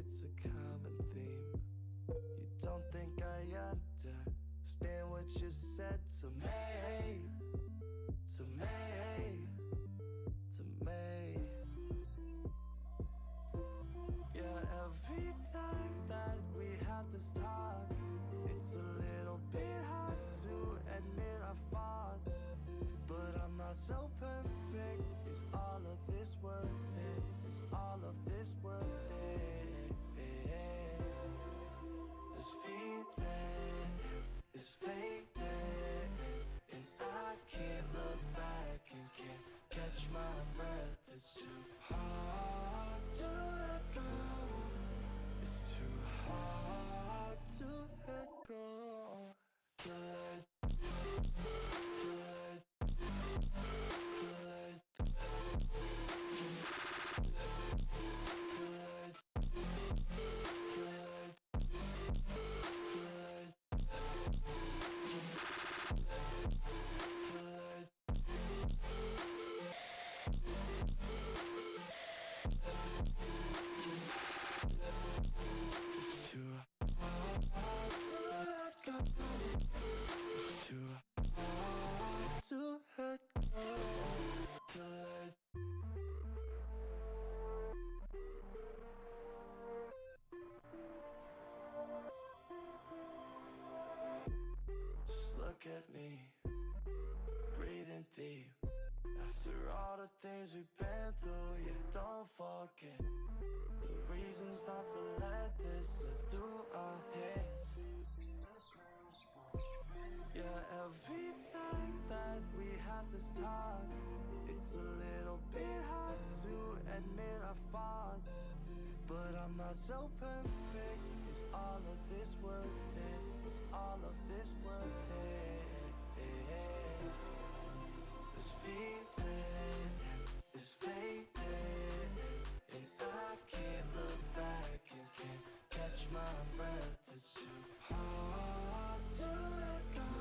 it's a common theme. You don't think I understand what you said to me, to me, to me. Yeah, every time that we have this talk, it's a little bit hard to admit our faults. But I'm not so perfect. Is all of this worth it? Is all of this worth it? This feeling is fading, and I can't look back and can't catch my breath. It's too hard to let go. It's too hard to let go. To let look at me, breathing deep. After all the things we've been through, yeah, don't forget the reasons not to let this slip through our heads. Yeah, every time that we have this talk, it's a little bit hard to admit our faults. But I'm not so perfect. Is all of this worth it? Is all of this worth it? This feeling is fading, and I can't look back and can't catch my breath. It's too hard to let go.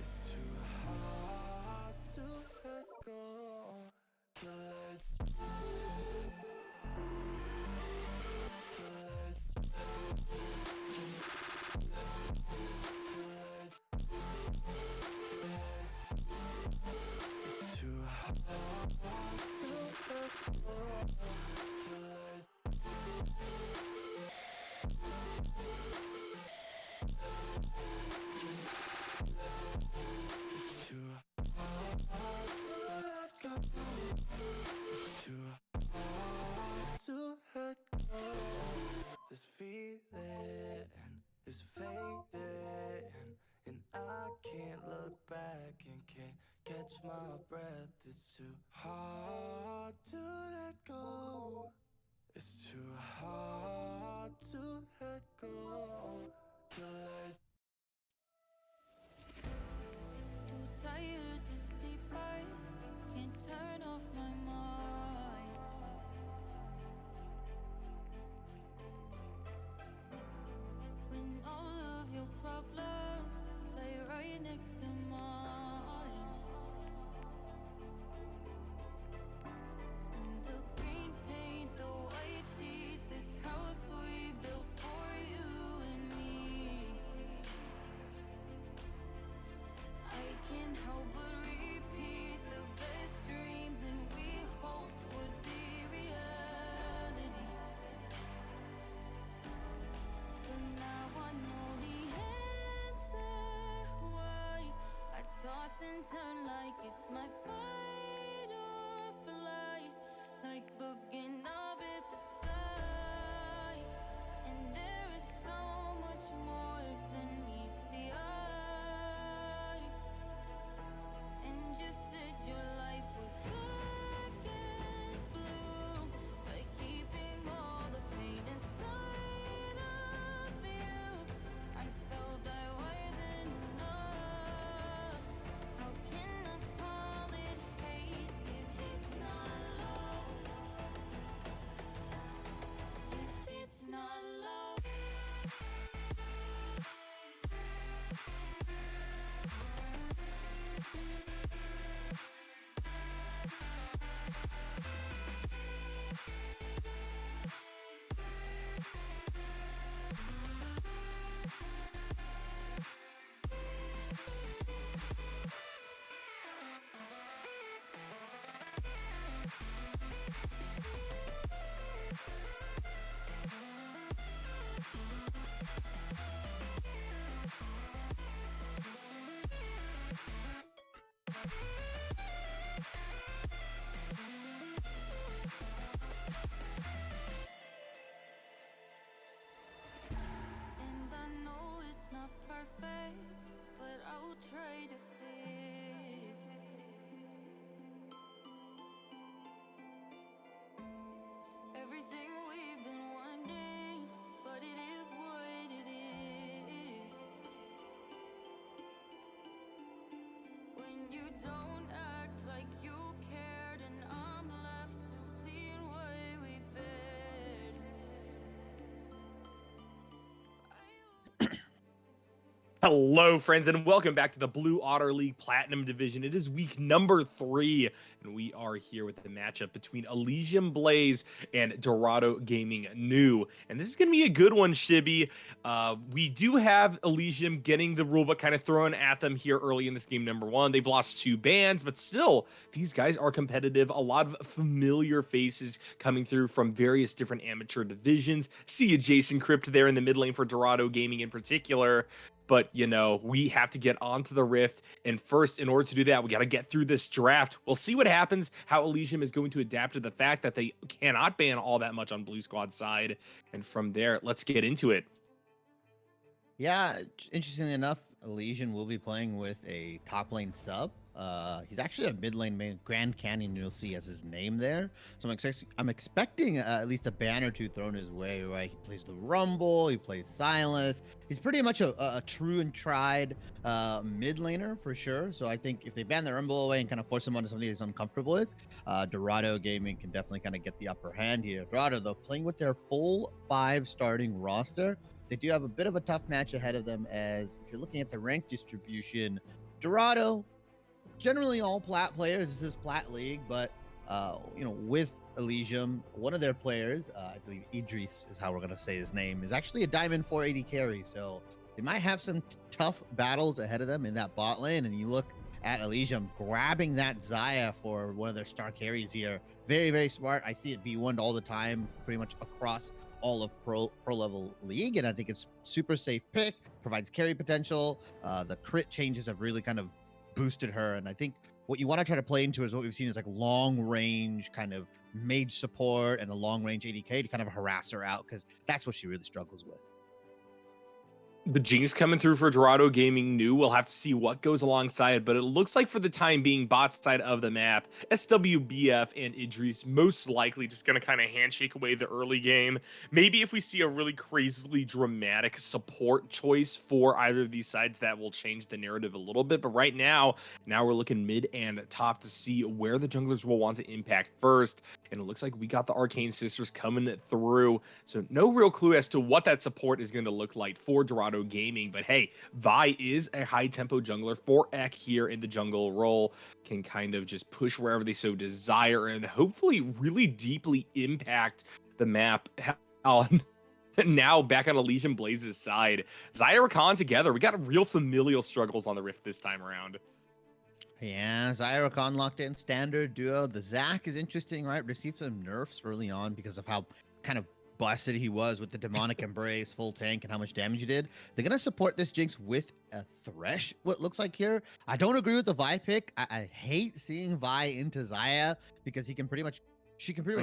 It's too hard to let go. To let this feeling is fading, and I can't look back and can't catch my breath. It's too hard to let go. It's too hard to let go. To let Too tired to sleep, I can't turn off my mind. When all of your problems lay right next to mine, and the green paint, the white sheets, this house we built for you and me. I can't help but repeat the best dreams and we hoped would be reality. But now I know the answer. Why I toss and turn like it's my fight or flight, like looking up at the sky. And there is so much more than meets the eye. And you said your life was black and blue, by keeping all the pain inside of you. I felt I wasn't enough. How can I call it And I know it's not perfect, but I'll try to fix everything we've been wanting, but it is what it is. When you don't act like you cared, and I'm left to clean what we buried. Hello, friends, and welcome back to the Blue Otter League Platinum Division. It is week number 3, and we are here with the matchup between Elysium Blaze and Dorado Gaming New. And this is going to be a good one, Shibby. We do have Elysium getting the rulebook kind of thrown at them here early in this game, number 1. They've lost 2 bans, but still, these guys are competitive. A lot of familiar faces coming through from various different amateur divisions. See you, Jason Crypt, there in the mid lane for Dorado Gaming in particular. But, you know, we have to get onto the Rift. And first, in order to do that, we got to get through this draft. We'll see what happens, how Elysium is going to adapt to the fact that they cannot ban all that much on Blue Squad's side. And from there, let's get into it. Yeah, interestingly enough, Elysium will be playing with a top lane sub. He's actually a mid lane main. Grand Canyon, you'll see as his name there. So I'm expecting at least a ban or two thrown his way. Right, he plays the Rumble, he plays Silas. He's pretty much a true and tried mid laner for sure. So I think if they ban the Rumble away and kind of force him onto something he's uncomfortable with, Dorado Gaming can definitely kind of get the upper hand here. Dorado, though, playing with their full 5 starting roster. They do have a bit of a tough match ahead of them, as if you're looking at the rank distribution, Dorado, generally all plat players. This is plat league, but with Elysium, one of their players, I believe Idris is how we're gonna say his name, is actually a diamond 480 carry. So they might have some tough battles ahead of them in that bot lane. And you look at Elysium grabbing that Xayah for one of their star carries here. Very, very smart. I see it B1'd all the time, pretty much across all of pro level league, and I think it's super safe pick, provides carry potential. The crit changes have really kind of boosted her, and I think what you want to try to play into is what we've seen is like long range kind of mage support and a long range ADK to kind of harass her out, because that's what she really struggles with. The Jinx coming through for Dorado Gaming New. We'll have to see what goes alongside, but it looks like for the time being, bot side of the map, SWBF and Idris most likely just going to kind of handshake away the early game. Maybe if we see a really crazily dramatic support choice for either of these sides, that will change the narrative a little bit. But right now we're looking mid and top to see where the junglers will want to impact first. And it looks like we got the Arcane Sisters coming through. So no real clue as to what that support is going to look like for Dorado Gaming. But hey, Vi is a high tempo jungler for Ek here in the jungle role. Can kind of just push wherever they so desire and hopefully really deeply impact the map. Now back on Elysium Blaze's side. Xayah Rakan together. We got real familial struggles on the Rift this time around. Yeah, Xayah Rakan locked in, standard duo. The Zac is interesting, right? Received some nerfs early on because of how kind of busted he was with the demonic embrace, full tank, and how much damage he did. They're gonna support this Jinx with a Thresh, what looks like here. I don't agree with the Vi pick. I hate seeing Vi into Xayah because she can pretty much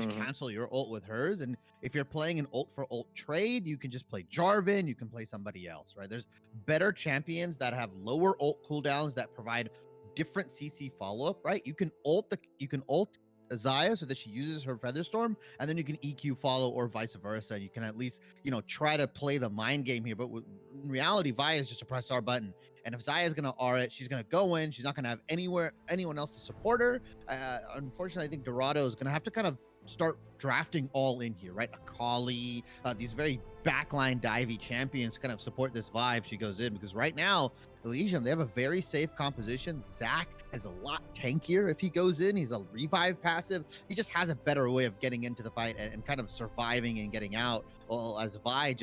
cancel your ult with hers. And if you're playing an ult for ult trade, you can just play Jarvan, you can play somebody else, right? There's better champions that have lower ult cooldowns that provide different CC follow-up, right? You can ult Xayah so that she uses her Featherstorm, and then you can EQ follow or vice versa. You can at least, try to play the mind game here. But in reality, Vi is just a press R button. And if Xayah is going to R it, she's going to go in. She's not going to have anyone else to support her. Unfortunately, I think Dorado is going to have to kind of start drafting all in here, right? Akali, these very backline divey champions kind of support this vibe she goes in, because right now Elysium, they have a very safe composition. Zac is a lot tankier if he goes in. He's a revive passive. He just has a better way of getting into the fight and kind of surviving and getting out. Well, as Vi,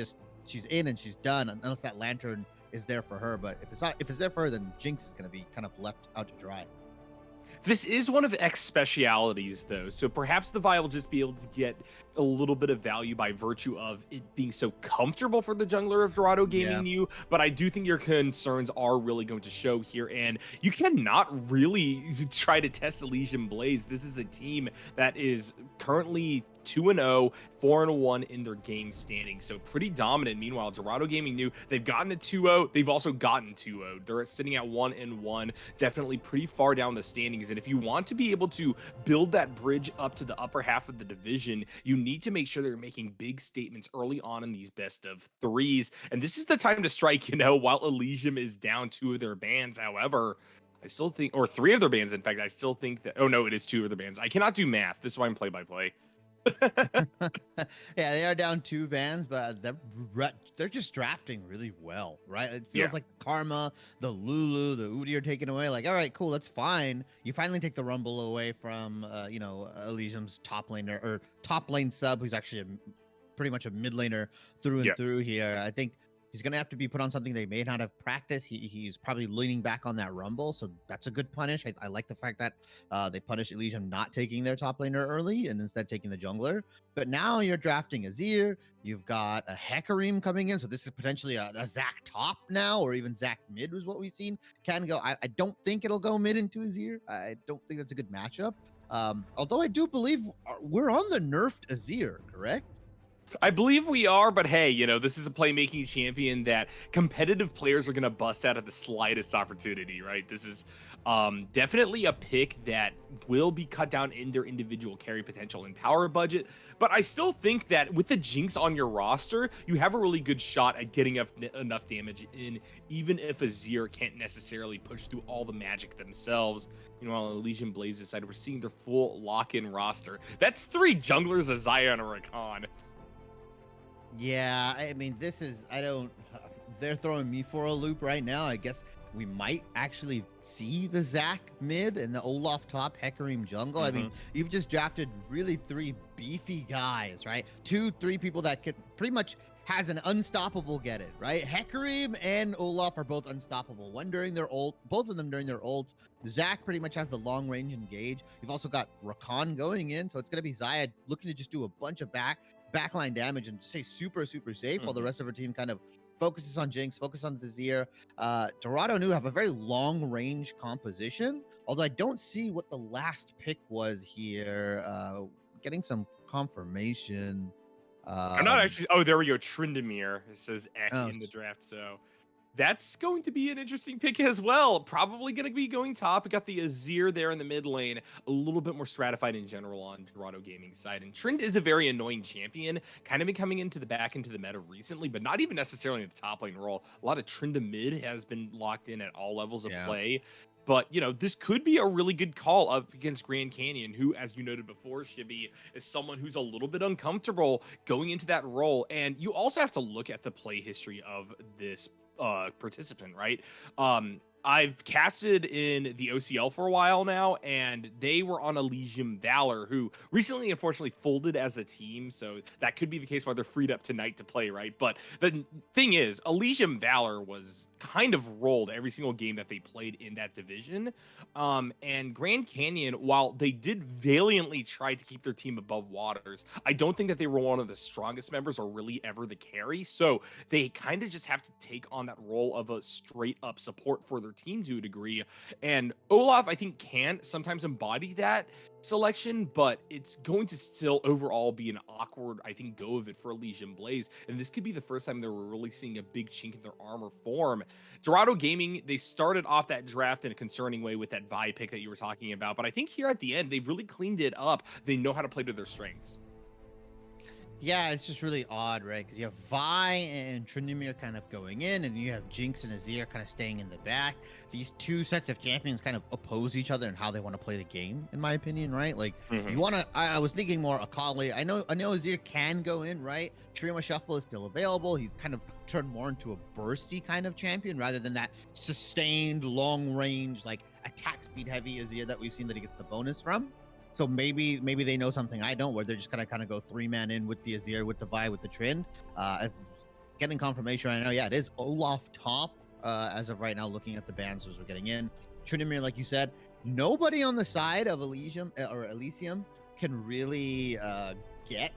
she's in and she's done unless that lantern is there for her. But if it's there for her, then Jinx is going to be kind of left out to dry. This is one of X specialities, though, so perhaps the Vi will just be able to get a little bit of value by virtue of it being so comfortable for the jungler of Dorado Yeah. Gaming New. But I do think your concerns are really going to show here, and you cannot really try to test Elysium Blaze. This is a team that is currently 2-0, 4-1 in their game standing, so pretty dominant. Meanwhile, Dorado Gaming New, they've gotten to 2-0, they've also gotten 2-0. They're sitting at 1-1, definitely pretty far down the standings. And if you want to be able to build that bridge up to the upper half of the division, you need to make sure that you're making big statements early on in these best of threes. And this is the time to strike, while Elysium is down 2 of their bans. However, I still think, or 3 of their bans, in fact, I still think that, oh no, it is 2 of their bans. I cannot do math. This is why I'm play by play. Yeah, they are down 2 bans, but they're just drafting really well, right? It feels Yeah. like the Karma, the Lulu, the Udi are taken away. Like, all right, cool, that's fine. You finally take the Rumble away from, Elysium's top laner or top lane sub, who's actually pretty much a mid laner through and Yeah. through here. I think he's gonna have to be put on something they may not have practiced. He's probably leaning back on that Rumble, so that's a good punish. I like the fact that they punished Elysium not taking their top laner early and instead taking the jungler. But now you're drafting Azir. You've got a Hecarim coming in, so this is potentially a Zac top now, or even Zac mid was what we've seen can go. I don't think it'll go mid into Azir. I don't think that's a good matchup. Although I do believe we're on the nerfed Azir, correct? I believe we are, but hey, this is a playmaking champion that competitive players are going to bust out at the slightest opportunity, right? This is definitely a pick that will be cut down in their individual carry potential and power budget. But I still think that with the Jinx on your roster, you have a really good shot at getting enough damage in, even if Azir can't necessarily push through all the magic themselves. Meanwhile, on Elysium Blaze's side, we're seeing their full lock-in roster. That's 3 junglers, a Xayah, and a Rakan. Yeah, I mean, they're throwing me for a loop right now. I guess we might actually see the Zac mid and the Olaf top, Hecarim jungle. I mean, you've just drafted really 3 beefy guys, right? 2-3 people that could pretty much has an unstoppable get it, right? Hecarim and Olaf are both unstoppable. One during their ult, both of them during their ult. Zac pretty much has the long range engage. You've also got Rakan going in, so it's gonna be Xayah looking to just do a bunch of backline damage and stay super safe while the rest of her team kind of focuses on Jinx, focus on the Zir. Dorado New have a very long range composition, although I don't see what the last pick was here. Getting some confirmation. I'm not actually. Oh, there we go. Tryndamere. It says Ek Oh, in the draft. So that's going to be an interesting pick as well. Probably going to be going top. We got the Azir there in the mid lane, a little bit more stratified in general on Dorado Gaming side. And Trend is a very annoying champion, kind of been coming into the meta recently, but not even necessarily in the top lane role. A lot of Trend to mid has been locked in at all levels of play. But, this could be a really good call up against Grand Canyon, who, as you noted before, Shibby, is someone who's a little bit uncomfortable going into that role. And you also have to look at the play history of this participant, right? I've casted in the OCL for a while now, and they were on Elysium Valor, who recently, unfortunately, folded as a team. So that could be the case why they're freed up tonight to play, right? But the thing is, Elysium Valor was kind of rolled every single game that they played in that division. And Grand Canyon, while they did valiantly try to keep their team above waters, I don't think that they were one of the strongest members or really ever the carry. So they kind of just have to take on that role of a straight up support for their team to a degree. And Olaf, I think, can sometimes embody that selection, but it's going to still overall be an awkward, I think, go of it for Elysium Blaze. And this could be the first time that we're really seeing a big chink in their armor form. Dorado Gaming, they started off that draft in a concerning way with that Vi pick that you were talking about, but I think here at the end, they've really cleaned it up. They know how to play to their strengths. Yeah, it's just really odd, right? Because you have Vi and Tryndamere kind of going in, and you have Jinx and Azir kind of staying in the back. These 2 sets of champions kind of oppose each other in how they want to play the game, in my opinion, right? Like, you want to. I was thinking more Akali. I know Azir can go in, right? Trima Shuffle is still available. He's kind of turned more into a bursty kind of champion rather than that sustained, long range, like attack speed heavy Azir that we've seen that he gets the bonus from. So maybe they know something I don't, where they're just gonna kind of go 3-man in with the Azir, with the Vi, with the Trend. As getting confirmation right now, yeah, it is Olaf top as of right now. Looking at the bans as we're getting in, Tryndamere, like you said, nobody on the side of Elysium can really get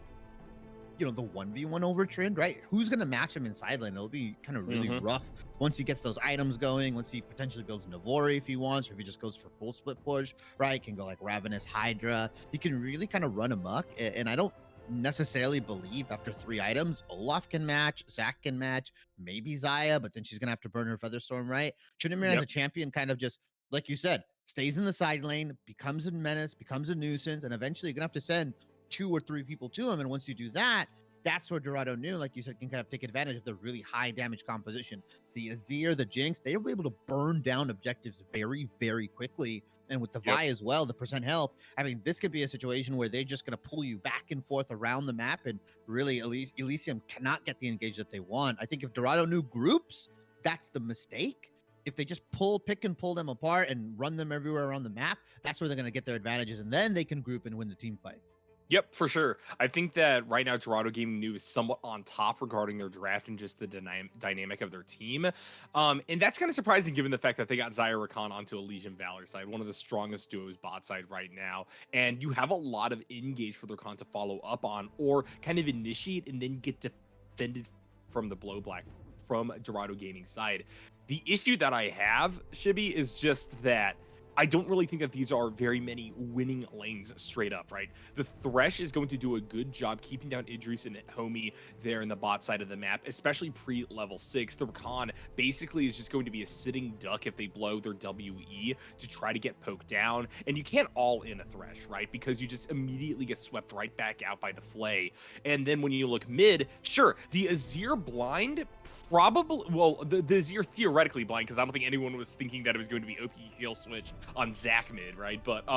the 1v1 over Trend, right? Who's gonna match him in side lane? It'll be kind of really rough once he gets those items going, once he potentially builds Navori if he wants, or if he just goes for full split push, right? Can go like Ravenous Hydra. He can really kind of run amok. And I don't necessarily believe after 3 items, Olaf can match, Zac can match, maybe Zaya, but then she's gonna have to burn her Featherstorm, right? Tryndamere as a champion kind of just, like you said, stays in the side lane, becomes a menace, becomes a nuisance, and eventually you're gonna have to send 2 or 3 people to him. And once you do that, that's where Dorado knew, like you said, can kind of take advantage of the really high damage composition. The Azir, the Jinx, they were able to burn down objectives very, very quickly. And with the Vi as well, the percent health, I mean, this could be a situation where they're just going to pull you back and forth around the map. And really, Elysium cannot get the engage that they want. I think if Dorado knew groups, that's the mistake. If they just pick and pull them apart and run them everywhere around the map, that's where they're going to get their advantages. And then they can group and win the team fight. Yep, for sure. I think that right now Dorado Gaming New is somewhat on top regarding their draft and just the dynamic of their team. And that's kind of surprising given the fact that they got Zaya Rakan onto Elysium Valor side, one of the strongest duos bot side right now. And you have a lot of engage for their con to follow up on or kind of initiate and then get defended from the blow black from Dorado Gaming side. The issue that I have, Shibby, is just that I don't really think that these are very many winning lanes straight up, right? The Thresh is going to do a good job keeping down Idris and Homie there in the bot side of the map, especially pre-level 6. The Rakan basically is just going to be a sitting duck if they blow their WE to try to get poked down. And you can't all in a Thresh, right? Because you just immediately get swept right back out by the Flay. And then when you look mid, sure, the Azir blind probably, well, the Azir theoretically blind, because I don't think anyone was thinking that it was going to be OP heal switch on Zac mid, right? But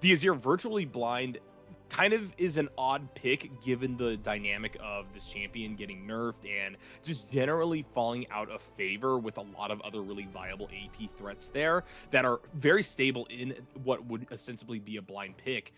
the Azir virtually blind kind of is an odd pick given the dynamic of this champion getting nerfed and just generally falling out of favor with a lot of other really viable AP threats there that are very stable in what would ostensibly be a blind pick.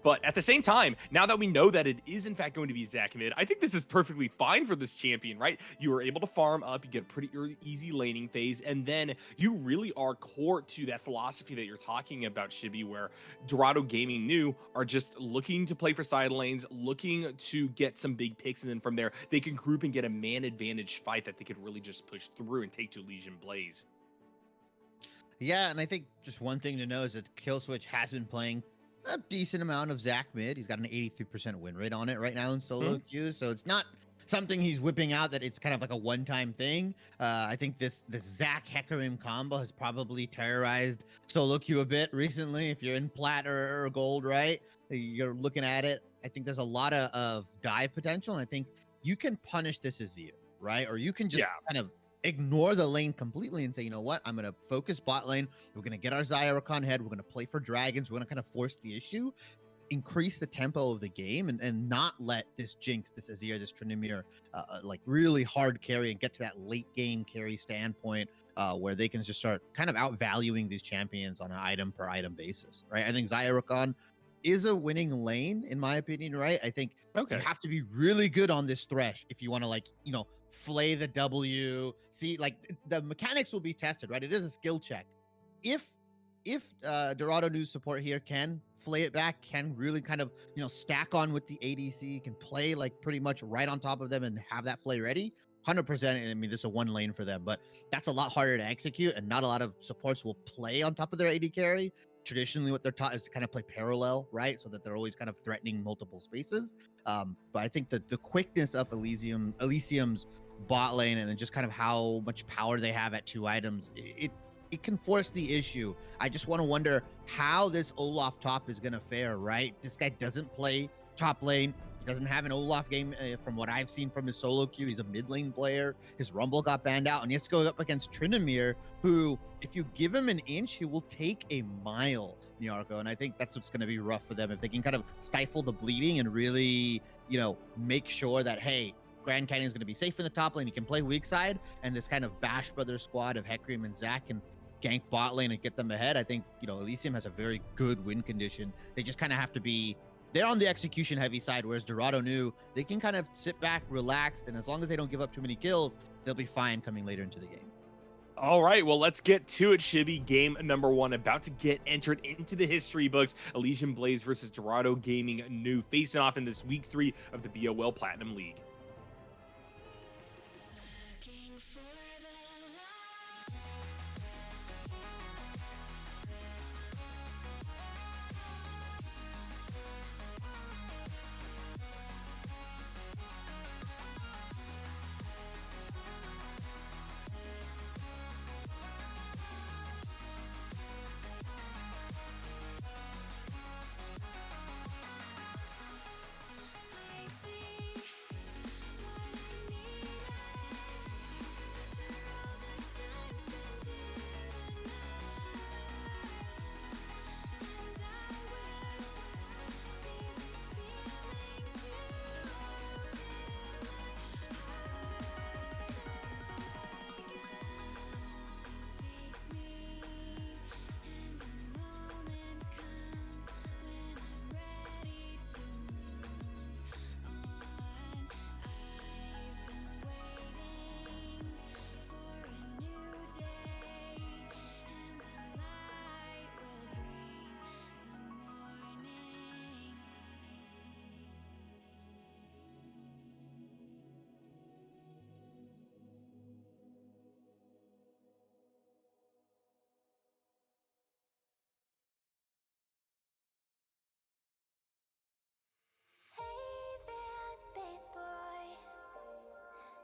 But at the same time, now that we know that it is in fact going to be Zac mid, I think this is perfectly fine for this champion, right? You are able to farm up, you get a pretty easy laning phase, and then you really are core to that philosophy that you're talking about, Shibby, where Dorado Gaming New are just looking to play for side lanes, looking to get some big picks, and then from there, they can group and get a man advantage fight that they could really just push through and take to Elysian Blaze. Yeah, and I think just one thing to know is that Killswitch has been playing a decent amount of Zac mid. He's got an 83% win rate on it right now in solo queues, so it's not something he's whipping out that it's kind of like a one-time thing. I think this Zac Hecarim combo has probably terrorized solo queue a bit recently. If you're in plat or gold, right, you're looking at it. I think there's a lot of dive potential, and I think you can punish this Azir, right? Or you can just kind of ignore the lane completely and say, you know what, I'm going to focus bot lane. We're going to get our Zaya Rakan head. We're going to play for dragons. We're going to kind of force the issue, increase the tempo of the game, and not let this Jinx, this Azir, this Tryndamere like really hard carry and get to that late game carry standpoint where they can just start kind of outvaluing these champions on an item per item basis, right? I think Zaya Rakan is a winning lane, in my opinion, right? I think you have to be really good on this Thresh if you want to, like, you know, flay the W. See, like, the mechanics will be tested, right? It is a skill check. If Dorado News support here can flay it back, can really kind of, you know, stack on with the ADC, can play like pretty much right on top of them and have that flay ready, 100%. I mean, this is a one lane for them, but that's a lot harder to execute, and not a lot of supports will play on top of their AD carry. Traditionally, what they're taught is to kind of play parallel, right? So that they're always kind of threatening multiple spaces. But I think that the quickness of Elysium's bot lane and just kind of how much power they have at 2 items, it can force the issue. I just want to wonder how this Olaf top is going to fare, right? This guy doesn't play top lane. He doesn't have an Olaf game from what I've seen from his solo queue. He's a mid lane player. His Rumble got banned out, and he has to go up against Tryndamere, who, if you give him an inch, he will take a mile, Nyarko. And I think that's what's going to be rough for them. If they can kind of stifle the bleeding and really, you know, make sure that, hey, Grand Canyon is going to be safe in the top lane. He can play weak side, and this kind of Bash Brothers squad of Hecarim and Zac can gank bot lane and get them ahead. I think, you know, Elysium has a very good win condition. They just kind of have to be, they're on the execution heavy side, whereas Dorado knew they can kind of sit back, relax, and as long as they don't give up too many kills, they'll be fine coming later into the game. All right, well, let's get to it, Shibby. Game number one about to get entered into the history books. Elysium Blaze versus Dorado Gaming New facing off in this week 3 of the BOL Platinum League. Hey there, space boy,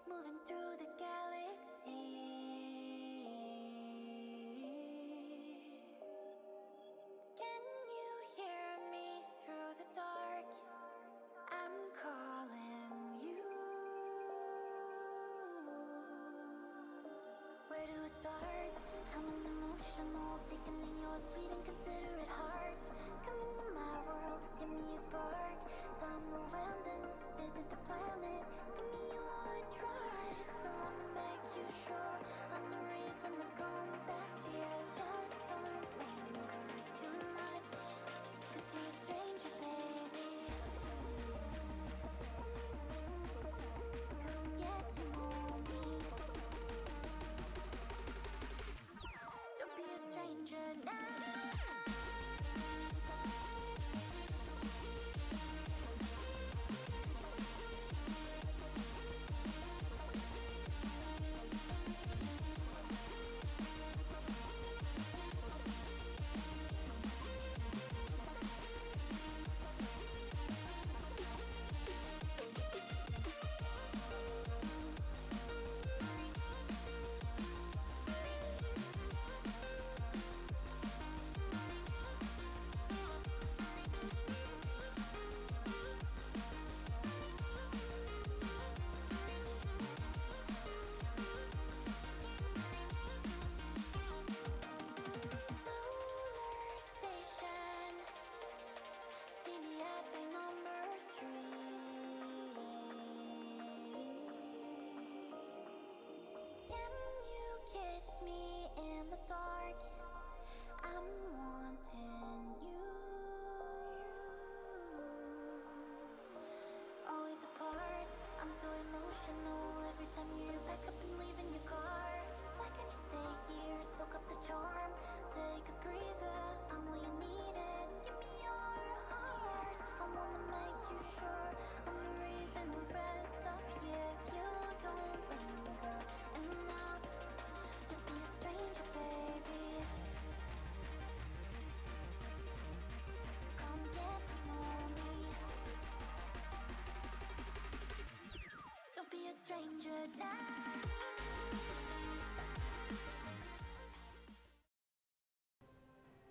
moving through the galaxy. Can you hear me through the dark? I'm calling you. Where do I start? I'm an emotional, taking in your sweet and considerate heart. Come into my world, give me your spark. Time to land and visit the planet. Give me your trust. I wanna make you sure I'm the reason to come back here. Just don't linger too much, 'cause you're a stranger, baby. So come get to know me. Don't be a stranger now. Station, meet me at bay number 3. Can you kiss me in the dark? I'm wanting you. Always apart, I'm so emotional every time you back up and leave in your car. Why can't you stay here, soak up the charm? Take a breather, I'm all you needed. Give me your heart, I wanna make you sure I'm the reason to rest up here. If you don't linger enough, you'll be a stranger, baby. So come get to know me. Don't be a stranger now.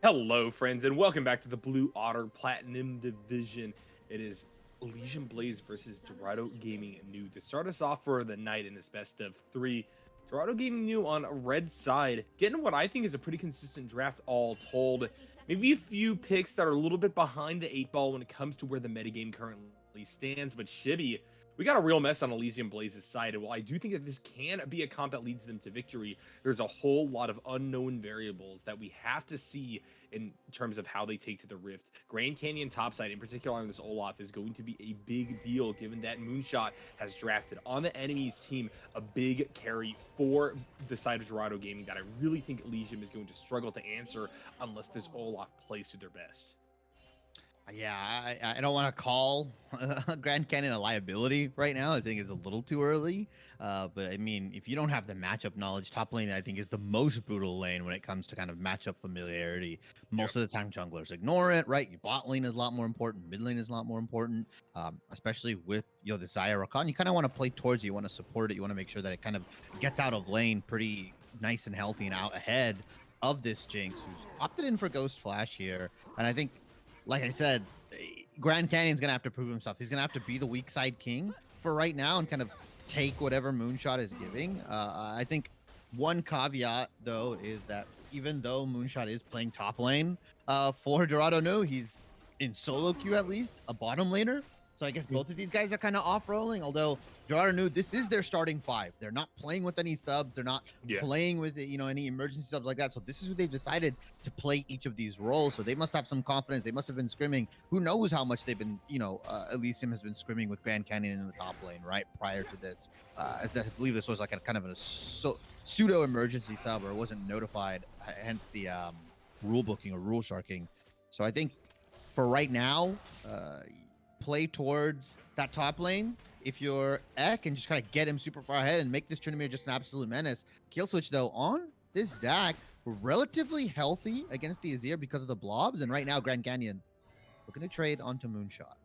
Hello, friends, and welcome back to the Blue Otter Platinum Division. It is Elysium Blaze versus Dorado Gaming New to start us off for the night in this best of 3. Dorado Gaming New on red side, getting what I think is a pretty consistent draft all told. Maybe a few picks that are a little bit behind the 8 ball when it comes to where the metagame currently stands, but Shibby, We got a real mess on Elysium Blaze's side, and while I do think that this can be a comp that leads them to victory, there's a whole lot of unknown variables that we have to see in terms of how they take to the Rift. Grand Canyon topside, in particular on this Olaf, is going to be a big deal, given that Moonshot has drafted on the enemy's team a big carry for the side of Dorado Gaming that I really think Elysium is going to struggle to answer unless this Olaf plays to their best. Yeah, I don't want to call Grand Canyon a liability right now. I think it's a little too early. But I mean, if you don't have the matchup knowledge, top lane I think is the most brutal lane when it comes to kind of matchup familiarity. Most of the time, junglers ignore it, right? Your bot lane is a lot more important. Mid lane is a lot more important, especially with the Zaya Rakan. You kind of want to play towards it. You want to support it. You want to make sure that it kind of gets out of lane pretty nice and healthy and out ahead of this Jinx, who's opted in for Ghost Flash here. And I think, like I said, Grand Canyon's gonna have to prove himself. He's gonna have to be the weak side king for right now and kind of take whatever Moonshot is giving. I think one caveat though is that even though Moonshot is playing top lane for Dorado, no, he's in solo queue at least, a bottom laner. So I guess both of these guys are kind of off rolling. Although Dorado knew this is their starting five. They're not playing with any subs. They're not playing with any emergency subs like that. So this is who they've decided to play each of these roles. So they must have some confidence. They must have been scrimming. Who knows how much they've been, Elysium has been scrimming with Grand Canyon in the top lane, right? Prior to this, as I believe this was like a kind of a pseudo emergency sub, or it wasn't notified, hence the rule booking or rule sharking. So I think for right now, play towards that top lane if you're Ek and just kind of get him super far ahead and make this tournament just an absolute menace. Kill switch though on this Zac, relatively healthy against the Azir because of the blobs, and right now Grand Canyon looking to trade onto Moonshot.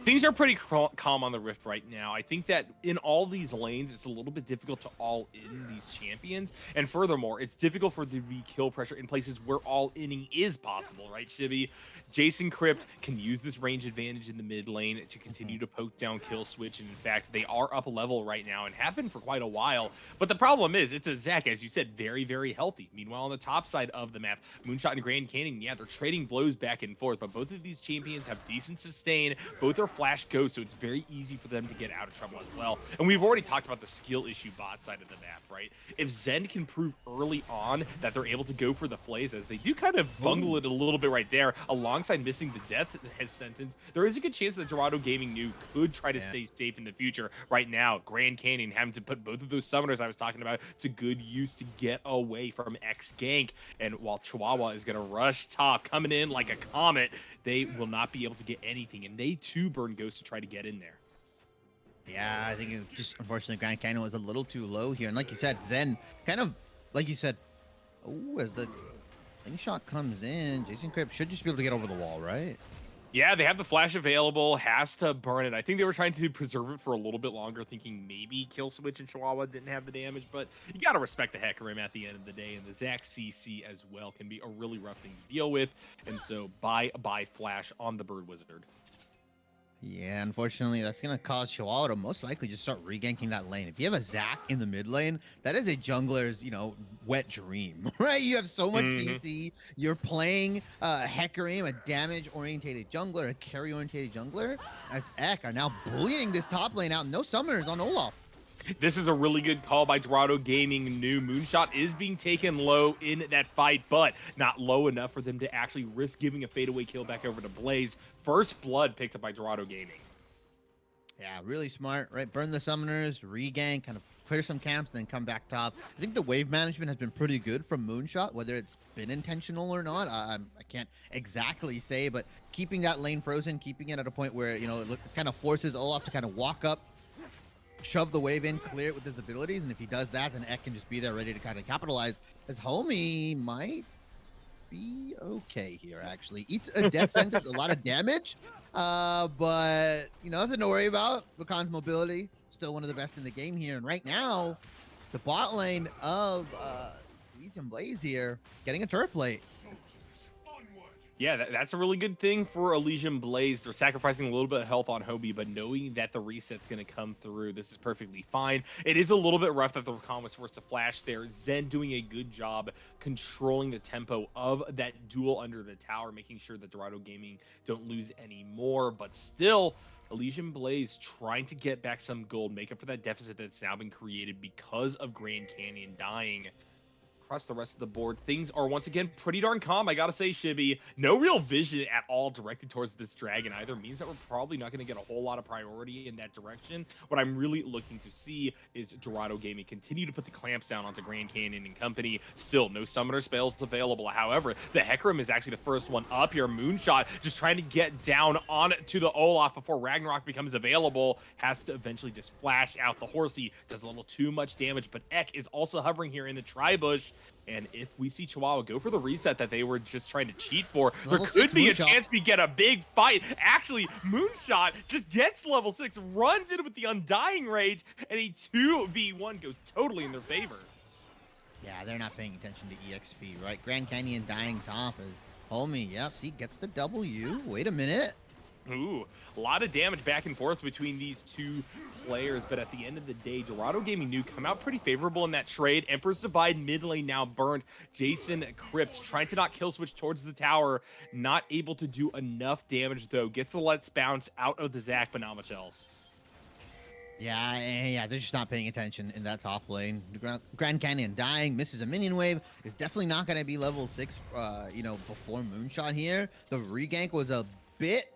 Things are pretty calm on the Rift right now. I think that in all these lanes, it's a little bit difficult to all in these champions. And furthermore, it's difficult for there to be kill pressure in places where all inning is possible, right, Shibby? Jason Crypt can use this range advantage in the mid lane to continue to poke down kill switch. And in fact, they are up a level right now and have been for quite a while. But the problem is, it's a Zac, as you said, very, very healthy. Meanwhile, on the top side of the map, Moonshot and Grand Canyon, yeah, they're trading blows back and forth, but both of these champions have decent sustain. Both are flash ghosts, so it's very easy for them to get out of trouble as well. And we've already talked about the skill issue bot side of the map, right? If Zen can prove early on that they're able to go for the flays, as they do kind of bungle it a little bit right there, alongside missing the death sentence, there is a good chance that Dorado Gaming New could try to stay safe in the future. Right now, Grand Canyon having to put both of those summoners I was talking about to good use to get away from X gank. And while Chihuahua is going to rush top, coming in like a comet, they will not be able to get anything. And they too burn Ghost to try to get in there. Yeah, I think it just unfortunately Grand Canyon was a little too low here. And like you said, Zen kind of, like you said, as the shot comes in, Jason Crypt should just be able to get over the wall, right? Yeah, they have the flash available, has to burn it. I think they were trying to preserve it for a little bit longer, thinking maybe Kill Switch and Chihuahua didn't have the damage, but you got to respect the Hecarim at the end of the day, and the Zac CC as well can be a really rough thing to deal with, and so bye flash on the Bird Wizard. Yeah, unfortunately, that's going to cause Chihuahua to most likely just start reganking that lane. If you have a Zac in the mid lane, that is a jungler's, wet dream, right? You have so much CC. You're playing Hecarim, a damage-orientated jungler, a carry-orientated jungler, as Ek are now bullying this top lane out. No summoners on Olaf. This is a really good call by Dorado Gaming. New Moonshot is being taken low in that fight, but not low enough for them to actually risk giving a fadeaway kill back over to Blaze. First blood picked up by Dorado Gaming. Yeah, really smart, right? Burn the summoners, regank, kind of clear some camps, and then come back top. I think the wave management has been pretty good from Moonshot, whether it's been intentional or not. I can't exactly say, but keeping that lane frozen, keeping it at a point where, it kind of forces Olaf to kind of walk up, shove the wave in, clear it with his abilities, and if he does that, then Ek can just be there ready to kind of capitalize. As Homie might be okay here, actually. Eats a death sentence, a lot of damage, but, nothing to worry about. Rakan's mobility, still one of the best in the game here, and right now, the bot lane of Elysium Blaze here, getting a turret plate. Yeah, that's a really good thing for Elysium Blaze. They're sacrificing a little bit of health on Hobie, but knowing that the reset's going to come through, this is perfectly fine. It is a little bit rough that the Rakan was forced to flash there. Zen doing a good job controlling the tempo of that duel under the tower, making sure that Dorado Gaming don't lose any more, but still, Elysium Blaze trying to get back some gold, make up for that deficit that's now been created because of Grand Canyon dying. Across the rest of the board, things are once again pretty darn calm. I gotta say, Shibby, no real vision at all directed towards this dragon either means that we're probably not going to get a whole lot of priority in that direction. What I'm really looking to see is Dorado Gaming continue to put the clamps down onto Grand Canyon and company. Still, no summoner spells available. However, the Hecarim is actually the first one up here. Moonshot just trying to get down onto the Olaf before Ragnarok becomes available. Has to eventually just flash out. The Horsey does a little too much damage, but Ek is also hovering here in the Tri-Bush. And if we see Chihuahua go for the reset that they were just trying to cheat for, there could be a chance we get a big fight. Actually, Moonshot just gets level 6, runs in with the Undying Rage, and a 2v1 goes totally in their favor. Yeah, they're not paying attention to EXP, right? Grand Canyon dying top is homie. Yep, see, gets the W. Wait a minute. Ooh, a lot of damage back and forth between these two players, but at the end of the day, Dorado Gaming New come out pretty favorable in that trade. Emperor's Divide mid lane now burned. Jason Crypt trying to not kill switch towards the tower, not able to do enough damage though. Gets the Let's Bounce out of the Zac, but not much else. Yeah, they're just not paying attention in that top lane. Grand Canyon dying, misses a minion wave, is definitely not going to be level 6, before Moonshot here. The regank was a bit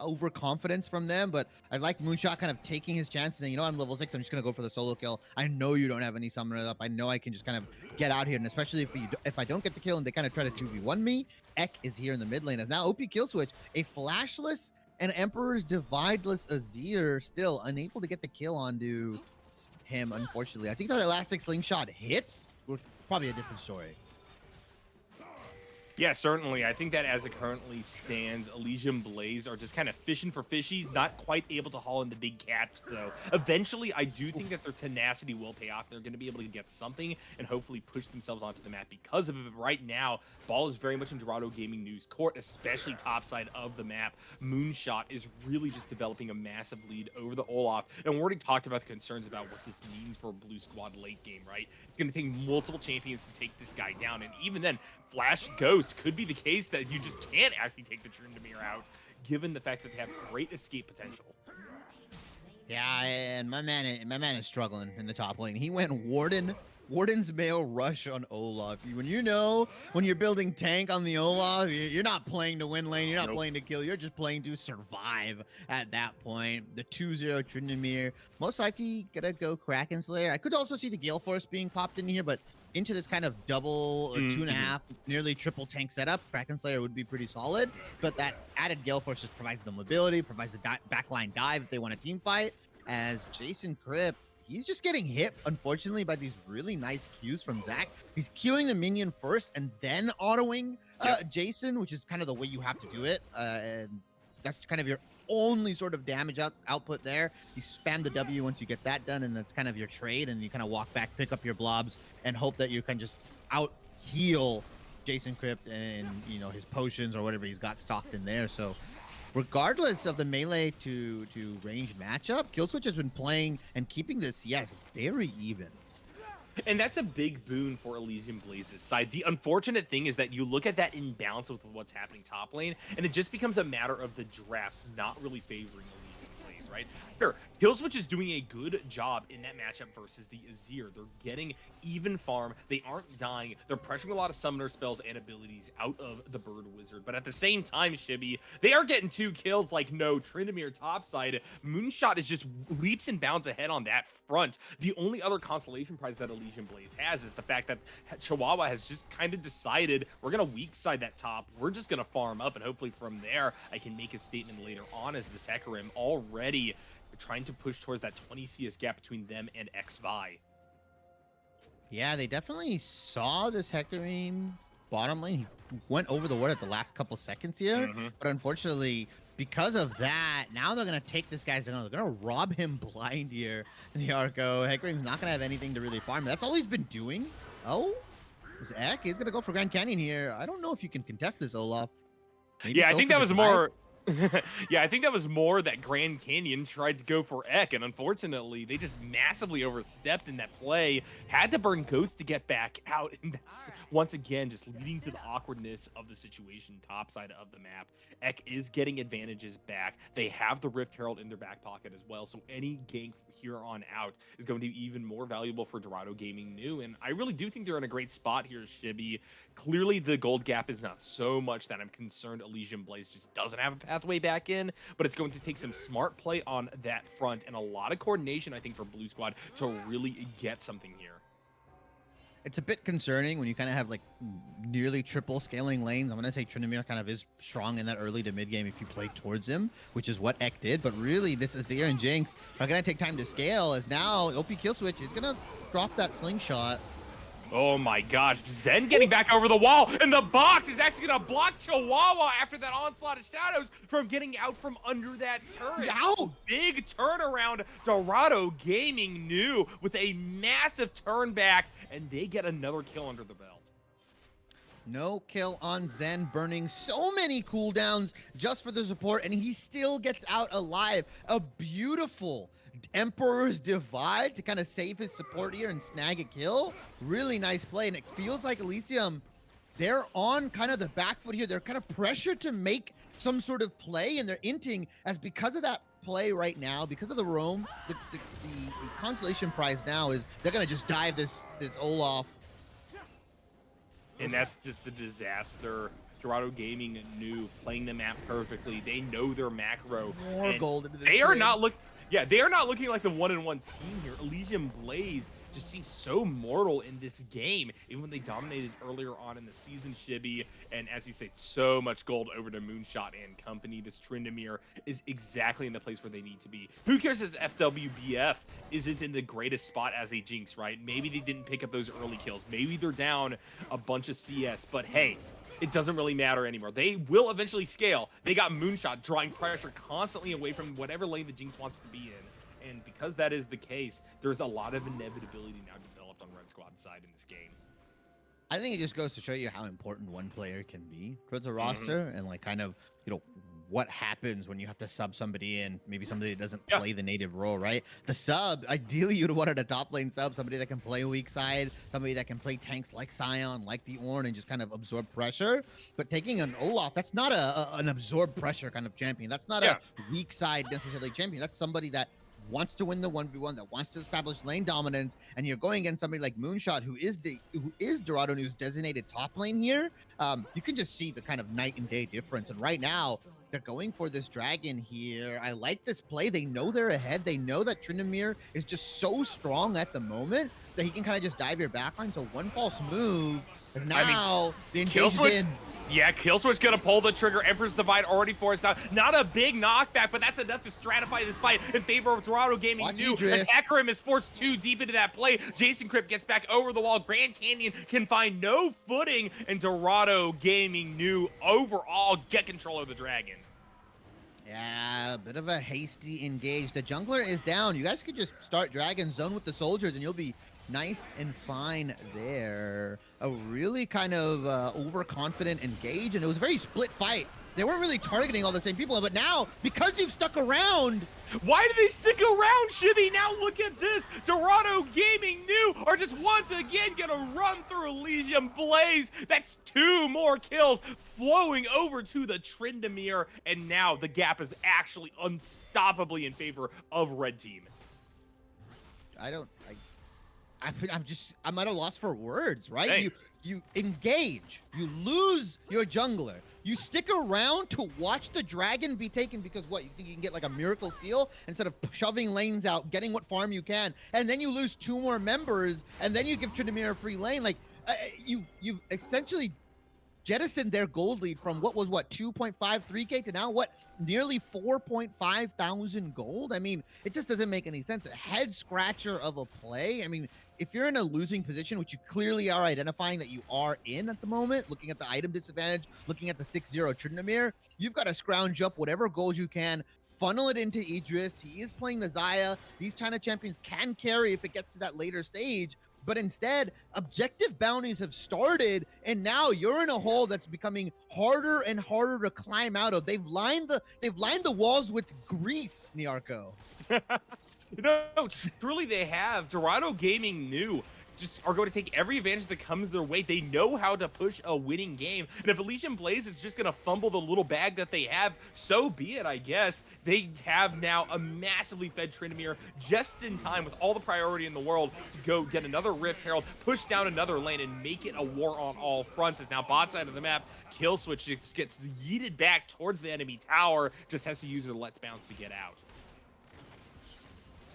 overconfidence from them, but I like Moonshot kind of taking his chances and, I'm level 6, I'm just gonna go for the solo kill. I know you don't have any summoners up. I know I can just kind of get out here, and especially if I don't get the kill and they kind of try to 2v1 me, Ek is here in the mid lane as now OP kill switch, a flashless and Emperor's Divideless Azir still unable to get the kill onto him, unfortunately. I think that elastic slingshot hits, probably a different story. Yeah, certainly. I think that as it currently stands, Elysium Blaze are just kind of fishing for fishies, not quite able to haul in the big catch, though. Eventually, I do think that their tenacity will pay off. They're going to be able to get something and hopefully push themselves onto the map because of it. But right now, BOL is very much in Dorado Gaming News court, especially topside of the map. Moonshot is really just developing a massive lead over the Olaf. And we already talked about the concerns about what this means for Blue Squad late game, right? It's going to take multiple champions to take this guy down. And even then, Flash Ghost could be the case that you just can't actually take the Tryndamere out, given the fact that they have great escape potential. Yeah, and my man is struggling in the top lane. He went Warden's Mail Rush on Olaf. When you're building tank on the Olaf, you're not playing to win lane, you're not playing to kill, you're just playing to survive at that point. The 2-0 Tryndamere, most likely gonna go Kraken Slayer. I could also see the Gale Force being popped in here, but into this kind of double or 2.5, nearly triple tank setup, Kraken Slayer would be pretty solid. But that added Gale Force just provides the mobility, provides the backline dive if they want a team fight. As Jason Crypt, he's just getting hit, unfortunately, by these really nice Qs from Zac. He's queuing the minion first and then autoing Jason, which is kind of the way you have to do it. And that's kind of your only sort of damage output there. You spam the W once you get that done, and that's kind of your trade, and you kind of walk back, pick up your blobs, and hope that you can just out heal Jason Crypt and his potions or whatever he's got stocked in there. So regardless of the melee to range matchup, Killswitch has been playing and keeping this very even. And that's a big boon for Elysium Blaze's side. The unfortunate thing is that you look at that imbalance with what's happening top lane, and it just becomes a matter of the draft not really favoring Elysium Blaze, right? Sure, Killswitch is doing a good job in that matchup versus the Azir. They're getting even farm. They aren't dying. They're pressuring a lot of summoner spells and abilities out of the Bird Wizard. But at the same time, Shibby, they are getting 2 kills like no Tryndamere topside. Moonshot is just leaps and bounds ahead on that front. The only other consolation prize that Elysium Blaze has is the fact that Chihuahua has just kind of decided we're going to weak side that top. We're just going to farm up, and hopefully from there, I can make a statement later on as this Hecarim already trying to push towards that 20 CS gap between them and XVi. Yeah, they definitely saw this Hecarim bottom lane. He went over the ward at the last couple seconds here, but unfortunately, because of that, now they're going to take this guy's down. They're going to rob him blind here in the Arco. Hecarim's not going to have anything to really farm. That's all he's been doing. Oh, this Ek is going to go for Grand Canyon here. I don't know if you can contest this, Olaf. Maybe Yeah, I think that was more... Yeah, I think that was more that Grand Canyon tried to go for Eck, and unfortunately, they just massively overstepped in that play. Had to burn Ghost to get back out, and that's once again just leading to the awkwardness of the situation topside of the map. Eck is getting advantages back. They have the Rift Herald in their back pocket as well, so any gank here on out is going to be even more valuable for Dorado Gaming New, and I really do think they're in a great spot here, Shibby. Clearly, the gold gap is not so much that I'm concerned Elysium Blaze just doesn't have a pathway back in, but it's going to take some smart play on that front and a lot of coordination, I think, for Blue Squad to really get something here. It's a bit concerning when you kind of have like nearly triple scaling lanes. I'm going to say Tryndamere kind of is strong in that early to mid game if you play towards him, which is what Eck did. But really, this is Azir and Jinx are going to take time to scale as now OP Kill Switch is going to drop that slingshot. Oh my gosh, Zen getting back over the wall, and the box is actually going to block Chihuahua after that onslaught of shadows from getting out from under that turret. He's out! Big turnaround, Dorado Gaming New with a massive turn back, and they get another kill under the belt. No kill on Zen, burning so many cooldowns just for the support, and he still gets out alive. A beautiful Emperor's Divide to kind of save his support here and snag a kill. Really nice play, and it feels like Elysium, they're on kind of the back foot here. They're kind of pressured to make some sort of play, and they're inting as because of that play right now, because of the roam, the consolation prize now is they're going to just dive this Olaf. And that's just a disaster. Dorado Gaming New playing the map perfectly. They know their macro. More gold into this They are play. not look. Yeah, they are not looking like the 1-1 team here. Elysium Blaze just seems so mortal in this game, even when they dominated earlier on in the season, Shibby. And as you say, so much gold over to Moonshot and company. This Tryndamere is exactly in the place where they need to be. Who cares if FWBF isn't in the greatest spot as a Jinx, right? Maybe they didn't pick up those early kills. Maybe they're down a bunch of CS, but hey, it doesn't really matter anymore. They will eventually scale. They got Moonshot drawing pressure constantly away from whatever lane the Jinx wants to be in. And because that is the case, there's a lot of inevitability now developed on Red Squad's side in this game. I think it just goes to show you how important one player can be towards a roster and like kind of, you know, what happens when you have to sub somebody in, maybe somebody that doesn't play the native role, right? The sub, ideally you'd want a top lane sub, somebody that can play weak side, somebody that can play tanks like Sion, like the Ornn, and just kind of absorb pressure. But taking an Olaf, that's not an absorb pressure kind of champion. That's not a weak side necessarily champion. That's somebody that wants to win the 1v1, that wants to establish lane dominance, and you're going against somebody like Moonshot, who is Dorado New's designated top lane here. You can just see the kind of night and day difference. And right now, they're going for this dragon here. I like this play. They know they're ahead. They know that Tryndamere is just so strong at the moment that he can kind of just dive your backline. So one false move is now the engage is in. Yeah, Killswitch gonna pull the trigger. Emperor's Divide already forced out. Not a big knockback, but that's enough to stratify this fight in favor of Dorado Gaming New. As Akram is forced too deep into that play. Jason Crypt gets back over the wall. Grand Canyon can find no footing, and Dorado Gaming New overall get control of the dragon. Yeah, a bit of a hasty engage. The jungler is down. You guys could just start Dragon Zone with the soldiers, and you'll be nice and fine there. A really kind of overconfident engage, and it was a very split fight. They weren't really targeting all the same people, but now, because you've stuck around... Why do they stick around, Shibby? Now look at this. Dorado Gaming New are just once again gonna run through Elysium Blaze. That's 2 more kills flowing over to the Tryndamere, and now the gap is actually unstoppably in favor of Red Team. I'm at a loss for words, right? Same. You engage, you lose your jungler, you stick around to watch the dragon be taken because what, you think you can get like a miracle steal instead of shoving lanes out, getting what farm you can, and then you lose 2 more members, and then you give Tryndamere a free lane. Like you've essentially jettisoned their gold lead from what was 2.53k to now what, nearly 4.5 thousand gold. I mean, it just doesn't make any sense. A head scratcher of a play. I mean, if you're in a losing position, which you clearly are identifying that you are in at the moment, looking at the item disadvantage, looking at the 6-0 Tryndamere, you've got to scrounge up whatever gold you can, funnel it into Idris. He is playing the Xayah. These China champions can carry if it gets to that later stage. But instead, objective bounties have started, and now you're in a hole that's becoming harder and harder to climb out of. They've lined the walls with grease, Niarco. No, truly they have. Dorado Gaming knew just are going to take every advantage that comes their way. They know how to push a winning game. And if Elysium Blaze is just going to fumble the little bag that they have, so be it, I guess. They have now a massively fed Tryndamere just in time with all the priority in the world to go get another Rift Herald, push down another lane, and make it a war on all fronts. As now bot side of the map, Kill Switch just gets yeeted back towards the enemy tower, just has to use her Let's Bounce to get out.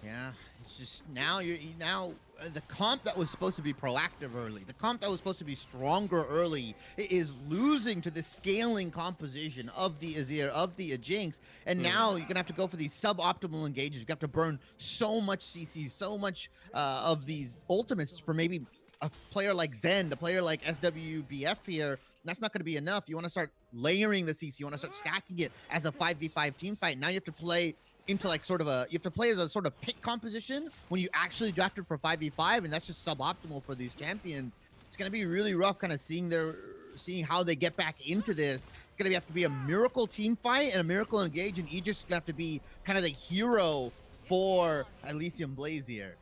Yeah, it's just now the comp that was supposed to be proactive early, the comp that was supposed to be stronger early, is losing to the scaling composition of the Azir, of the Jinx, and now you're gonna have to go for these suboptimal engages. You have to burn so much CC, so much of these ultimates for maybe a player like Zen, a player like SWBF here. That's not going to be enough. You want to start layering the CC. You want to start stacking it as a 5v5 team fight. Now you have to play into like sort of you have to play as a sort of pick composition when you actually drafted for 5v5, and that's just suboptimal for these champions. It's going to be really rough kind of seeing how they get back into this. It's going to have to be a miracle team fight and a miracle engage, and Aegis is going to have to be kind of the hero for Elysium Blaze here.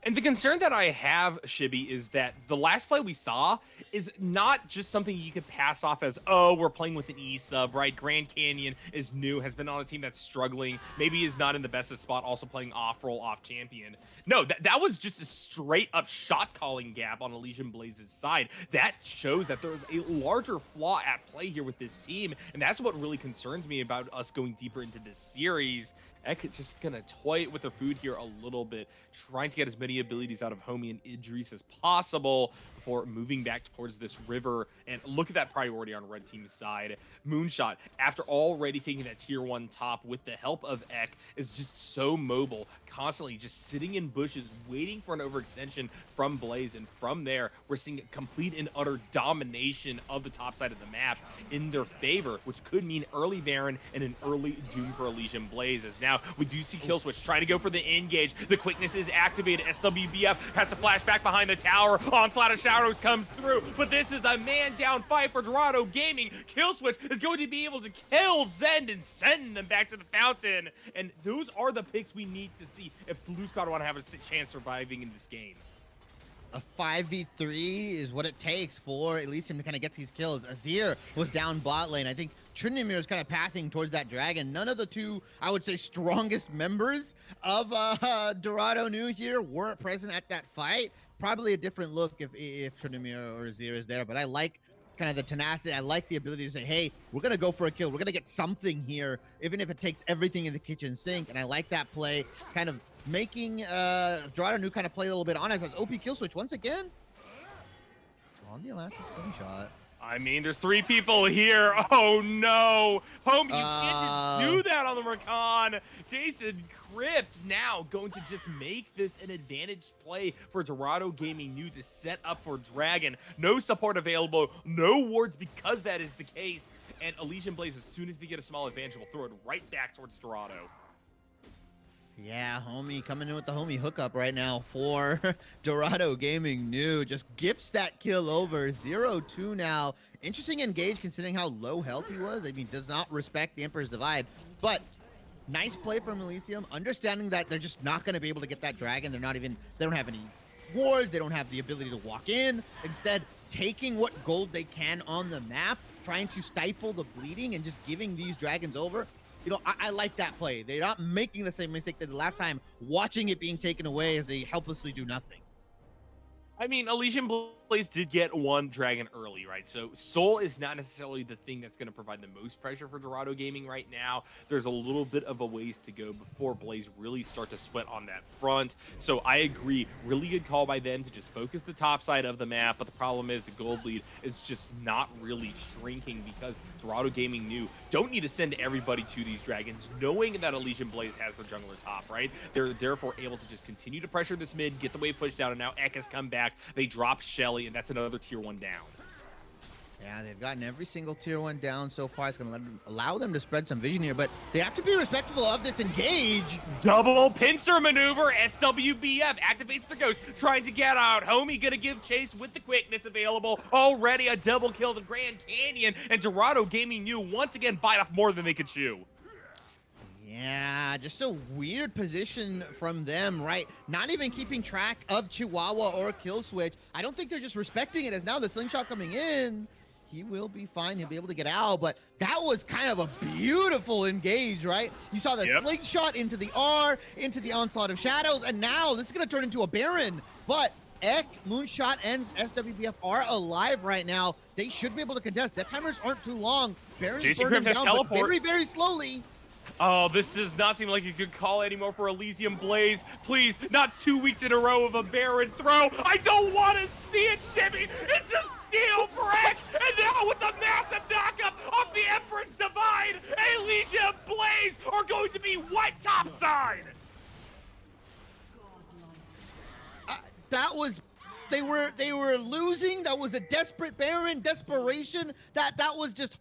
And the concern that I have, Shibby, is that the last play we saw is not just something you could pass off as, oh, we're playing with an E-sub, right? Grand Canyon is new, has been on a team that's struggling, maybe is not in the best spot, also playing off-roll, off-champion. No, that was just a straight-up shot-calling gap on Elysium Blaze's side. That shows that there was a larger flaw at play here with this team, and that's what really concerns me about us going deeper into this series. Ek just gonna toy with their food here a little bit, trying to get as many abilities out of Homie and Idris as possible before moving back towards this river. And look at that priority on red team's side. Moonshot, after already taking that tier 1 top with the help of Ek, is just so mobile, constantly just sitting in bushes, waiting for an overextension from Blaze. And from there, we're seeing complete and utter domination of the top side of the map in their favor, which could mean early Baron and an early doom for Elysium Blaze. As now we do see Kill Switch trying to go for the engage. The quickness is activated. SWBF has to flash back behind the tower. Onslaught of Shadows comes through, but this is a man-down fight for Dorado Gaming. Kill Switch is going to be able to kill Zend and send them back to the fountain. And those are the picks we need to see if Blue Squad want to have a chance surviving in this game. A 5v3 is what it takes for Elysium to kind of get these kills. Azir was down bot lane. I think Tryndamere is kind of pathing towards that dragon. None of the two, I would say, strongest members of Dorado New here were present at that fight. Probably a different look if Tryndamere or Azir is there, but I like kind of the tenacity. I like the ability to say, hey, we're going to go for a kill. We're going to get something here, even if it takes everything in the kitchen sink. And I like that play, kind of making Dorado New kind of play a little bit on as OP Kill Switch once again. On the elastic slingshot. I mean, there's 3 people here. Oh no, Homie, you can't just do that on the Rakan. Jason Crypt now going to just make this an advantage play for Dorado Gaming New to set up for Dragon. No support available, no wards because that is the case. And Elysium Blaze, as soon as they get a small advantage, will throw it right back towards Dorado. Yeah, Homie coming in with the Homie hookup right now for Dorado Gaming New. Just gifts that kill over. 0-2 now. Interesting engage considering how low health he was. I mean, does not respect the Emperor's Divide. But nice play from Elysium. Understanding that they're just not going to be able to get that dragon. They don't have any wards. They don't have the ability to walk in. Instead, taking what gold they can on the map, trying to stifle the bleeding and just giving these dragons over. You know, I like that play. They're not making the same mistake that the last time, watching it being taken away as they helplessly do nothing. I mean, Elysium Blaze did get 1 dragon early, right? So Soul is not necessarily the thing that's going to provide the most pressure for Dorado Gaming right now. There's a little bit of a ways to go before Blaze really start to sweat on that front. So I agree, really good call by them to just focus the top side of the map. But the problem is the gold lead is just not really shrinking because Dorado Gaming New don't need to send everybody to these dragons, knowing that Elysium Blaze has their jungler top, right? They're therefore able to just continue to pressure this mid, get the wave pushed down, and now Ek has come back. They drop Shelly, and that's another tier 1 down. Yeah, they've gotten every single tier 1 down so far. It's going to allow them to spread some vision here, but they have to be respectful of this engage. Double pincer maneuver. SWBF activates the ghost, trying to get out. Homie gonna give chase with the quickness available. Already a double kill to Grand Canyon, and Dorado Gaming New once again bite off more than they could chew. Yeah, just a weird position from them, right? Not even keeping track of Chihuahua or kill switch. I don't think they're just respecting it, as now the slingshot coming in. He will be fine. He'll be able to get out, but that was kind of a beautiful engage, right? You saw the slingshot into the R, into the onslaught of shadows, and now this is going to turn into a Baron. But Ek, Moonshot, and SWBF are alive right now. They should be able to contest. Their timers aren't too long. Baron's burning down, but very, very slowly. Oh, this does not seem like a good call anymore for Elysium Blaze. Please, not 2 weeks in a row of a Baron throw. I don't want to see it, Shibby. It's a steal for Ek. And now with the massive knockup off the Empress Divide, Elysium Blaze are going to be wet topside. That was... They were losing. That was a desperate Baron, desperation. That was just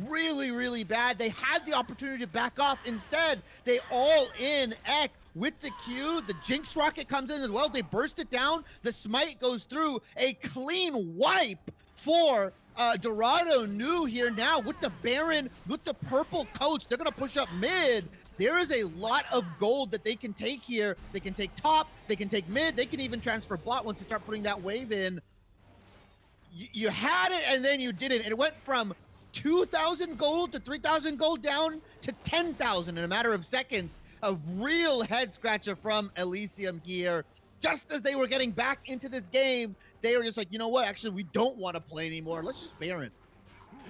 really, really bad. They had the opportunity to back off. Instead, they all in Ek with the Q. The Jinx rocket comes in as well. They burst it down. The smite goes through. A clean wipe for Dorado New here now with the Baron, with the purple coach. They're going to push up mid. There is a lot of gold that they can take here. They can take top. They can take mid. They can even transfer bot once they start putting that wave in. You had it, and then you didn't. It went from 2,000 gold to 3,000 gold down to 10,000 in a matter of seconds. A real head scratcher from Elysium here. Just as they were getting back into this game, they were just like, you know what? Actually, we don't want to play anymore. Let's just Baron.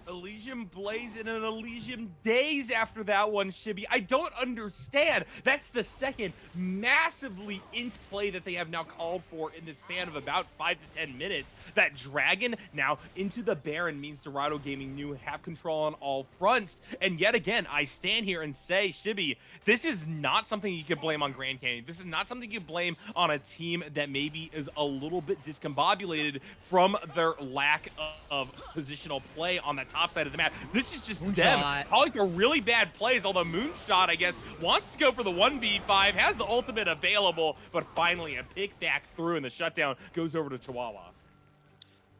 Elysium Blaze and an Elysium Days after that one, Shibby. I don't understand. That's the second massively int play that they have now called for in the span of about 5 to 10 minutes. That Dragon now into the Baron means Dorado Gaming New have control on all fronts. And yet again, I stand here and say, Shibby, this is not something you can blame on Grand Canyon. This is not something you can blame on a team that maybe is a little bit discombobulated from their lack of positional play on that top side of the map. This is just them calling for really bad plays, although Moonshot, I guess, wants to go for the 1v5, has the ultimate available, but finally a pick back through, and the shutdown goes over to Chihuahua.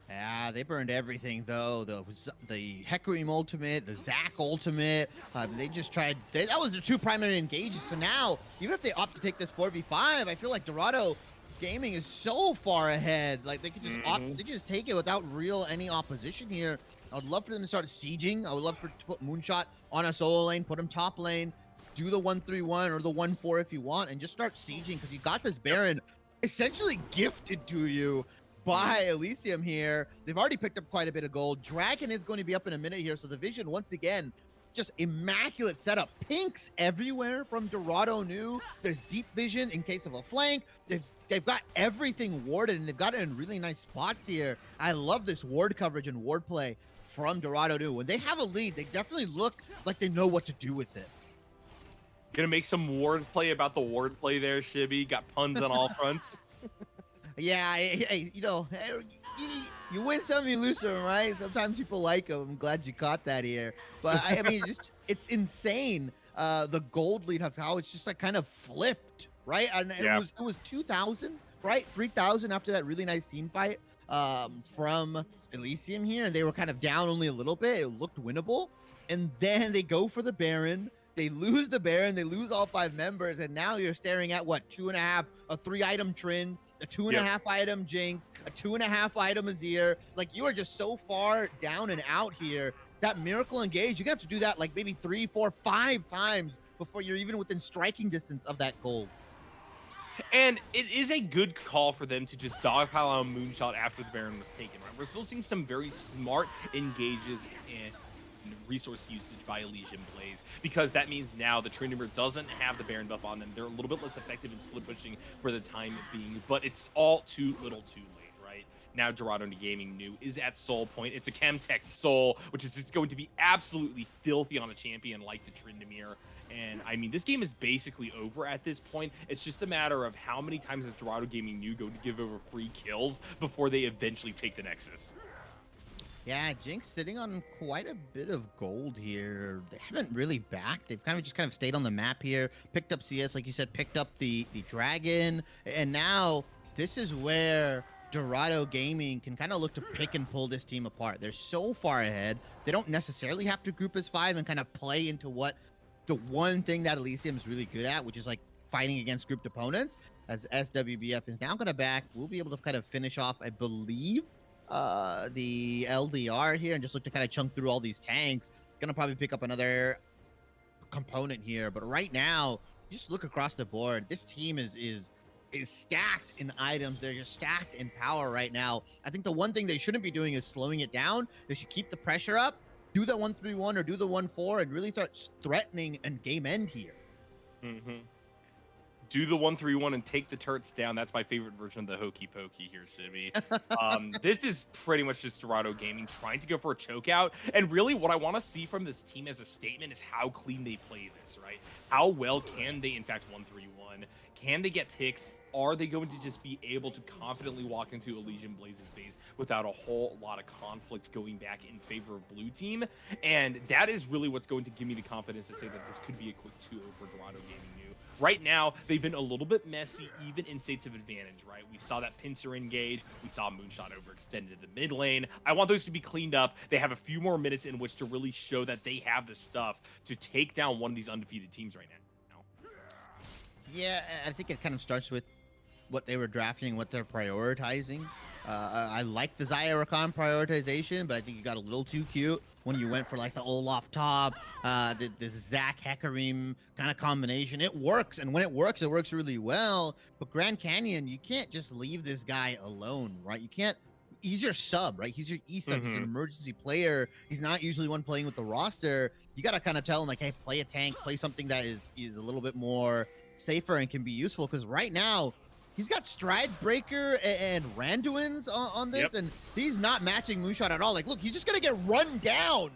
Yeah, they burned everything, though. The Hecarim ultimate, the Zac ultimate. They just tried... that was the two primary engages. So now, even if they opt to take this 4v5, I feel like Dorado Gaming is so far ahead. Like, they could just opt... They just take it without any opposition here. I would love for them to start sieging. I would love to put Moonshot on a solo lane, put him top lane, do the 1-3-1 or the 1-4 if you want, and just start sieging, because you got this Baron essentially gifted to you by Elysium here. They've already picked up quite a bit of gold. Dragon is going to be up in a minute here, so the vision, once again, just immaculate setup. Pinks everywhere from Dorado New. There's deep vision in case of a flank. They've got everything warded, and they've got it in really nice spots here. I love this ward coverage and ward play from Dorado New. When they have a lead, they definitely look like they know what to do with it. Gonna make some ward play about the ward play there, Shibby. Got puns on all fronts. Yeah, hey, you know, you win some, you lose some, right? Sometimes people like them. I'm glad you caught that here. But I mean, it's insane. The gold lead, how it's just like kind of flipped, right? And it was 2,000, right? 3,000 after that really nice team fight from Elysium here, and they were kind of down only a little bit. It looked winnable, and then they go for the Baron. They lose the Baron. They lose all 5 members, and now you're staring at what, 2.5, a 3-item Trin, a 2.5 item Jinx, a 2.5 item Azir. Like, you are just so far down and out here. That Miracle Engage, you're gonna have to do that like maybe 3, 4, 5 times before you're even within striking distance of that gold. And it is a good call for them to just dogpile on Moonshot after the Baron was taken, right? We're still seeing some very smart engages and resource usage by Elysium Blaze, because that means now the Trinity doesn't have the Baron buff on them. They're a little bit less effective in split pushing for the time being, but it's all too little too late, right? Now Dorado Gaming New is at Soul Point. It's a Chemtech Soul, which is just going to be absolutely filthy on a champion like the Tryndamere. And I mean, this game is basically over at this point. It's just a matter of how many times does Dorado Gaming New go to give over free kills before they eventually take the Nexus. Yeah, Jinx sitting on quite a bit of gold here. They haven't really backed. They've kind of stayed on the map here. Picked up CS, like you said, picked up the dragon, and now this is where Dorado Gaming can kind of look to pick and pull this team apart. They're so far ahead. They don't necessarily have to group as 5 and kind of play into what the one thing that Elysium is really good at, which is like fighting against grouped opponents. As SWBF is now going to back, we'll be able to kind of finish off, I believe, the LDR here and just look to kind of chunk through all these tanks. Gonna probably pick up another component here, but right now, just look across the board. This team is stacked in items. They're just stacked in power right now. I think the one thing they shouldn't be doing is slowing it down. They should keep the pressure up, do the 1-3-1 or do the 1-4, and really start threatening and game end here. Mm-hmm. Do the 1-3-1 and take the turrets down. That's my favorite version of the hokey pokey here, Shibby. This is pretty much just Dorado Gaming trying to go for a chokeout. And really what I want to see from this team as a statement is how clean they play this, right? How well can they, in fact, 1-3-1? Can they get picks? Are they going to just be able to confidently walk into Elysium Blaze's base without a whole lot of conflict going back in favor of blue team? And that is really what's going to give me the confidence to say that this could be a quick 2-0 for Dorado Gaming New. Right now, they've been a little bit messy, even in states of advantage, right? We saw that pincer engage. We saw Moonshot overextended to the mid lane. I want those to be cleaned up. They have a few more minutes in which to really show that they have the stuff to take down one of these undefeated teams right now. Yeah, I think it kind of starts with what they were drafting, what they're prioritizing. I like the Xayah Rakan prioritization, but I think you got a little too cute when you went for like the Olaf top, this Zach Hecarim kind of combination. It works, and when it works really well. But Grand Canyon, you can't just leave this guy alone, right? You can't. He's your sub, right? He's your E-sub. He's an emergency player. He's not usually one playing with the roster. You got to kind of tell him, like, hey, play a tank, play something that is a little bit more safer and can be useful, because right now he's got Stride Breaker and Randuin's on this, and he's not matching Moonshot at all. Like, look, he's just gonna get run down.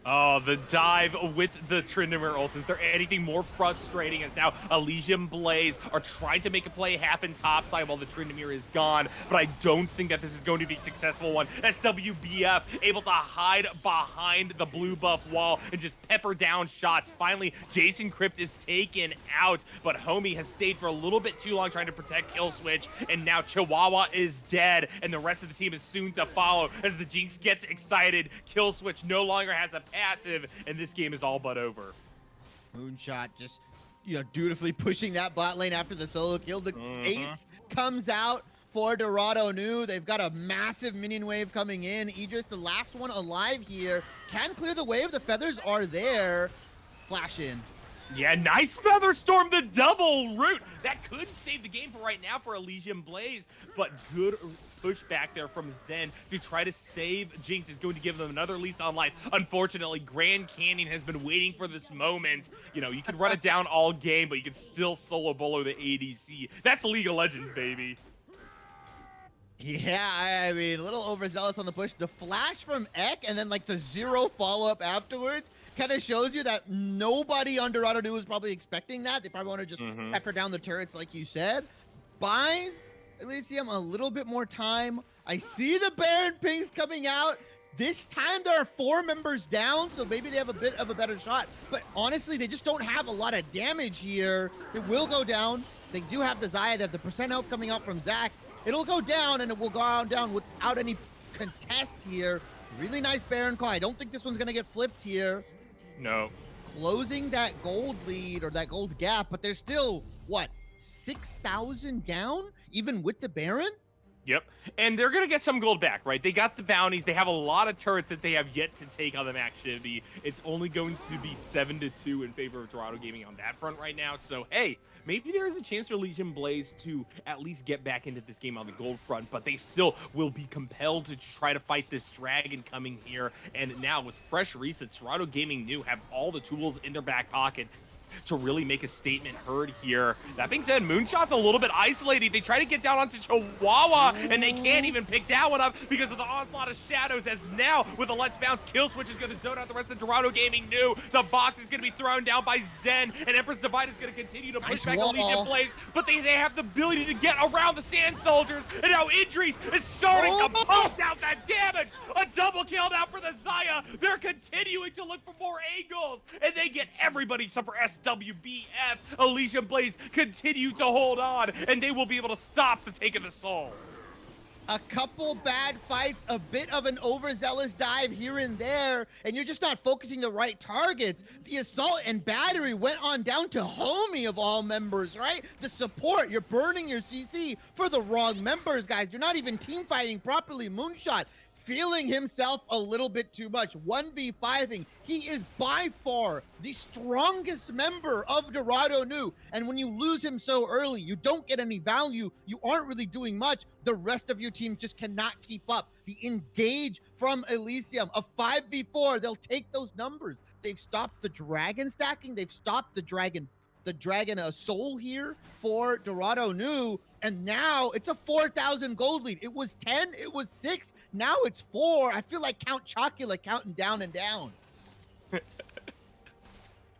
Oh, the dive with the Tryndamere ult. Is there anything more frustrating as now Elysium Blaze are trying to make a play happen topside while the Tryndamere is gone, but I don't think that this is going to be a successful one. SWBF able to hide behind the blue buff wall and just pepper down shots. Finally, Jason Crypt is taken out, but Homie has stayed for a little bit too long trying to protect Kill Switch, and now Chihuahua is dead, and the rest of the team is soon to follow as the Jinx gets excited. Kill Switch no longer has a passive, and this game is all but over. Moonshot just, dutifully pushing that bot lane after the solo kill. The ace comes out for Dorado New. They've got a massive minion wave coming in. Idris, the last one alive here, can clear the wave. The feathers are there. Flash in. Yeah, nice Feather Storm, the double root. That could save the game for right now for Elysium Blaze, but good push back there from Zen to try to save Jinx is going to give them another lease on life. Unfortunately, Grand Canyon has been waiting for this moment. You can run it down all game, but you can still solo bolo the ADC. That's League of Legends, baby. Yeah, I mean, a little overzealous on the push. The flash from Ek and then like the 0 follow-up afterwards kind of shows you that nobody on Dorado New was probably expecting that. They probably want to just pepper down the turrets like you said. Buys Elysium a little bit more time. I see the Baron pings coming out. This time there are 4 members down, so maybe they have a bit of a better shot. But honestly, they just don't have a lot of damage here. It will go down. They do have the Xayah. They have the percent health coming out from Zach. It'll go down, and it will go down without any contest here. Really nice Baron call. I don't think this one's going to get flipped here. No. Closing that gold lead or that gold gap, but there's still, what, 6,000 down, even with the Baron? Yep, and they're going to get some gold back, right? They got the bounties. They have a lot of turrets that they have yet to take on the max Shivy. It's only going to be 7-2 in favor of Dorado Gaming on that front right now. So, hey, maybe there is a chance for Elysium Blaze to at least get back into this game on the gold front, but they still will be compelled to try to fight this dragon coming here. And now with fresh resets, Dorado Gaming New have all the tools in their back pocket to really make a statement heard here. That being said, Moonshot's a little bit isolated. They try to get down onto Chihuahua, and they can't even pick that one up because of the onslaught of shadows, as now, with a Let's Bounce kill switch, is going to zone out the rest of Dorado Gaming New. The box is going to be thrown down by Zen, and Empress Divide is going to continue to push back Elysium Blaze, but they have the ability to get around the Sand Soldiers, and now Idris is starting to pump out that damage. A double kill now for the Zaya. They're continuing to look for more angles, and they get everybody except for SWBF. Elysium Blaze continue to hold on, and they will be able to stop the take of the soul. A couple bad fights, a bit of an overzealous dive here and there, and you're just not focusing the right targets. The assault and battery went on down to Homie of all members, right? The support, you're burning your CC for the wrong members, guys. You're not even team fighting properly. Moonshot feeling himself a little bit too much. 1v5ing. He is by far the strongest member of Dorado New. And when you lose him so early, you don't get any value. You aren't really doing much. The rest of your team just cannot keep up. The engage from Elysium, a 5v4, they'll take those numbers. They've stopped the dragon stacking. They've stopped the dragon soul here for Dorado New. And now it's a 4,000 gold lead. It was 10, it was 6, now it's 4. I feel like Count Chocula counting down and down.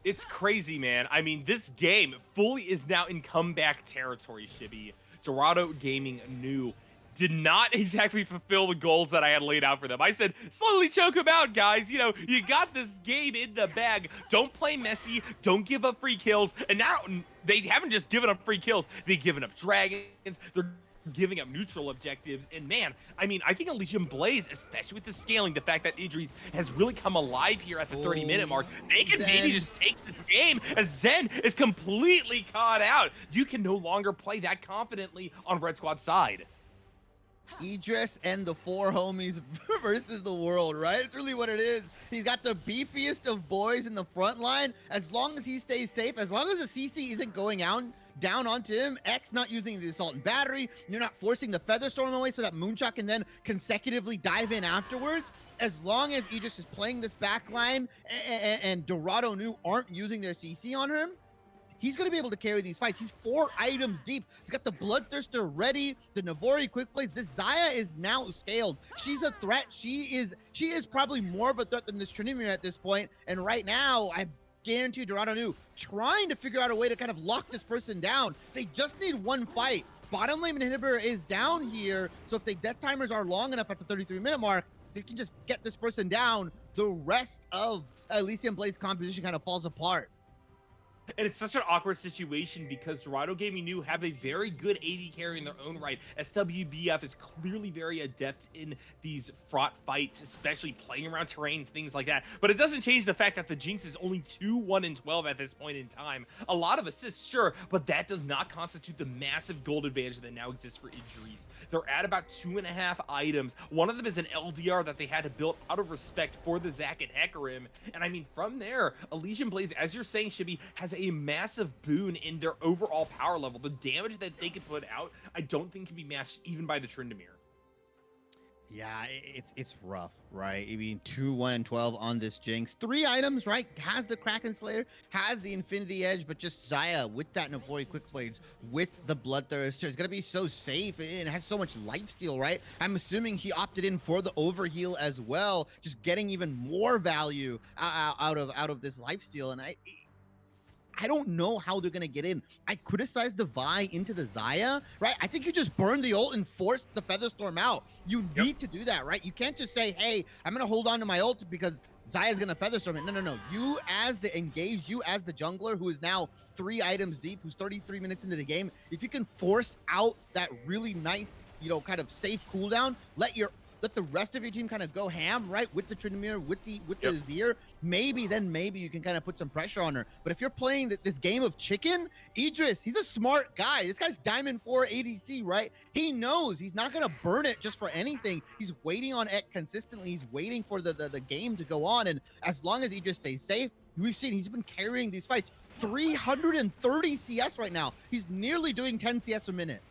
It's crazy, man. I mean, this game fully is now in comeback territory, Shibby. Dorado Gaming New did not exactly fulfill the goals that I had laid out for them. I said, slowly choke them out, guys. You know, you got this game in the bag. Don't play messy. Don't give up free kills. And now they haven't just given up free kills. They've given up dragons. They're giving up neutral objectives. And man, I mean, I think Elysium Blaze, especially with the scaling, the fact that Idris has really come alive here at the 30-minute mark, they can maybe just take this game, as Zen is completely caught out. You can no longer play that confidently on Red Squad's side. Idris and the 4 homies versus the world, right? It's really what it is. He's got the beefiest of boys in the front line. As long as he stays safe, as long as the CC isn't going out down onto him, X not using the assault and battery, you're not forcing the Featherstorm away so that Moonshot can then consecutively dive in afterwards. As long as Idris is playing this back line and Dorado New aren't using their CC on him, he's going to be able to carry these fights. He's 4 items deep. He's got the Bloodthirster ready, the Navori quick plays. This Zaya is now scaled. She's a threat. She is probably more of a threat than this Trinimir at this point. And right now, I guarantee Dorado New trying to figure out a way to kind of lock this person down. They just need one fight. Bottom lane inhibitor is down here. So if the death timers are long enough at the 33-minute mark, they can just get this person down. The rest of Elysium Blaze composition kind of falls apart. And it's such an awkward situation because Dorado Gaming New have a very good AD carry in their own right. SWBF is clearly very adept in these fraught fights, especially playing around terrains, things like that. But it doesn't change the fact that the Jinx is only 2-1-12 at this point in time. A lot of assists, sure, but that does not constitute the massive gold advantage that now exists for Idris. They're at about 2.5 items. One of them is an LDR that they had to build out of respect for the Zac and Hecarim. And I mean, from there, Elysium Blaze, as you're saying, Shibby, has a massive boon in their overall power level. The damage that they can put out, I don't think can be matched even by the Tryndamere. Yeah, it's rough, right? I mean, 2-1-12 on this Jinx. 3 items, right? Has the Kraken Slayer, has the Infinity Edge, but just Zaya with that Navori Quick Blades, with the Bloodthirster. It's going to be so safe and has so much lifesteal, right? I'm assuming he opted in for the overheal as well, just getting even more value out of this lifesteal. And I don't know how they're going to get in. I criticized the Vi into the Zaya, right? I think you just burn the ult and force the Featherstorm out. You need to do that, right? You can't just say, hey, I'm going to hold on to my ult because Zaya's going to Featherstorm it. No. You as the engaged, you as the jungler who is now 3 items deep, who's 33 minutes into the game, if you can force out that really nice, you know, kind of safe cooldown, let the rest of your team kind of go ham, right? With the Tryndamere, with the Azir, maybe you can kind of put some pressure on her. But if you're playing this game of chicken, Idris, he's a smart guy. This guy's Diamond 4 ADC, right? He knows he's not going to burn it just for anything. He's waiting on it consistently. He's waiting for the game to go on. And as long as Idris stays safe, we've seen he's been carrying these fights. 330 CS right now. He's nearly doing 10 CS a minute.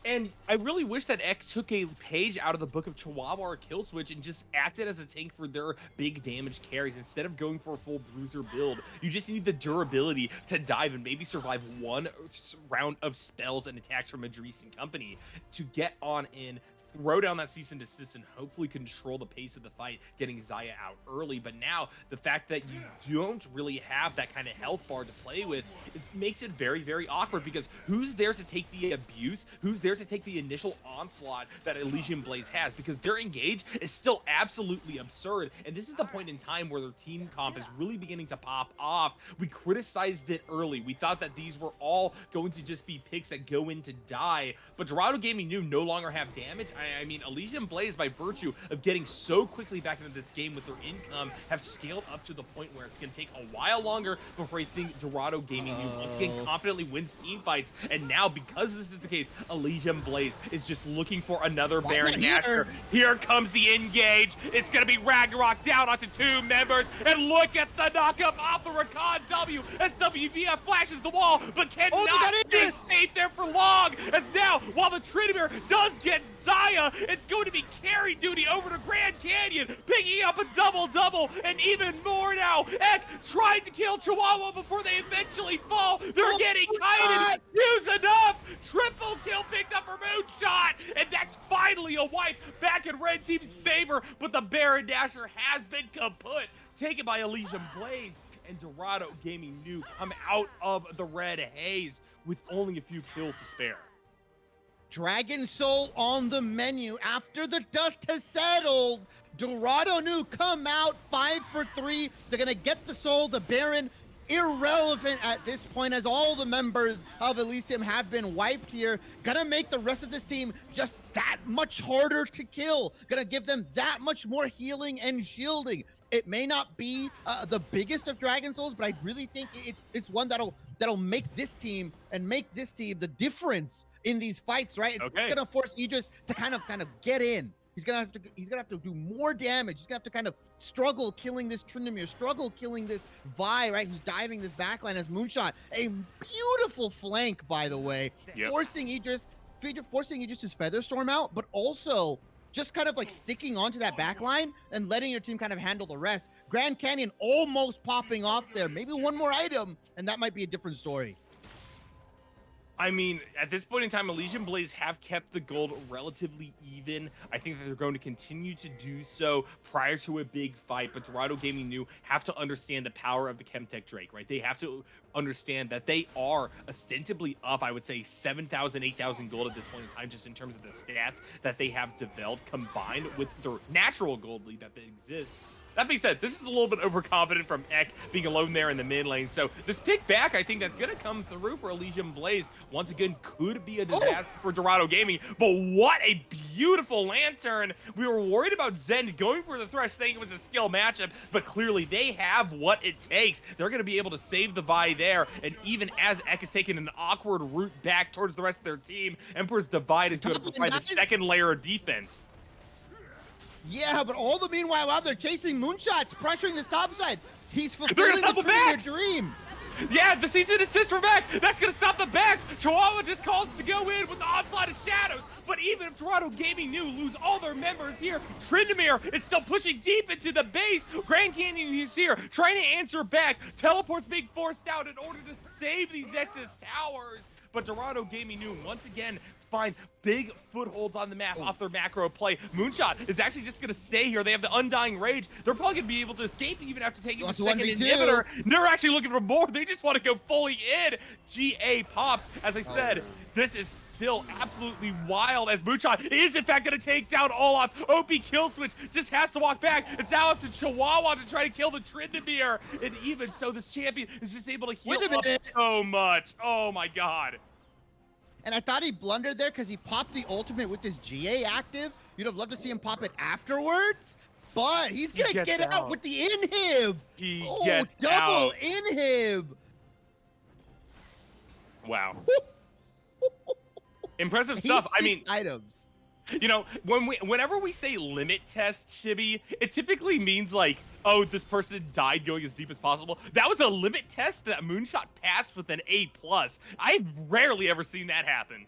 And I really wish that Ek took a page out of the book of Chihuahua or Kill Switch and just acted as a tank for their big damage carries instead of going for a full bruiser build. You just need the durability to dive and maybe survive one round of spells and attacks from Idris and company to get on in, throw down that cease and desist, and hopefully control the pace of the fight, getting Xayah out early. But now the fact that you don't really have that kind of health bar to play with makes it very, very awkward, because who's there to take the abuse? Who's there to take the initial onslaught that Elysium Blaze has? Because their engage is still absolutely absurd, and this is the point in time where their team comp is really beginning to pop off. We criticized it early. We thought that these were all going to just be picks that go in to die, but Dorado Gaming New no longer have damage. I mean, Elysium Blaze, by virtue of getting so quickly back into this game with their income, have scaled up to the point where it's going to take a while longer before I think Dorado Gaming New once again confidently wins team fights. And now, because this is the case, Elysium Blaze is just looking for another Baron Nashor. Here comes the engage. It's going to be Ragnarok down onto 2 members. And look at the knockup off the Rakan W as WBF flashes the wall, but cannot stay safe there for long. As now, while the Trinimir does get Xayah, it's going to be carry duty over to Grand Canyon, picking up a double-double, and even more now. Ek tried to kill Chihuahua before they eventually fall. They're getting kited. Use enough. Triple kill picked up for Moonshot, and that's finally a wipe back in Red Team's favor, but the Baron Nashor has been kaput, taken by Elysium Blaze, and Dorado Gaming New come out of the red haze with only a few kills to spare. Dragon Soul on the menu after the dust has settled. Dorado New come out 5 for 3. They're gonna get the soul. The Baron irrelevant at this point, as all the members of Elysium have been wiped here. Gonna make the rest of this team just that much harder to kill. Gonna give them that much more healing and shielding. It may not be the biggest of Dragon Souls, but I really think it's one that'll make this team the difference in these fights, right? It's gonna force Idris to kind of get in. He's gonna have to do more damage. He's gonna have to kind of struggle killing this Trinimir, struggle killing this Vi, right? Who's diving this backline as Moonshot. A beautiful flank, by the way, forcing Idris's Featherstorm out, but also just kind of like sticking onto that backline and letting your team kind of handle the rest. Grand Canyon almost popping off there. Maybe one more item, and that might be a different story. I mean, at this point in time, Elysium Blaze have kept the gold relatively even. I think that they're going to continue to do so prior to a big fight, but Dorado Gaming New have to understand the power of the Chemtech Drake, right? They have to understand that they are ostensibly up, I would say, 7,000, 8,000 gold at this point in time, just in terms of the stats that they have developed, combined with their natural gold lead that exists. That being said, this is a little bit overconfident from Ek being alone there in the mid lane. So this pick back, I think that's going to come through for Elysium Blaze. Once again, could be a disaster for Dorado Gaming. But what a beautiful lantern. We were worried about Zen going for the Thresh, saying it was a skill matchup, but clearly they have what it takes. They're going to be able to save the Vi there. And even as Ek is taking an awkward route back towards the rest of their team, Emperor's Divide is going to provide the second layer of defense. Yeah, but all the meanwhile out there chasing Moonshots, pressuring this top side. He's fulfilling the dream. Yeah, the cease and desist from back. That's going to stop the backs. Chihuahua just calls to go in with the onslaught of shadows. But even if Dorado Gaming New lose all their members here, Tryndamere is still pushing deep into the base. Grand Canyon is here, trying to answer back. Teleport's being forced out in order to save these Nexus towers. But Dorado Gaming New, once again, find big footholds on the map off their macro play. Moonshot is actually just going to stay here. They have the Undying Rage. They're probably going to be able to escape even after taking the second inhibitor. They're actually looking for more. They just want to go fully in. GA popped. As I said, this is still absolutely wild as Moonshot is in fact going to take down Olaf. OP kill switch just has to walk back. It's now up to Chihuahua to try to kill the Tryndamere. And even so, this champion is just able to heal up so much. Oh my god. And I thought he blundered there because he popped the ultimate with his GA active. You'd have loved to see him pop it afterwards, but he's going to get out with the inhib. He gets double out. Inhib. Wow. Impressive stuff. I mean, items. You know, whenever we say limit test, Chibi, it typically means like, oh, this person died going as deep as possible. That was a limit test that Moonshot passed with an A+. I've rarely ever seen that happen.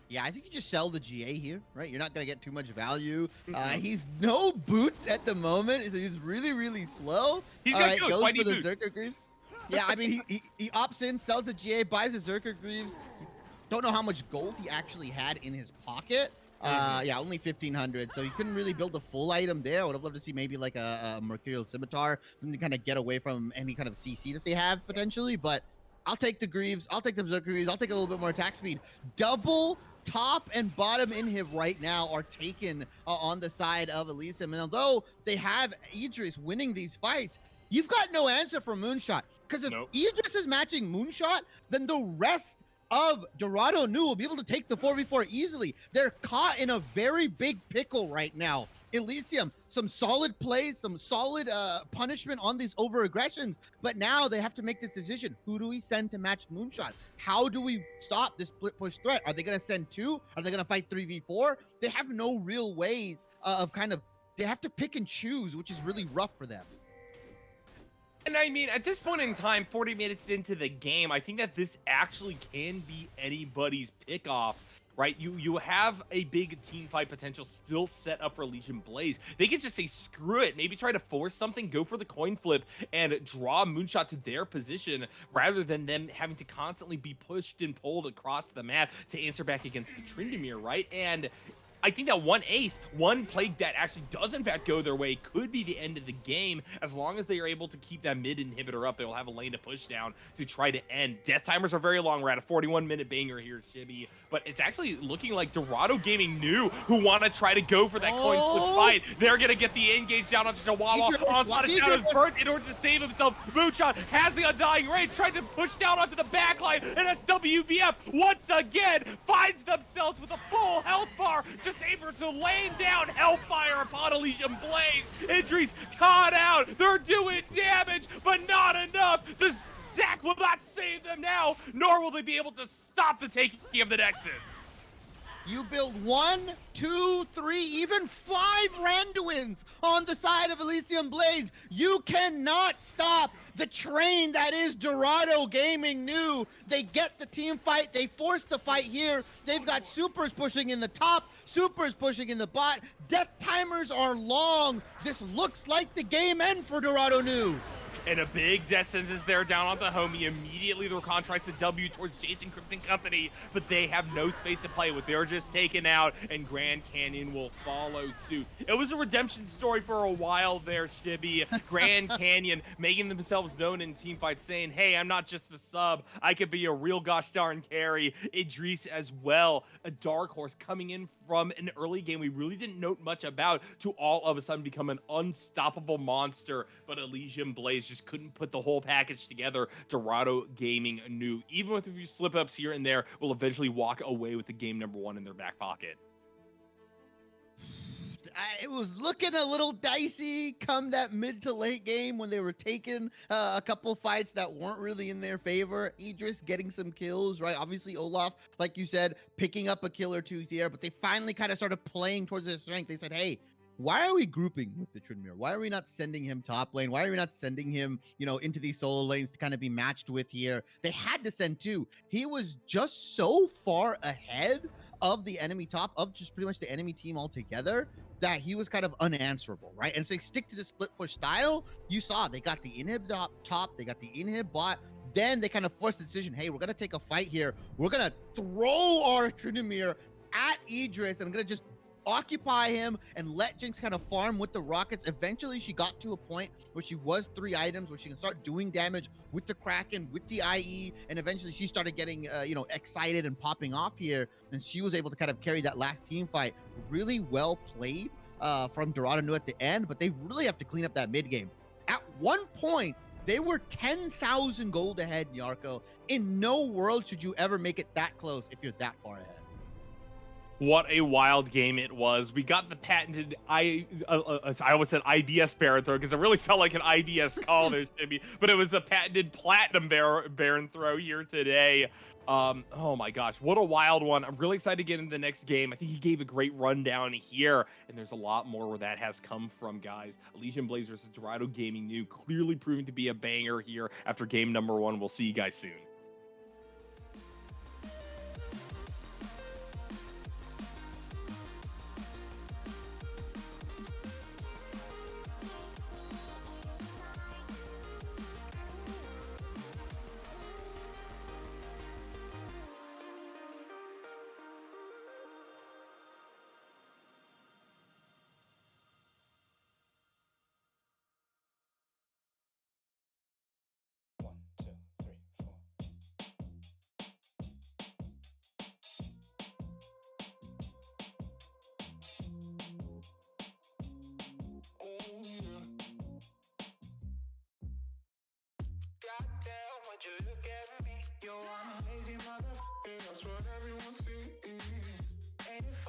Yeah, I think you just sell the GA here, right? You're not going to get too much value. Mhm. He's no boots at the moment, so he's really, really slow. He's All got right, ghosts. Why goes do for you the boot? Zerker Greaves. Yeah, I mean, he opts in, sells the GA, buys the Zerker Greaves. Don't know how much gold he actually had in his pocket. Yeah, only 1,500, so he couldn't really build a full item there. I would have loved to see maybe like a Mercurial Scimitar, something to kind of get away from any kind of CC that they have potentially, but I'll take the Greaves. I'll take the Berserker Greaves. I'll take a little bit more attack speed. Double top and bottom inhib right now are taken on the side of Elysium. And although they have Idris winning these fights, you've got no answer for Moonshot. Because if Nope. Idris is matching Moonshot, then the rest of Dorado Nu will be able to take the 4v4 easily. They're caught in a very big pickle right now. Elysium, some solid plays, some solid punishment on these over aggressions, but now they have to make this decision. Who do we send to match Moonshot? How do we stop this split push threat? Are they going to send 2? Are they going to fight 3v4? They have no real ways of they have to pick and choose, which is really rough for them. And I mean, at this point in time, 40 minutes into the game, I think that this actually can be anybody's pick-off, right? You have a big team fight potential still set up for Elysium Blaze. They could just say, screw it, maybe try to force something, go for the coin flip, and draw Moonshot to their position, rather than them having to constantly be pushed and pulled across the map to answer back against the Tryndamere, right? And I think that one ace, one plague that actually does in fact go their way could be the end of the game. As long as they are able to keep that mid inhibitor up, they will have a lane to push down to try to end. Death timers are very long. We're at a 41-minute banger here, Shibby. But it's actually looking like Dorado Gaming knew who want to try to go for that coin flip fight. They're going to get the engage down onto Chihuahua. Onslaught is down his burnt in order to save himself. Moonshot has the Undying Rage, trying to push down onto the backline. And SWBF once again finds themselves with a full health bar, just able to lay down Hellfire upon Elysium Blaze. Idris caught out. They're doing damage, but not enough. The stack will not save them now, nor will they be able to stop the taking of the Nexus. You build 1, 2, 3, even 5 Randuins on the side of Elysium Blaze. You cannot stop the train that is Dorado Gaming Nu. They get the team fight. They force the fight here. They've got supers pushing in the top, supers pushing in the bot. Death timers are long. This looks like the game end for Dorado Nu. And a big death sentence there down on the homie. Immediately, Rakan tries to W towards Jason Crypt and company, but they have no space to play with. They're just taken out, and Grand Canyon will follow suit. It was a redemption story for a while there, Shibby. Grand Canyon making themselves known in teamfights, saying, hey, I'm not just a sub. I could be a real gosh darn carry. Idris as well, a dark horse coming in from an early game we really didn't note much about, to all of a sudden become an unstoppable monster. But Elysium Blaze just couldn't put the whole package together. Dorado Gaming Nu, even with a few slip-ups here and there, will eventually walk away with the game number 1 in their back pocket. It was looking a little dicey come that mid to late game when they were taking a couple fights that weren't really in their favor. Idris getting some kills, right? Obviously, Olaf, like you said, picking up a kill or 2 here, but they finally kind of started playing towards their strength. They said, hey, why are we grouping with the Tryndamere? Why are we not sending him top lane? Why are we not sending him, into these solo lanes to kind of be matched with here? They had to send 2. He was just so far ahead of the enemy top, of just pretty much the enemy team altogether, that he was kind of unanswerable, right? And if they stick to the split push style, you saw they got the inhib top, they got the inhib bot, then they kind of forced the decision, hey, we're going to take a fight here. We're going to throw our Tryndamere at Idris, and I'm going to just occupy him and let Jinx kind of farm with the rockets. Eventually, she got to a point where she was 3 items, where she can start doing damage with the Kraken, with the IE, and eventually she started getting, excited and popping off here, and she was able to kind of carry that last team fight. Really well played from Dorado Nu at the end, but they really have to clean up that mid game. At one point, they were 10,000 gold ahead, Yarko. In no world should you ever make it that close if you're that far ahead. What a wild game it was. We got the patented I almost said IBS Baron throw, because it really felt like an IBS call there, Jimmy, but it was a patented platinum Baron throw here today. Oh my gosh, what a wild one. I'm really excited to get into the next game. I think he gave a great rundown here, and there's a lot more where that has come from, guys. Elysium Blaze versus Dorado Gaming Nu, clearly proving to be a banger here after game number 1. We'll see you guys soon.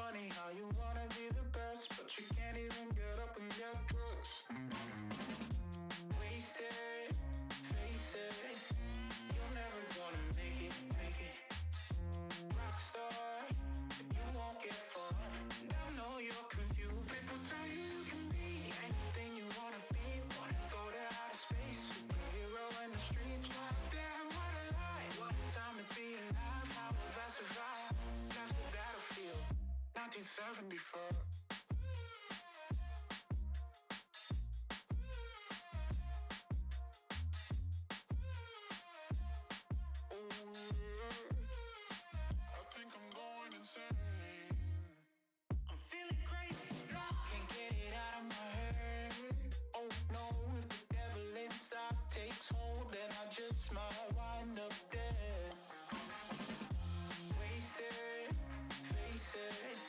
funny how you wanna be the best, but you can't even get up and get dressed. Wasted, face it, you're never gonna make it. Rockstar, you won't get far. I know you're confused. People tell you you can be anything you wanna be. Wanna go to outer space, superhero in the streets. Damn, what a lie. What a time to be alive. How have I survived? That's the battlefield. 1974. I think I'm going insane. I'm feeling crazy. Can't get it out of my head. Oh no, if the devil inside takes hold, then I just might wind up dead. Wasted, face it,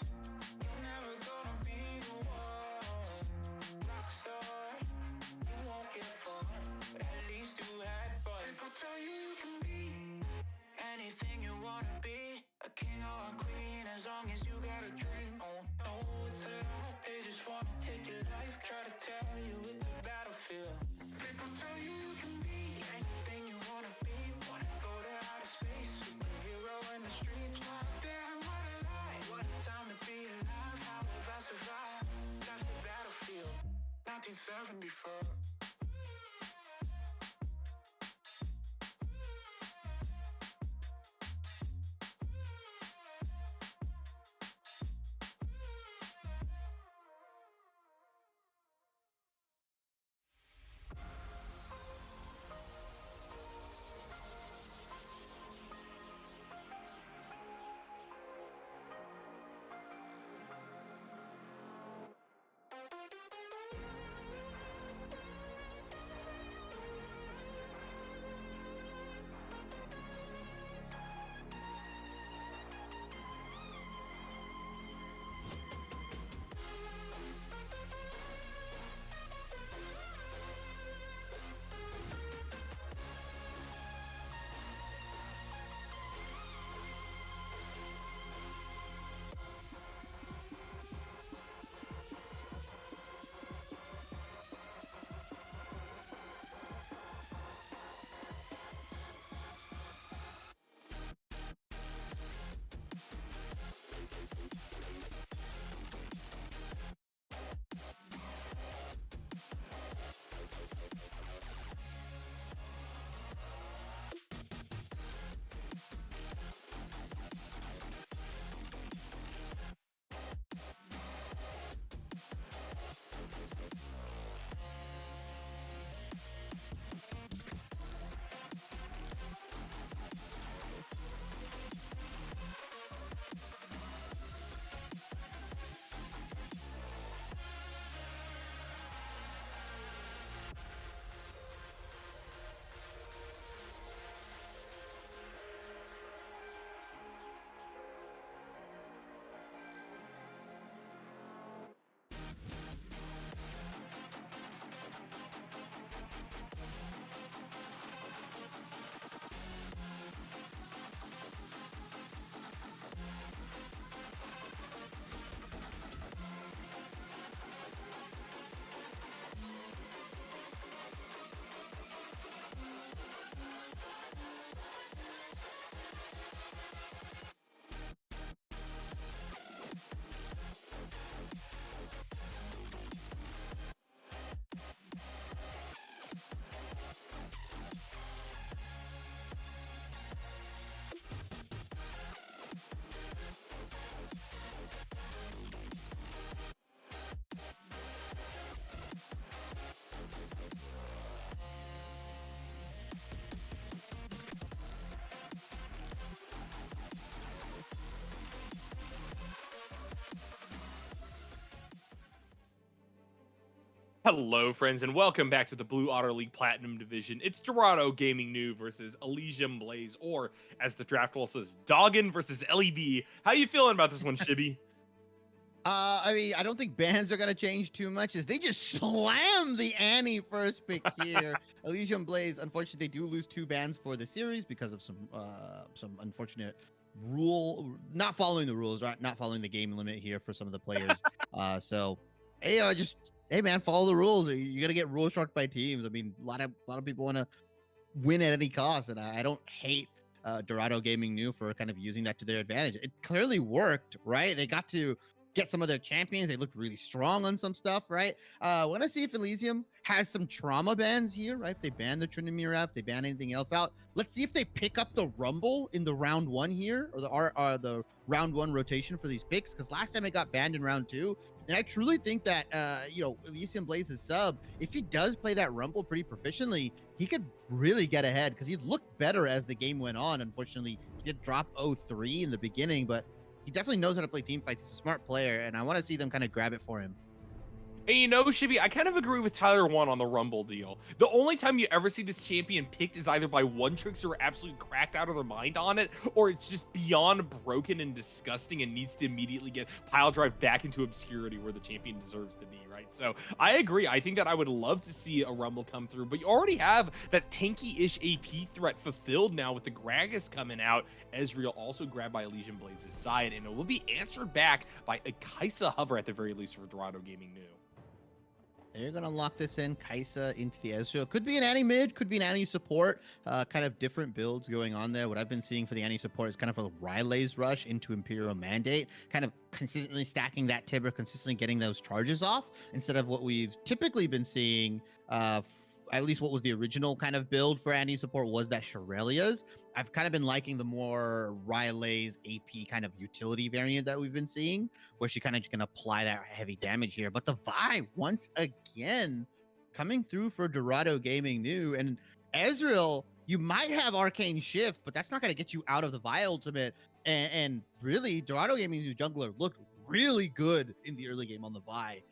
you're never gonna be the one. Rockstar, you won't get far, but at least you had fun. People tell you you can be anything you wanna be, a king or a queen, as long as you got a dream. Oh no, it's a lie, they just wanna take your life, try to tell you it's a battlefield. People tell you you can be anything you wanna be, wanna go to outer space, superhero in the streets. Damn, what a lie, what a time to be alive, how have I survived? That's the battlefield, 1974. Hello, friends, and welcome back to the Blue Otter League Platinum Division. It's Dorado Gaming New versus Elysium Blaze, or as the draft wall says, Doggin versus LEB. How you feeling about this one, Shibby? I mean, I don't think bans are gonna change too much as they just slam the Annie first pick here. Elysium Blaze, unfortunately, they do lose 2 bans for the series because of some unfortunate not following the rules, right? Not following the game limit here for some of the players. So hey, just hey man, follow the rules. You got to get rule struck by teams. I mean, a lot of people want to win at any cost, and I don't hate Dorado Gaming New for kind of using that to their advantage. It clearly worked, right? They got to get some of their champions. They looked really strong on some stuff, right? Want to see if Elysium has some trauma bans here, right? If they ban the Trinimir F, they ban anything else out. Let's see if they pick up the Rumble in the round 1 here, or the round 1 rotation for these picks, because last time it got banned in round 2. And I truly think that Elysium Blaze's sub, if he does play that Rumble pretty proficiently, he could really get ahead, because he looked better as the game went on. Unfortunately, he did drop 0-3 in the beginning, but he definitely knows how to play team fights. He's a smart player, and I want to see them kind of grab it for him. And you know, Shibby, I kind of agree with Tyler One on the Rumble deal. The only time you ever see this champion picked is either by one trickster absolutely cracked out of their mind on it, or it's just beyond broken and disgusting and needs to immediately get pile drive back into obscurity where the champion deserves to be, right? So I agree. I think that I would love to see a Rumble come through, but you already have that tanky-ish AP threat fulfilled now with the Gragas coming out. Ezreal also grabbed by Elysian Blaze's side, and it will be answered back by a Kaisa Hover at the very least for Dorado Gaming New. They're going to lock this in. Kaisa into the Ezreal. Could be an Annie mid, could be an Annie support. Kind of different builds going on there. What I've been seeing for the Annie support is kind of a Rilee's rush into Imperial Mandate, kind of consistently stacking that Tibber, consistently getting those charges off, instead of what we've typically been seeing. At least what was the original kind of build for Annie support was that Shirelia's. I've kind of been liking the more Rilee's AP kind of utility variant that we've been seeing, where she kind of can apply that heavy damage here. But the Vi, once again, coming through for Dorado Gaming New. And Ezreal, you might have Arcane Shift, but that's not going to get you out of the Vi ultimate. And really, Dorado Gaming New jungler looked really good in the early game on the Vi.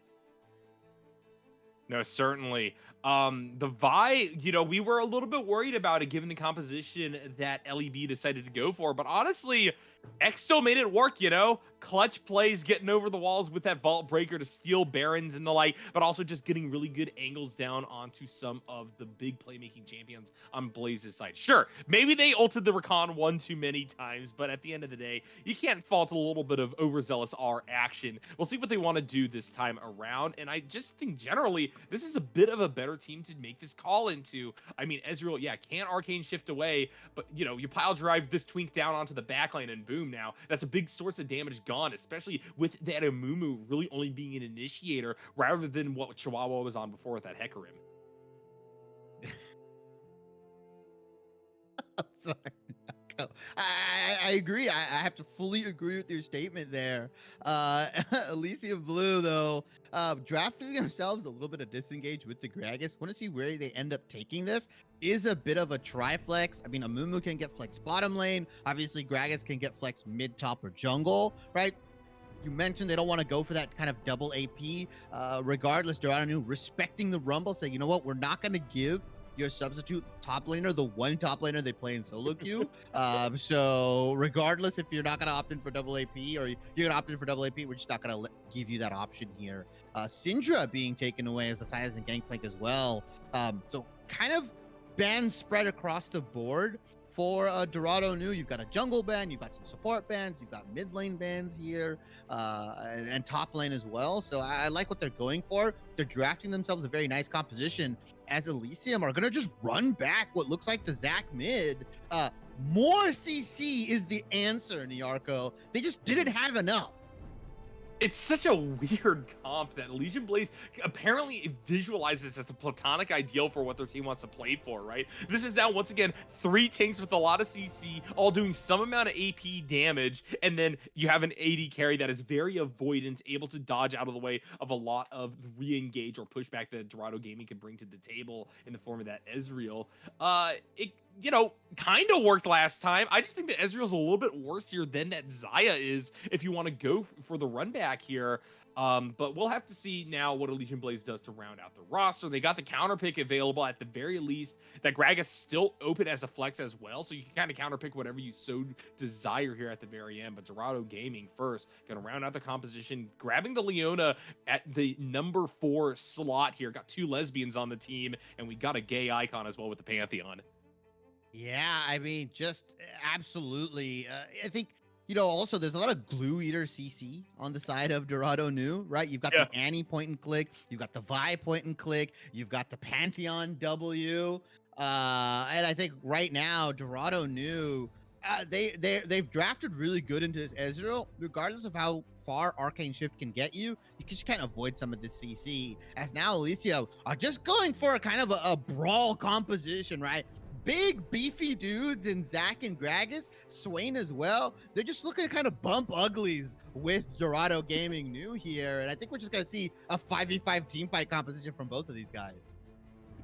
No, certainly. The Vi, you know, we were a little bit worried about it given the composition that LEB decided to go for, but honestly, X still made it work, you know? Clutch plays, getting over the walls with that Vault Breaker to steal Barons and the like, but also just getting really good angles down onto some of the big playmaking champions on Blaze's side. Sure, maybe they ulted the Rakan one too many times, but at the end of the day, you can't fault a little bit of overzealous R action. We'll see what they want to do this time around, and I just think generally, this is a bit of a better team to make this call into. I mean, Ezreal, yeah, can't Arcane Shift away, but, you know, you pile drive this Twink down onto the backline and boom now. That's a big source of damage gone, especially with that Amumu really only being an initiator rather than what Chihuahua was on before with that Hecarim. I'm sorry. I agree. I have to fully agree with your statement there. Elysium Blue, though, drafting themselves a little bit of disengage with the Gragas. Want to see where they end up taking this. Is a bit of a tri-flex. I mean, Amumu can get flex bottom lane. Obviously, Gragas can get flex mid, top, or jungle, right? You mentioned they don't want to go for that kind of double AP. Regardless, Dorado respecting the Rumble, say, you know what, we're not going to give your substitute top laner the one top laner they play in solo queue. So regardless if you're not going to opt in for double AP or you're going to opt in for double AP, we're just not going to give you that option here. Syndra being taken away as the Silence and Gangplank as well. So kind of bans spread across the board for Dorado New. You've got a jungle ban, you've got some support bans, you've got mid lane bans here, and top lane as well. So I like what they're going for. They're drafting themselves a very nice composition, as Elysium are going to just run back what looks like the Zac mid. More CC is the answer, Niarco. They just didn't have enough. It's such a weird comp that Elysian Blaze apparently visualizes as a platonic ideal for what their team wants to play for, right? This is now, once again, 3 tanks with a lot of CC, all doing some amount of AP damage, and then you have an AD carry that is very avoidant, able to dodge out of the way of a lot of re-engage or pushback that Dorado Gaming can bring to the table in the form of that Ezreal. It, you know, kind of worked last time. I just think that Ezreal's a little bit worse here than that Xayah is if you want to go for the run back here. But we'll have to see now what Elysian Blaze does to round out the roster. They got the counter pick available at the very least. That Gragas still open as a flex as well, so you can kind of counter pick whatever you so desire here at the very end. But Dorado Gaming first, gonna round out the composition, grabbing the Leona at the number 4 slot here. Got 2 lesbians on the team, and we got a gay icon as well with the Pantheon. Yeah, I mean, just absolutely. I think, also there's a lot of glue eater CC on the side of Dorado New, right? You've got Yeah. the Annie point and click, you've got the Vi point and click, you've got the Pantheon W. And I think right now, Dorado New, they've drafted really good into this Ezreal, regardless of how far Arcane Shift can get you. You just can't avoid some of this CC. As now Elysium are just going for a kind of a brawl composition, right? Big beefy dudes in Zach and Gragas, Swain as well. They're just looking to kind of bump uglies with Dorado Gaming New here, and I think we're just gonna see a 5v5 team fight composition from both of these guys.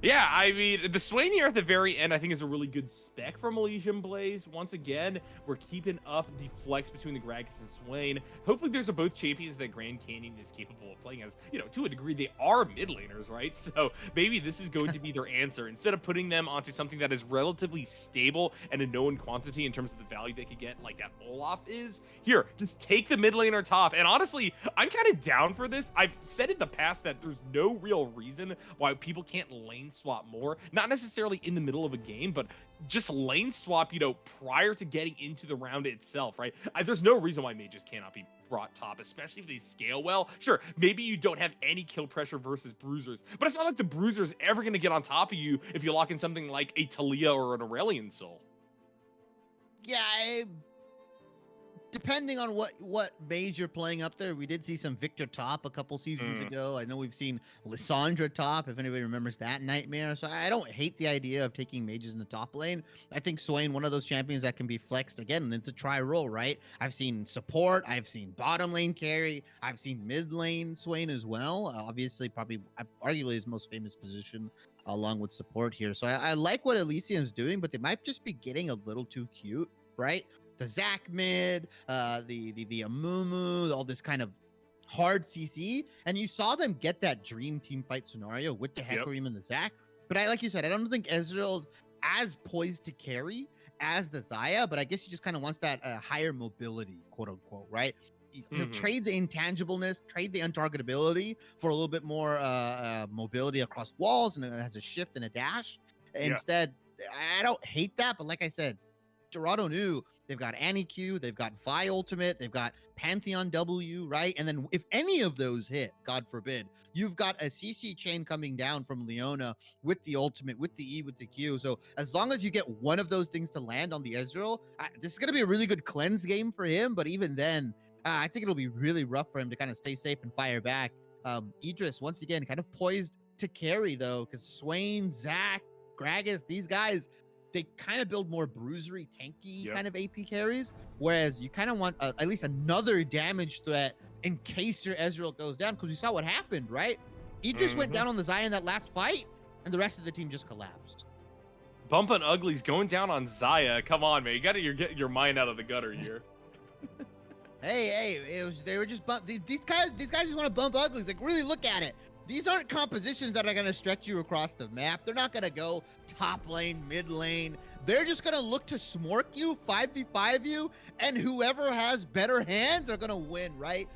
Yeah, I mean, the Swain here at the very end, I think, is a really good spec from Elysium Blaze. Once again, we're keeping up the flex between the Gragas and Swain. Hopefully, there's a both champions that Grand Canyon is capable of playing as, to a degree, they are mid laners, right? So maybe this is going to be their answer. Instead of putting them onto something that is relatively stable and a known quantity in terms of the value they could get, like that Olaf is, here, just take the mid laner top. And honestly, I'm kind of down for this. I've said in the past that there's no real reason why people can't lane swap more, not necessarily in the middle of a game, but just lane swap, prior to getting into the round itself, right? There's no reason why mages cannot be brought top, especially if they scale well. Sure, maybe you don't have any kill pressure versus bruisers, but it's not like the bruiser's ever going to get on top of you if you lock in something like a Talia or an Aurelion Soul. Yeah, depending on what mage you're playing up there, we did see some Victor top a couple seasons ago. I know we've seen Lissandra top, if anybody remembers that nightmare. So I don't hate the idea of taking mages in the top lane. I think Swain, one of those champions that can be flexed again and it's a try roll, right? I've seen support, I've seen bottom lane carry, I've seen mid lane Swain as well. Obviously, probably arguably his most famous position along with support here. So I like what Elysium's doing, but they might just be getting a little too cute, right? The Zac mid, the Amumu, all this kind of hard CC, and you saw them get that dream team fight scenario with the Hecarim and the Zac. But like you said, I don't think Ezreal's as poised to carry as the Xayah, but I guess he just kind of wants that higher mobility, quote unquote, right? He'll trade the intangibleness, trade the untargetability for a little bit more mobility across walls, and it has a shift and a dash. Instead, I don't hate that, but like I said, Dorado New, they've got Annie Q, they've got Vi Ultimate, they've got Pantheon W, right? And then if any of those hit, God forbid, you've got a CC chain coming down from Leona with the Ultimate, with the E, with the Q. So as long as you get one of those things to land on the Ezreal, this is going to be a really good cleanse game for him. But even then, I think it'll be really rough for him to kind of stay safe and fire back. Idris, once again, kind of poised to carry, though, because Swain, Zac, Gragas, these guys, they kind of build more bruisery, tanky kind of AP carries, whereas you kind of want at least another damage threat in case your Ezreal goes down, because you saw what happened, right? He just went down on the Xayah in that last fight, and the rest of the team just collapsed. Bumping uglies going down on Xayah. Come on, man. You got to get your mind out of the gutter here. They were just these guys just want to bump uglies. Like, really look at it. These aren't compositions that are going to stretch you across the map. They're not going to go top lane, mid lane. They're just going to look to smork you, 5v5 you, and whoever has better hands are going to win, right?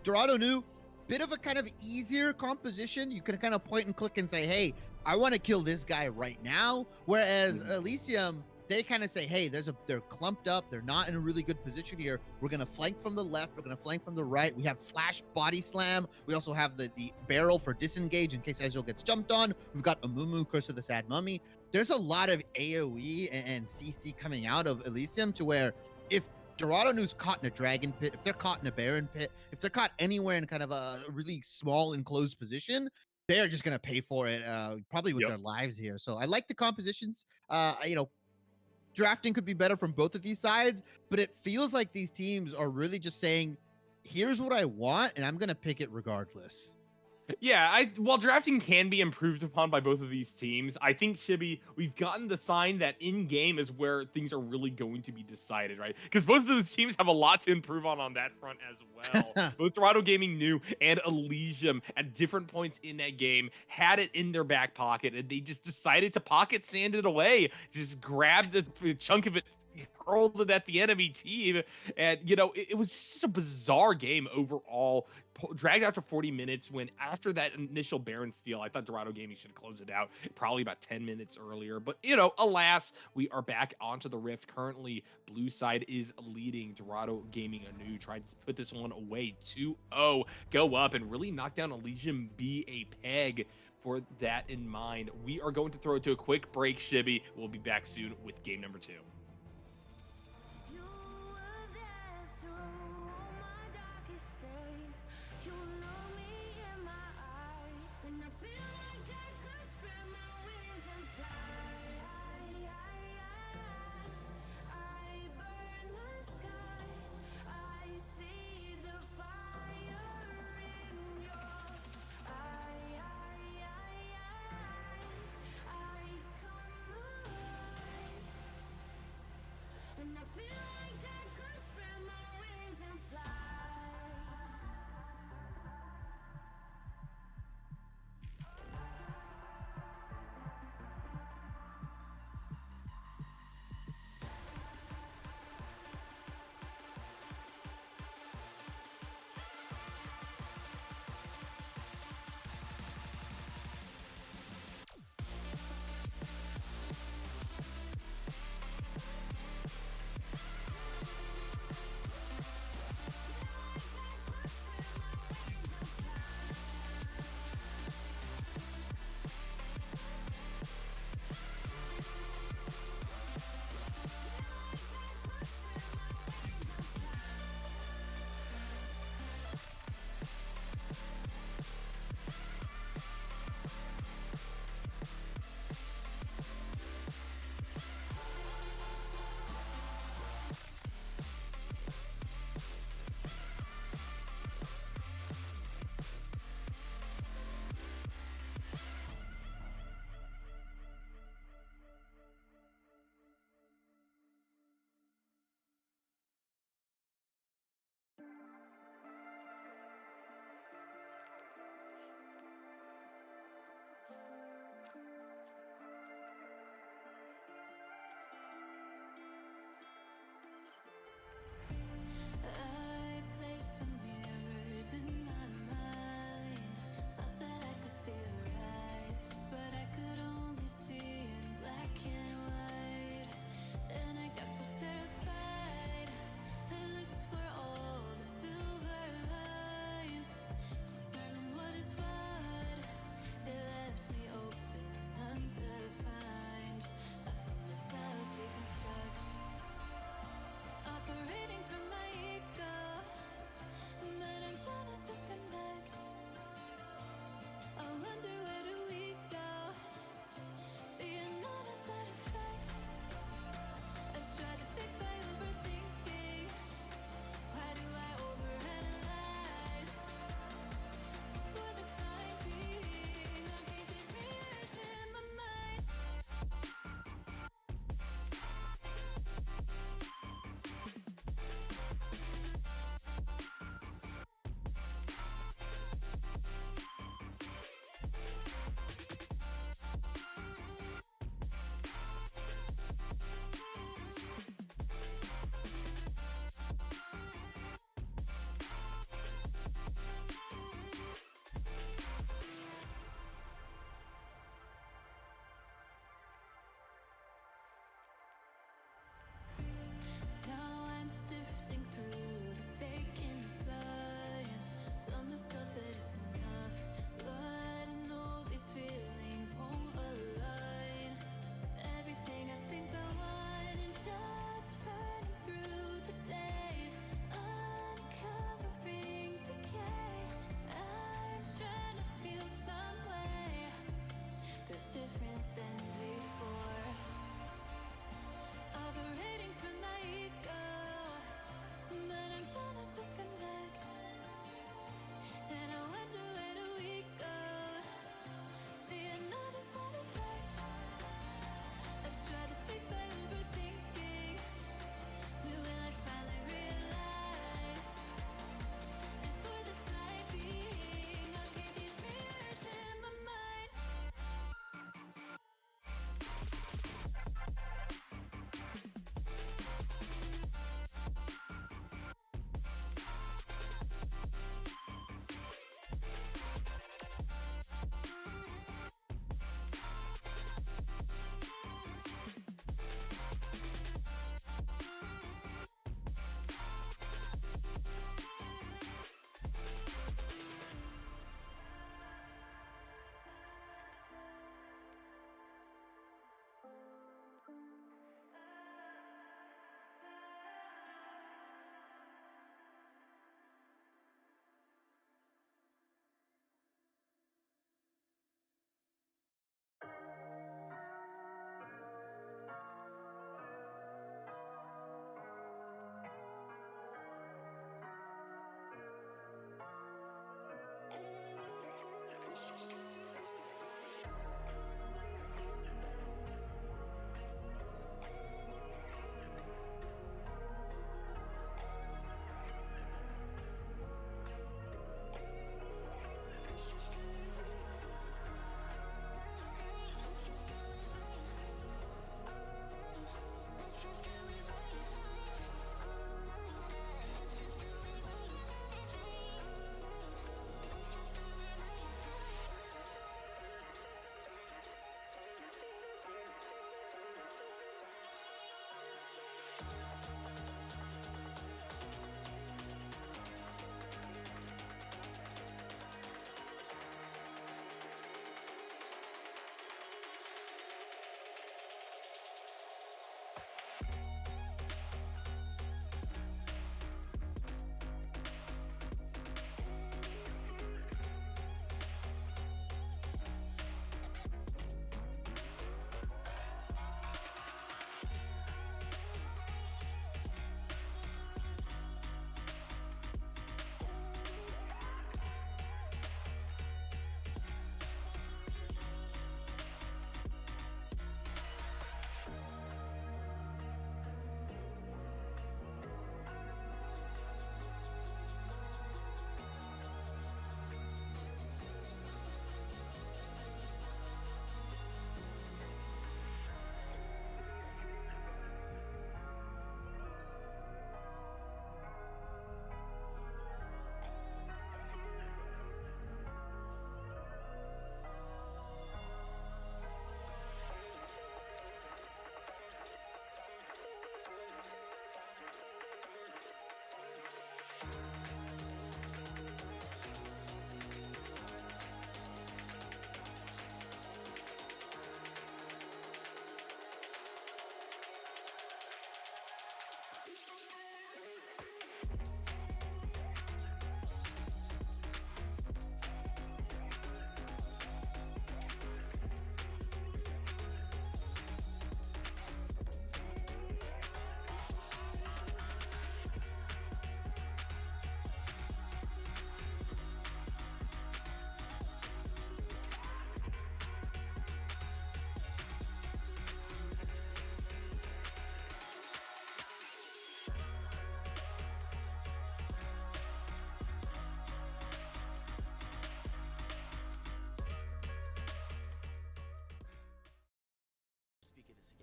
Dorado New, bit of a kind of easier composition. You can kind of point and click and say, hey, I want to kill this guy right now. Whereas Elysium, they kind of say, hey, they're clumped up. They're not in a really good position here. We're going to flank from the left. We're going to flank from the right. We have flash body slam. We also have the barrel for disengage in case Ezreal gets jumped on. We've got Amumu, Curse of the Sad Mummy. There's a lot of AoE and CC coming out of Elysium to where if Dorado New's caught in a dragon pit, if they're caught in a baron pit, if they're caught anywhere in kind of a really small enclosed position, they're just going to pay for it, probably with their lives here. So I like the compositions. Drafting could be better from both of these sides, but it feels like these teams are really just saying, here's what I want, and I'm going to pick it regardless. Yeah, while drafting can be improved upon by both of these teams, I think, Shibby, we've gotten the sign that in-game is where things are really going to be decided, right? Because both of those teams have a lot to improve on that front as well. Both Dorado Gaming New and Elysium at different points in that game had it in their back pocket, and they just decided to pocket sand it away, just grab the chunk of it hurled it at the enemy team. And, it was just a bizarre game overall. Dragged out to 40 minutes when after that initial Baron steal, I thought Dorado Gaming should have closed it out probably about 10 minutes earlier. But, alas, we are back onto the Rift. Currently, blue side is leading. Dorado Gaming anew trying to put this one away 2-0, go up and really knock down Elysium be a peg. For that in mind, we are going to throw it to a quick break, Shibby. We'll be back soon with game number 2. You were there through all my darkest days. You know me in my eyes, and I feel like I could spread my wings and fly. I burn the sky. I see the fire in your eyes. I come alive.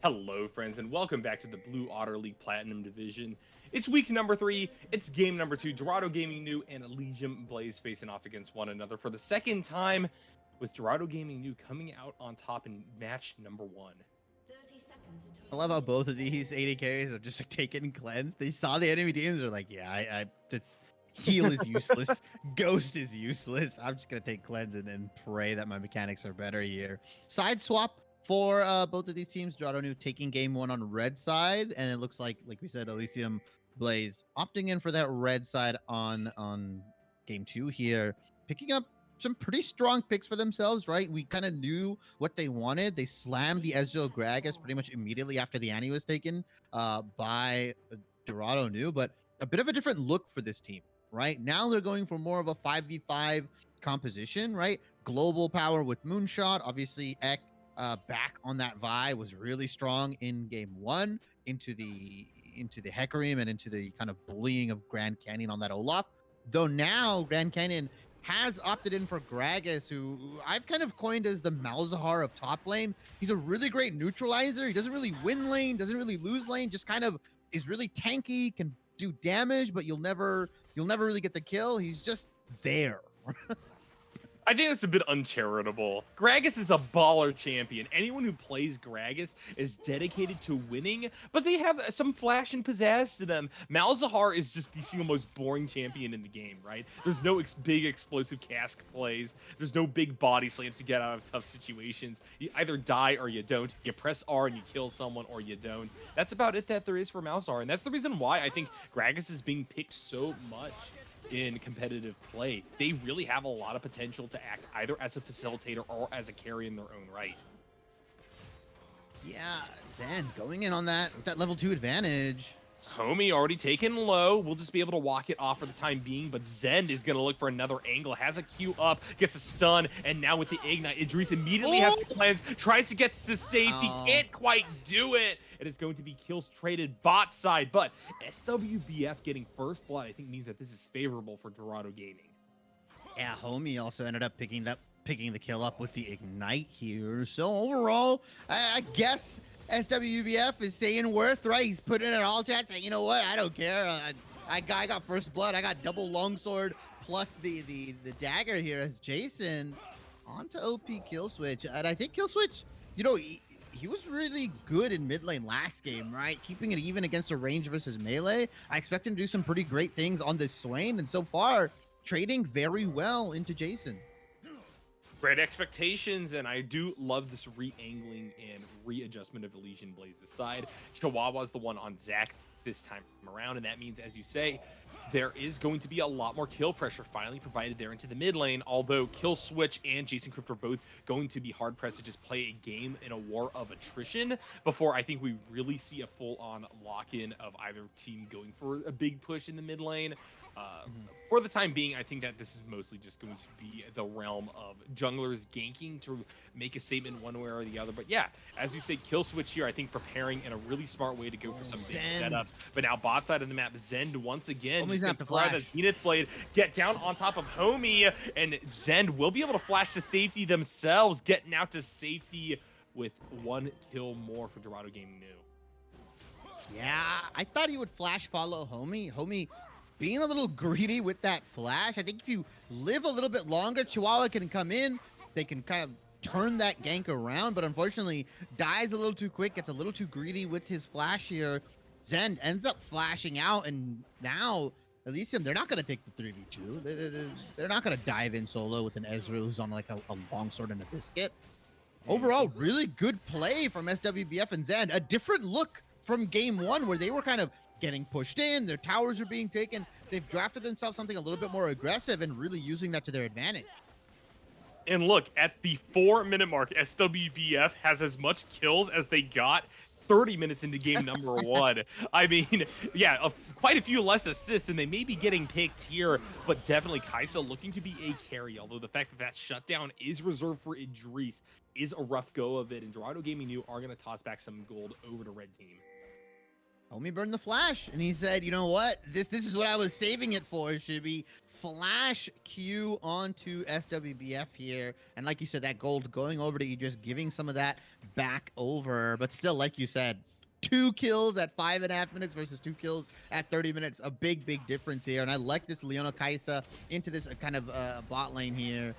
Hello, friends, and welcome back to the Blue Otter League Platinum Division. It's week number 3, it's game number 2. Dorado Gaming New and Elysium Blaze facing off against one another for the second time, with Dorado Gaming New coming out on top in match number 1. I love how both of these AD carries are just like taking cleanse. They saw the enemy teams, they're like, yeah, it's heal is useless, ghost is useless. I'm just gonna take cleanse and then pray that my mechanics are better here. Side swap for both of these teams. Dorado New taking game 1 on red side, and it looks like we said, Elysium Blaze opting in for that red side on game 2 here, picking up some pretty strong picks for themselves, right? We kind of knew what they wanted. They slammed the Ezreal Gragas pretty much immediately after the Annie was taken by Dorado New, but a bit of a different look for this team, right? Now they're going for more of a 5v5 composition, right? Global power with Moonshot. Obviously, Ek back on that Vi was really strong in game 1 into the Hecarim and into the kind of bullying of Grand Canyon on that Olaf. Though now Grand Canyon has opted in for Gragas, who I've kind of coined as the Malzahar of top lane. He's a really great neutralizer. He doesn't really win lane, doesn't really lose lane, just kind of is really tanky, can do damage, but you'll never really get the kill. He's just there. I think that's a bit uncharitable. Gragas is a baller champion. Anyone who plays Gragas is dedicated to winning, but they have some flash and pizzazz to them. Malzahar is just the single most boring champion in the game, right? There's no big explosive cask plays. There's no big body slams to get out of tough situations. You either die or you don't. You press R and you kill someone, or you don't. That's about it that there is for Malzahar, and that's the reason why I think Gragas is being picked so much in competitive play. They really have a lot of potential to act either as a facilitator or as a carry in their own right. Yeah, Zen going in on that with that level 2 advantage. Homie already taken low. We'll just be able to walk it off for the time being, but Zend is going to look for another angle. Has a Q up, gets a stun, and now with the Ignite, Idris immediately has to cleanse, tries to get to safety, can't quite do it, and it's going to be kills traded bot side, but SWBF getting first blood, I think, means that this is favorable for Dorado Gaming. Yeah, Homie also ended up picking the kill up with the Ignite here. So overall, I guess SWBF is saying worth, right? He's putting in an all chat saying, you know what, I don't care. I got first blood. I got double longsword plus the dagger here as Jason onto OP kill switch. And I think kill switch, you know, he was really good in mid lane last game, right? Keeping it even against a range versus melee. I expect him to do some pretty great things on this Swain, and so far trading very well into Jason. Great expectations, and I do love this re-angling and readjustment of Elysian Blaze's side. Chihuahua's the one on Zac this time around, and that means, as you say, there is going to be a lot more kill pressure finally provided there into the mid lane, although Kill Switch and Jason Crypto are both going to be hard-pressed to just play a game in a war of attrition before I think we really see a full-on lock-in of either team going for a big push in the mid lane. For the time being, I think that this is mostly just going to be the realm of junglers ganking to make a statement one way or the other. But yeah, as you say, kill switch here, I think preparing in a really smart way to go for some big setups. But now bot side of the map, Zend once again just gonna try the Zenith Blade, get down on top of Homie, and Zend will be able to flash to safety themselves, getting out to safety with one kill more for Dorado Gaming New. Yeah, I thought he would flash follow Homie. Homie being a little greedy with that flash. I think if you live a little bit longer, Chihuahua can come in. They can kind of turn that gank around, but unfortunately dies a little too quick, gets a little too greedy with his flash here. Zend ends up flashing out, and now Elysium, they're not going to take the 3v2. They're not going to dive in solo with an Ezreal who's on like a longsword and a biscuit. Overall, really good play from SWBF and Zend. A different look from game 1 where they were kind of getting pushed in, their towers are being taken. They've drafted themselves something a little bit more aggressive and really using that to their advantage. And look, at the 4-minute mark, SWBF has as much kills as they got 30 minutes into game number 1. I mean, yeah, quite a few less assists, and they may be getting picked here, but definitely Kaisa looking to be a carry, although the fact that that shutdown is reserved for Idris is a rough go of it, and Dorado Gaming New are going to toss back some gold over to red team. Homie burned the flash, and he said, "You know what? This is what I was saving it for. Should be flash Q onto SWBF here, and like you said, that gold going over to you, just giving some of that back over. But still, like you said, 2 kills at 5.5 minutes versus 2 kills at 30 minutes. A big difference here. And I like this Leona Kaisa into this kind of bot lane here.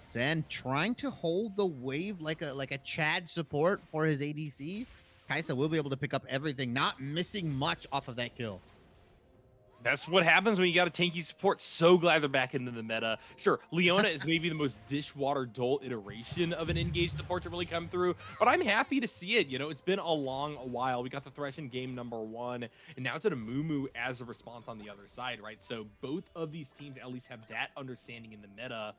Zen trying to hold the wave like a Chad support for his ADC. Kaisa will be able to pick up everything, not missing much off of that kill. That's what happens when you got a tanky support. So glad they're back into the meta. Sure, Leona is maybe the most dishwater dull iteration of an engaged support to really come through, but I'm happy to see it. You know, it's been a long while. We got the Thresh in game number 1, and now it's at a Mumu as a response on the other side, right? So both of these teams at least have that understanding in the meta.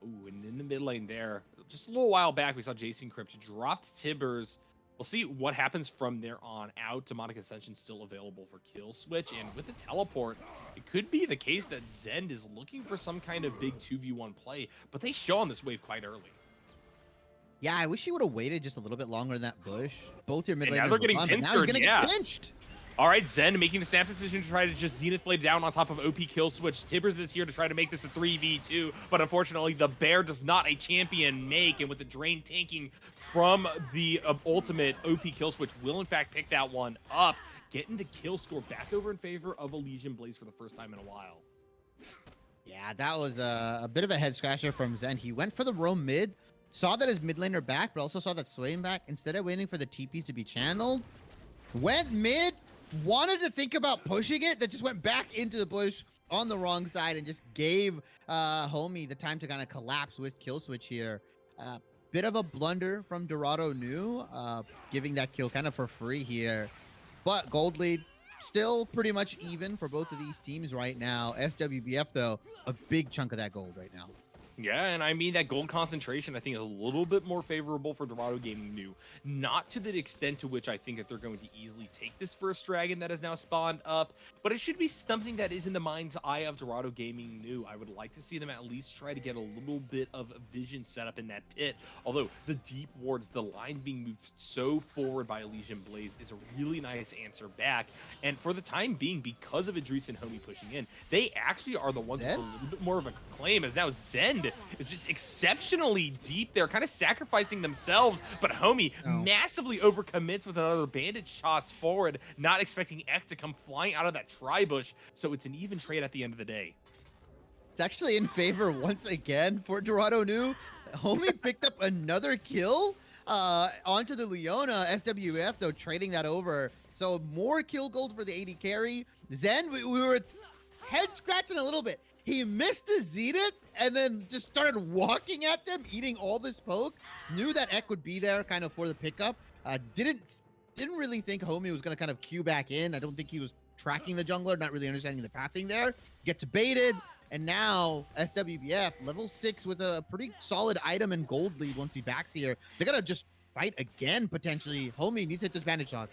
Ooh, and in the mid lane there, just a little while back, we saw Jason Crypt dropped Tibbers. We'll see what happens from there on out. Demonic Ascension still available for kill switch, and with the teleport, it could be the case that Zend is looking for some kind of big 2v1 play, but they show on this wave quite early. Yeah, I wish he would have waited just a little bit longer in that bush. Both your mid laners Now they're getting pinched. Now he's gonna yeah. get pinched. All right, Zen making the snap decision to try to just Zenith Blade down on top of OP kill switch. Tibbers is here to try to make this a 3v2, but unfortunately the bear does not a champion make, and with the drain tanking from the ultimate, OP kill switch will in fact pick that one up, getting the kill score back over in favor of Elysium Blaze for the first time in a while. Yeah, that was a bit of a head scratcher from Zen. He went for the roam mid, saw that his mid laner back, but also saw that swaying back. Instead of waiting for the TPs to be channeled, went mid, wanted to think about pushing it, that just went back into the bush on the wrong side and just gave Homie the time to kind of collapse with kill switch here. Bit of a blunder from Dorado New, giving that kill kind of for free here. But gold lead still pretty much even for both of these teams right now. SWBF, though, a big chunk of that gold right now. Yeah, and I mean, that gold concentration, I think, is a little bit more favorable for Dorado Gaming New. Not to the extent to which I think that they're going to easily take this first dragon that has now spawned up, but it should be something that is in the mind's eye of Dorado Gaming New. I would like to see them at least try to get a little bit of vision set up in that pit, although the deep wards, the line being moved so forward by Elysium Blaze is a really nice answer back, and for the time being, because of Idris and Homie pushing in, they actually are the ones with a little bit more of a claim, as now Zend is just exceptionally deep there, kind of sacrificing themselves, but Homie massively overcommits with another bandage toss forward, not expecting Ek to come flying out of that tri-bush, so it's an even trade at the end of the day. It's actually in favor once again for Dorado New. Homie picked up another kill onto the Leona. SWF, though, trading that over. So more kill gold for the AD carry. Zen, we were head scratching a little bit. He missed the Zenith and then just started walking at them, eating all this poke. Knew that Ek would be there kind of for the pickup. Didn't really think Homie was going to kind of queue back in. I don't think he was tracking the jungler, not really understanding the pathing there. Gets baited, and now SWBF, level 6 with a pretty solid item and gold lead once he backs here. They're going to just fight again, potentially. Homie needs to hit this bandage shot.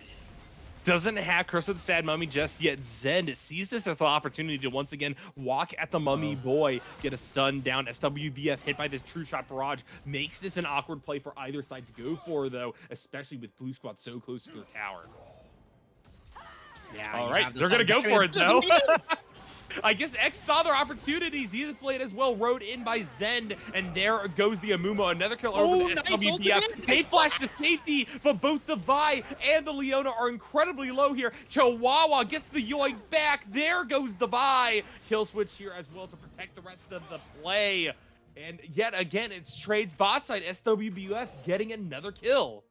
Doesn't have Curse of the Sad Mummy just yet. Zend sees this as an opportunity to once again walk at the Mummy Boy, get a stun down. SWBF hit by this True Shot Barrage makes this an awkward play for either side to go for, though, especially with Blue Squad so close to the tower. Yeah. All right, they're gonna go for it though. I guess X saw their opportunity. Zenith Blade as well, rode in by Zend, and there goes the Amumu. Another kill over the SWBF. They flash to safety, but both the Vi and the Leona are incredibly low here. Chihuahua gets the yoink back. There goes the Vi. Kill switch here as well to protect the rest of the play. And yet again, it's trades bot side. SWBF getting another kill.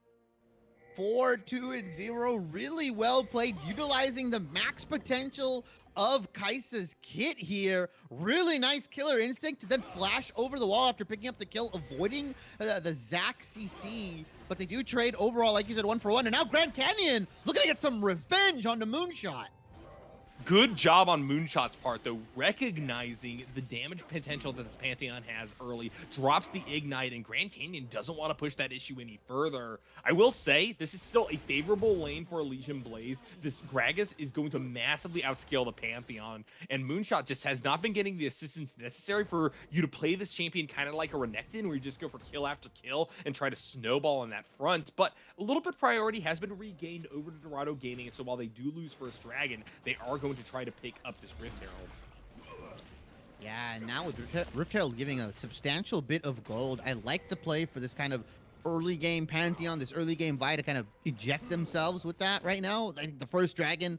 4-2-0, really well played, utilizing the max potential of Kaisa's kit here. Really nice killer instinct to then flash over the wall after picking up the kill, avoiding the Zac CC. But they do trade overall, like you said, 1-for-1. And now Grand Canyon looking to get some revenge on the Moonshot. Good job on Moonshot's part, though, recognizing the damage potential that this Pantheon has early, drops the Ignite, and Grand Canyon doesn't want to push that issue any further. I will say, this is still a favorable lane for Elysium Blaze. This Gragas is going to massively outscale the Pantheon, and Moonshot just has not been getting the assistance necessary for you to play this champion kind of like a Renekton, where you just go for kill after kill and try to snowball on that front. But a little bit of priority has been regained over to Dorado Gaming, and so while they do lose First Dragon, they are going to try to pick up this Rift Herald. Yeah, and now with Rift Herald giving a substantial bit of gold, I like the play for this kind of early game Pantheon, this early game Vi to kind of eject themselves with that right now. I think the first dragon,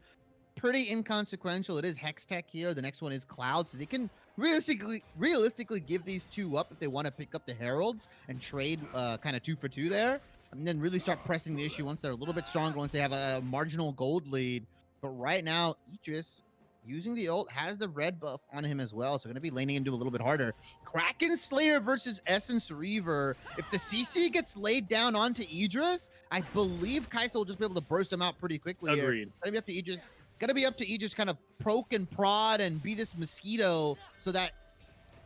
pretty inconsequential. It is Hex Tech here. The next one is Cloud, so they can realistically give these two up if they want to pick up the Heralds and trade kind of 2 for 2 there. And then really start pressing the issue once they're a little bit stronger, once they have a marginal gold lead. But right now, Idris, using the ult, has the red buff on him as well, so going to be laning into a little bit harder. Kraken Slayer versus Essence Reaver. If the CC gets laid down onto Idris, I believe Kai'Sa will just be able to burst him out pretty quickly. Agreed. Gotta be up to Idris kind of poke and prod and be this mosquito so that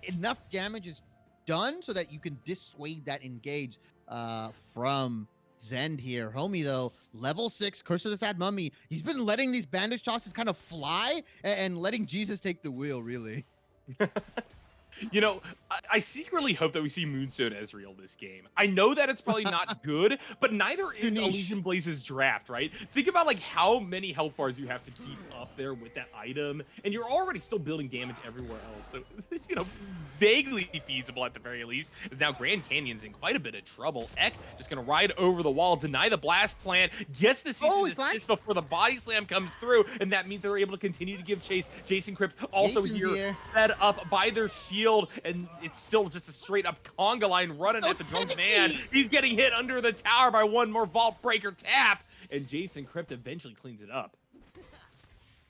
enough damage is done so that you can dissuade that engage from Zend here. Homie, though, level 6, Curse of the Sad Mummy. He's been letting these bandage tosses kind of fly and letting Jesus take the wheel, really. You know, I secretly hope that we see Moonstone Ezreal this game. I know that it's probably not good, but neither is Elysium Blaze's draft, right? Think about like how many health bars you have to keep up there with that item, and you're already still building damage everywhere else. So, you know, vaguely feasible at the very least. Now Grand Canyon's in quite a bit of trouble. Ek just gonna ride over the wall, deny the blast plan, gets the CC assist before the body slam comes through, and that means they're able to continue to give chase. Jason Crypt also here set up by their shield, and it's still just a straight up conga line running at the drunk man. He's getting hit under the tower by one more Vault Breaker tap, and Jason Crypt eventually cleans it up.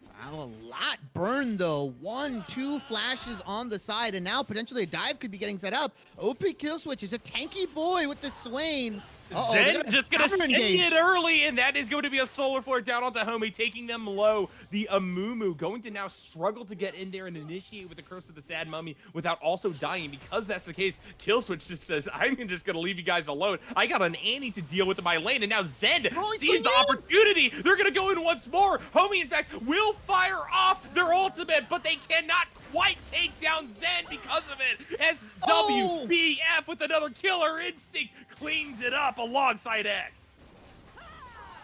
Wow, a lot burned though. 1, 2 flashes on the side, and now potentially a dive could be getting set up. OP kill switch is a tanky boy with the Swain. Zen just gonna send it early, and that is going to be a solar flare down onto Homie, taking them low. The Amumu going to now struggle to get in there and initiate with the Curse of the Sad Mummy without also dying. Because that's the case, Kill Switch just says, I'm just gonna leave you guys alone. I got an Annie to deal with in my lane, and now Zed sees the opportunity. They're gonna go in once more. Homie, in fact, will fire off their ultimate, but they cannot quite take down Zen because of it. SWBF with another killer instinct cleans it up alongside Ek.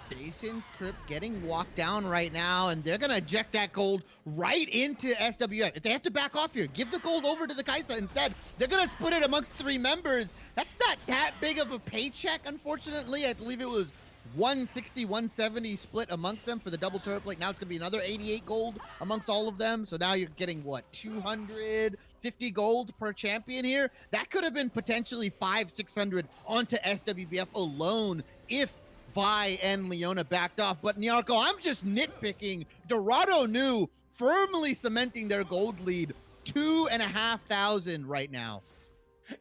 Jason Crypt getting walked down right now, and they're gonna eject that gold right into SWF. If they have to back off here, give the gold over to the Kai'Sa instead. They're gonna split it amongst 3 members. That's not that big of a paycheck, unfortunately. I believe it was 160, 170 split amongst them for the double turret plate. Now it's gonna be another 88 gold amongst all of them. So now you're getting what, 250 gold per champion here? That could have been potentially 500-600 onto SWBF alone if Vi and Leona backed off. But Nyarko, I'm just nitpicking. Dorado knew firmly cementing their gold lead, 2,500 right now.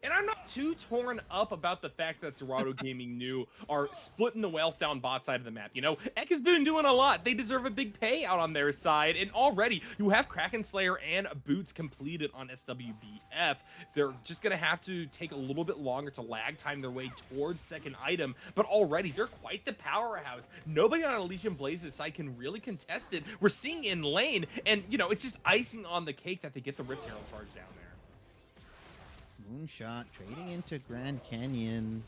And I'm not too torn up about the fact that Dorado Gaming New are splitting the wealth down bot side of the map. You know, Ek has been doing a lot. They deserve a big payout on their side. And already, you have Kraken Slayer and Boots completed on SWBF. They're just going to have to take a little bit longer to lag time their way towards second item. But already, they're quite the powerhouse. Nobody on Elysium Blaze's side can really contest it. We're seeing in lane. And, you know, it's just icing on the cake that they get the Rift Herald charge down there. Moonshot trading into Grand Canyon.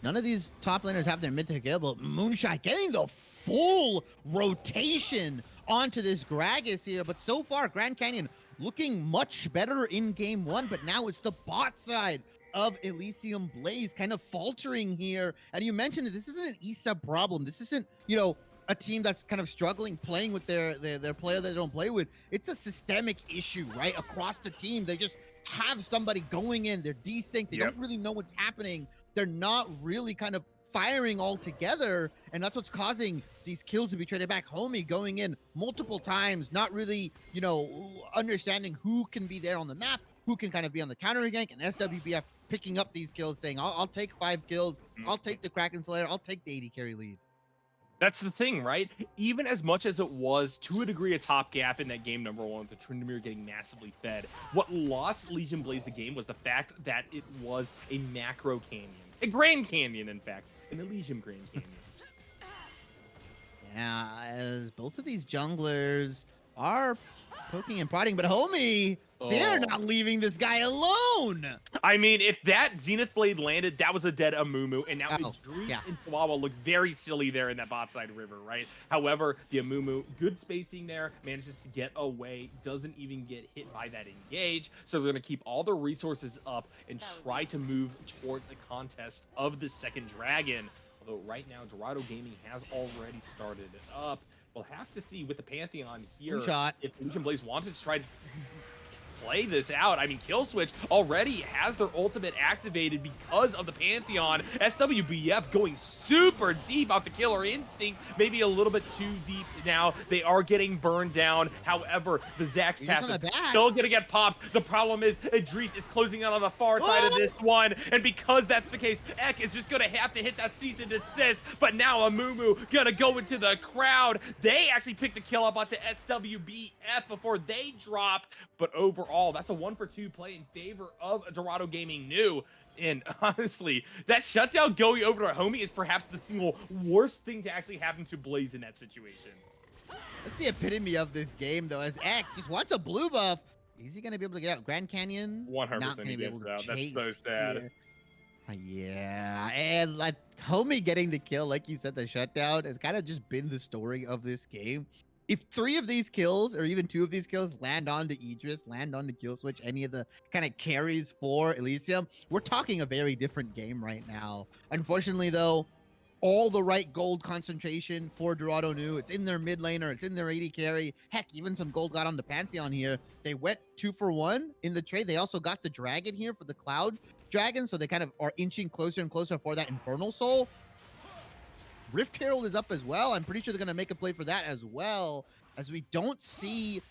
None of these top laners have their mythic able. Moonshot getting the full rotation onto this Gragas here. But so far, Grand Canyon looking much better in game 1. But now it's the bot side of Elysium Blaze kind of faltering here. And you mentioned that this isn't an ESA problem. This isn't, you know, a team that's kind of struggling playing with their player that they don't play with. It's a systemic issue, right? Across the team. They just have somebody going in. They're desynced. They don't really know what's happening. They're not really kind of firing all together. And that's what's causing these kills to be traded back. Homie going in multiple times, not really, you know, understanding who can be there on the map, who can kind of be on the counter gank, and SWBF picking up these kills, saying, I'll take 5 kills. I'll take the Kraken Slayer. I'll take the 80 carry lead. That's the thing, right? Even as much as it was, to a degree, a top gap in that game number one, with the Tryndamere getting massively fed, what lost Legion Blaze the game was the fact that it was a macro canyon. A Grand Canyon, in fact. An Elysium Grand Canyon. Yeah, as both of these junglers are poking and prodding, but homie, they're Oh. not leaving this guy alone. I mean, if that Zenith Blade landed, that was a dead Amumu, and now Oh, Idris yeah. and Chihuahua look very silly there in that bot side river, right? However, the Amumu, good spacing there, manages to get away, doesn't even get hit by that engage, so they're going to keep all their resources up and try to move towards a contest of the second dragon. Although right now, Dorado Gaming has already started it up. We'll have to see with the Pantheon here One-shot. if Legion Blaze wanted to try to play this out. I mean, Killswitch already has their ultimate activated because of the Pantheon. SWBF going super deep off the Killer Instinct, maybe a little bit too deep now. They are getting burned down. However, the Zax pass is still going to get popped. The problem is Idris is closing out on the far side of this one, and because that's the case, Ek is just going to have to hit that cease and desist, but now Amumu going to go into the crowd. They actually picked the kill up onto SWBF before they drop, but overall, that's a 1-for-2 play in favor of Dorado Gaming New. And honestly, that shutdown going over to Homie is perhaps the single worst thing to actually happen to Blaze in that situation. That's the epitome of this game, though, as Ek just wants a blue buff. Is he going to be able to get out? Grand Canyon? 100% Not gonna he be gets able to out. That's chase so sad. here. Yeah, and like Homie getting the kill, like you said, the shutdown has kind of just been the story of this game. If 3 of these kills, or even 2 of these kills, land onto Idris, land onto Killswitch, any of the kind of carries for Elysium, we're talking a very different game right now. Unfortunately, though, all the right gold concentration for Dorado New. It's in their mid laner, it's in their AD carry. Heck, even some gold got on the Pantheon here. They went 2 for 1 in the trade. They also got the dragon here for the Cloud Dragon, so they kind of are inching closer and closer for that Infernal Soul. Rift Herald is up as well. I'm pretty sure they're going to make a play for that as well, as we don't see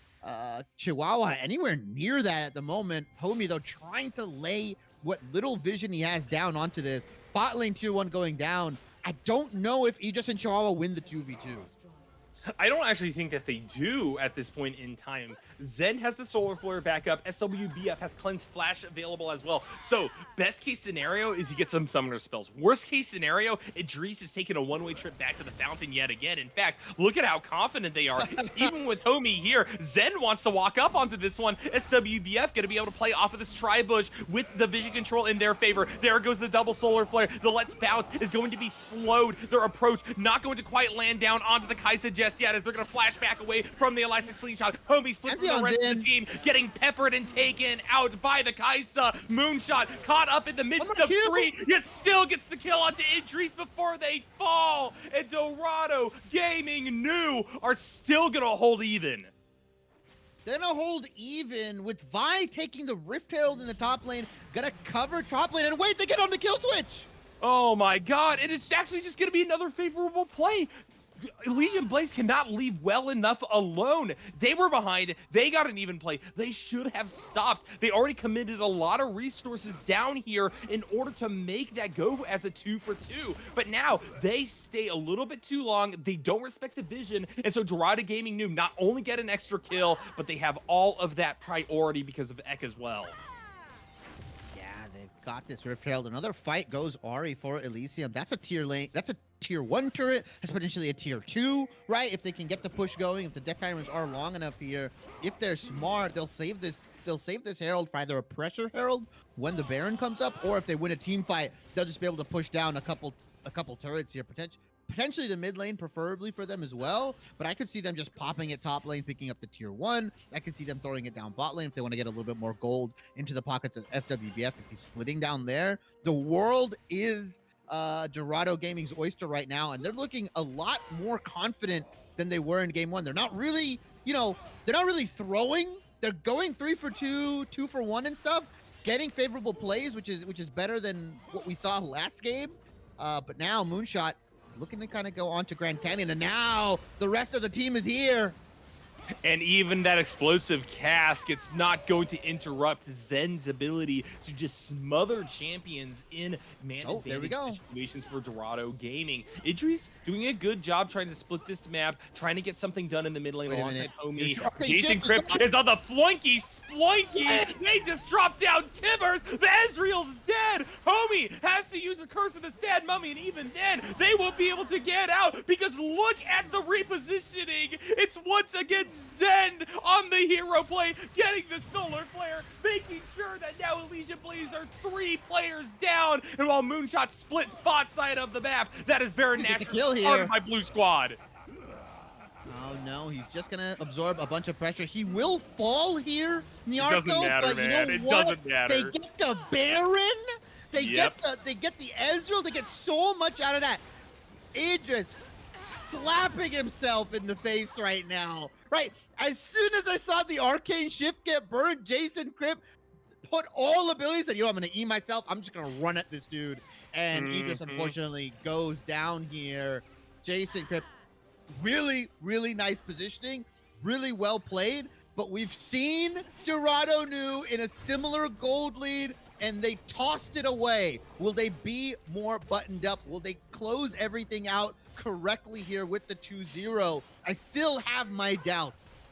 Chihuahua anywhere near that at the moment. Homie, though, trying to lay what little vision he has down onto this. Bot lane tier 1 going down. I don't know if Aegis and Chihuahua win the 2v2. I don't actually think that they do at this point in time. Zen has the Solar Flare back up. SWBF has Cleanse Flash available as well. So best case scenario is you get some summoner spells. Worst case scenario, Idris is taking a one-way trip back to the fountain yet again. In fact, look at how confident they are. Even with Homie here, Zen wants to walk up onto this one. SWBF going to be able to play off of this Tri-Bush with the vision control in their favor. There goes the double Solar Flare. The Let's Bounce is going to be slowed. Their approach not going to quite land down onto the Kai'Sa just yet, as they're going to flash back away from the Elastic Slingshot. Homie split from the rest of the team, getting peppered and taken out by the Kai'Sa. Moonshot caught up in the midst of 3, yet still gets the kill onto Idris before they fall. And Dorado Gaming New are still going to hold even. They're gonna hold even with Vi taking the Rift Herald in the top lane, gonna cover top lane, and wait, they get on the kill switch! Oh my god, and it's actually just going to be another favorable play. Legion Blaze cannot leave well enough alone. They were behind. They got an even play. They should have stopped. They already committed a lot of resources down here in order to make that go as a 2-for-2. But now they stay a little bit too long. They don't respect the vision. And so Dorado Gaming New not only get an extra kill, but they have all of that priority because of Ek as well. Yeah, they've got this Rift Herald. Another fight goes Ahri for Elysium. That's a tier lane. That's a tier 1 turret. That's potentially a tier 2, right? If they can get the push going, if the deck timers are long enough here, if they're smart, they'll save this. They'll save this Herald for either a pressure Herald when the Baron comes up, or if they win a team fight, they'll just be able to push down a couple turrets here. Potentially the mid lane, preferably for them as well. But I could see them just popping it top lane, picking up the tier 1. I could see them throwing it down bot lane if they want to get a little bit more gold into the pockets of FWBF. If he's splitting down there, the world is Dorado Gaming's oyster right now, and they're looking a lot more confident than they were in game 1. They're not really, they're not really throwing. They're going 3-for-2, 2-for-1 and stuff, getting favorable plays, which is better than what we saw last game. But now Moonshot looking to kind of go on to Grand Canyon, and now the rest of the team is here. And even that explosive cask, it's not going to interrupt Zen's ability to just smother champions in man Oh, there we advantage go. situations for Dorado Gaming. Idris doing a good job trying to split this map, trying to get something done in the mid lane Wait a alongside minute. Your Homie. shocking Jason shift is Crypt gone. is on the flunky splunky. They just dropped down Timbers. The Ezreal's dead. Homie has to use the curse of the sad mummy, and even then, they won't be able to get out because look at the repositioning. It's once again Zen on the hero play, getting the solar flare, making sure that now Elysium Blaze are 3 players down, and while Moonshot splits bot side of the map, that is Baron Get the Nashor kill started here. by Blue Squad. Oh no, he's just gonna absorb a bunch of pressure. He will fall here, Nyarko, doesn't matter, but you man. know It what? doesn't matter. They get the Baron. They Yep. get the Ezreal. They get so much out of that. Idris slapping himself in the face right now. Right, as soon as I saw the arcane shift get burned, Jason Crypt put all abilities and I'm gonna E myself. I'm just gonna run at this dude. And Idris unfortunately goes down here. Jason Crypt, really, really nice positioning, really well played. But we've seen Dorado New in a similar gold lead, and they tossed it away. Will they be more buttoned up? Will they close everything out correctly here with the 2-0? I still have my doubts.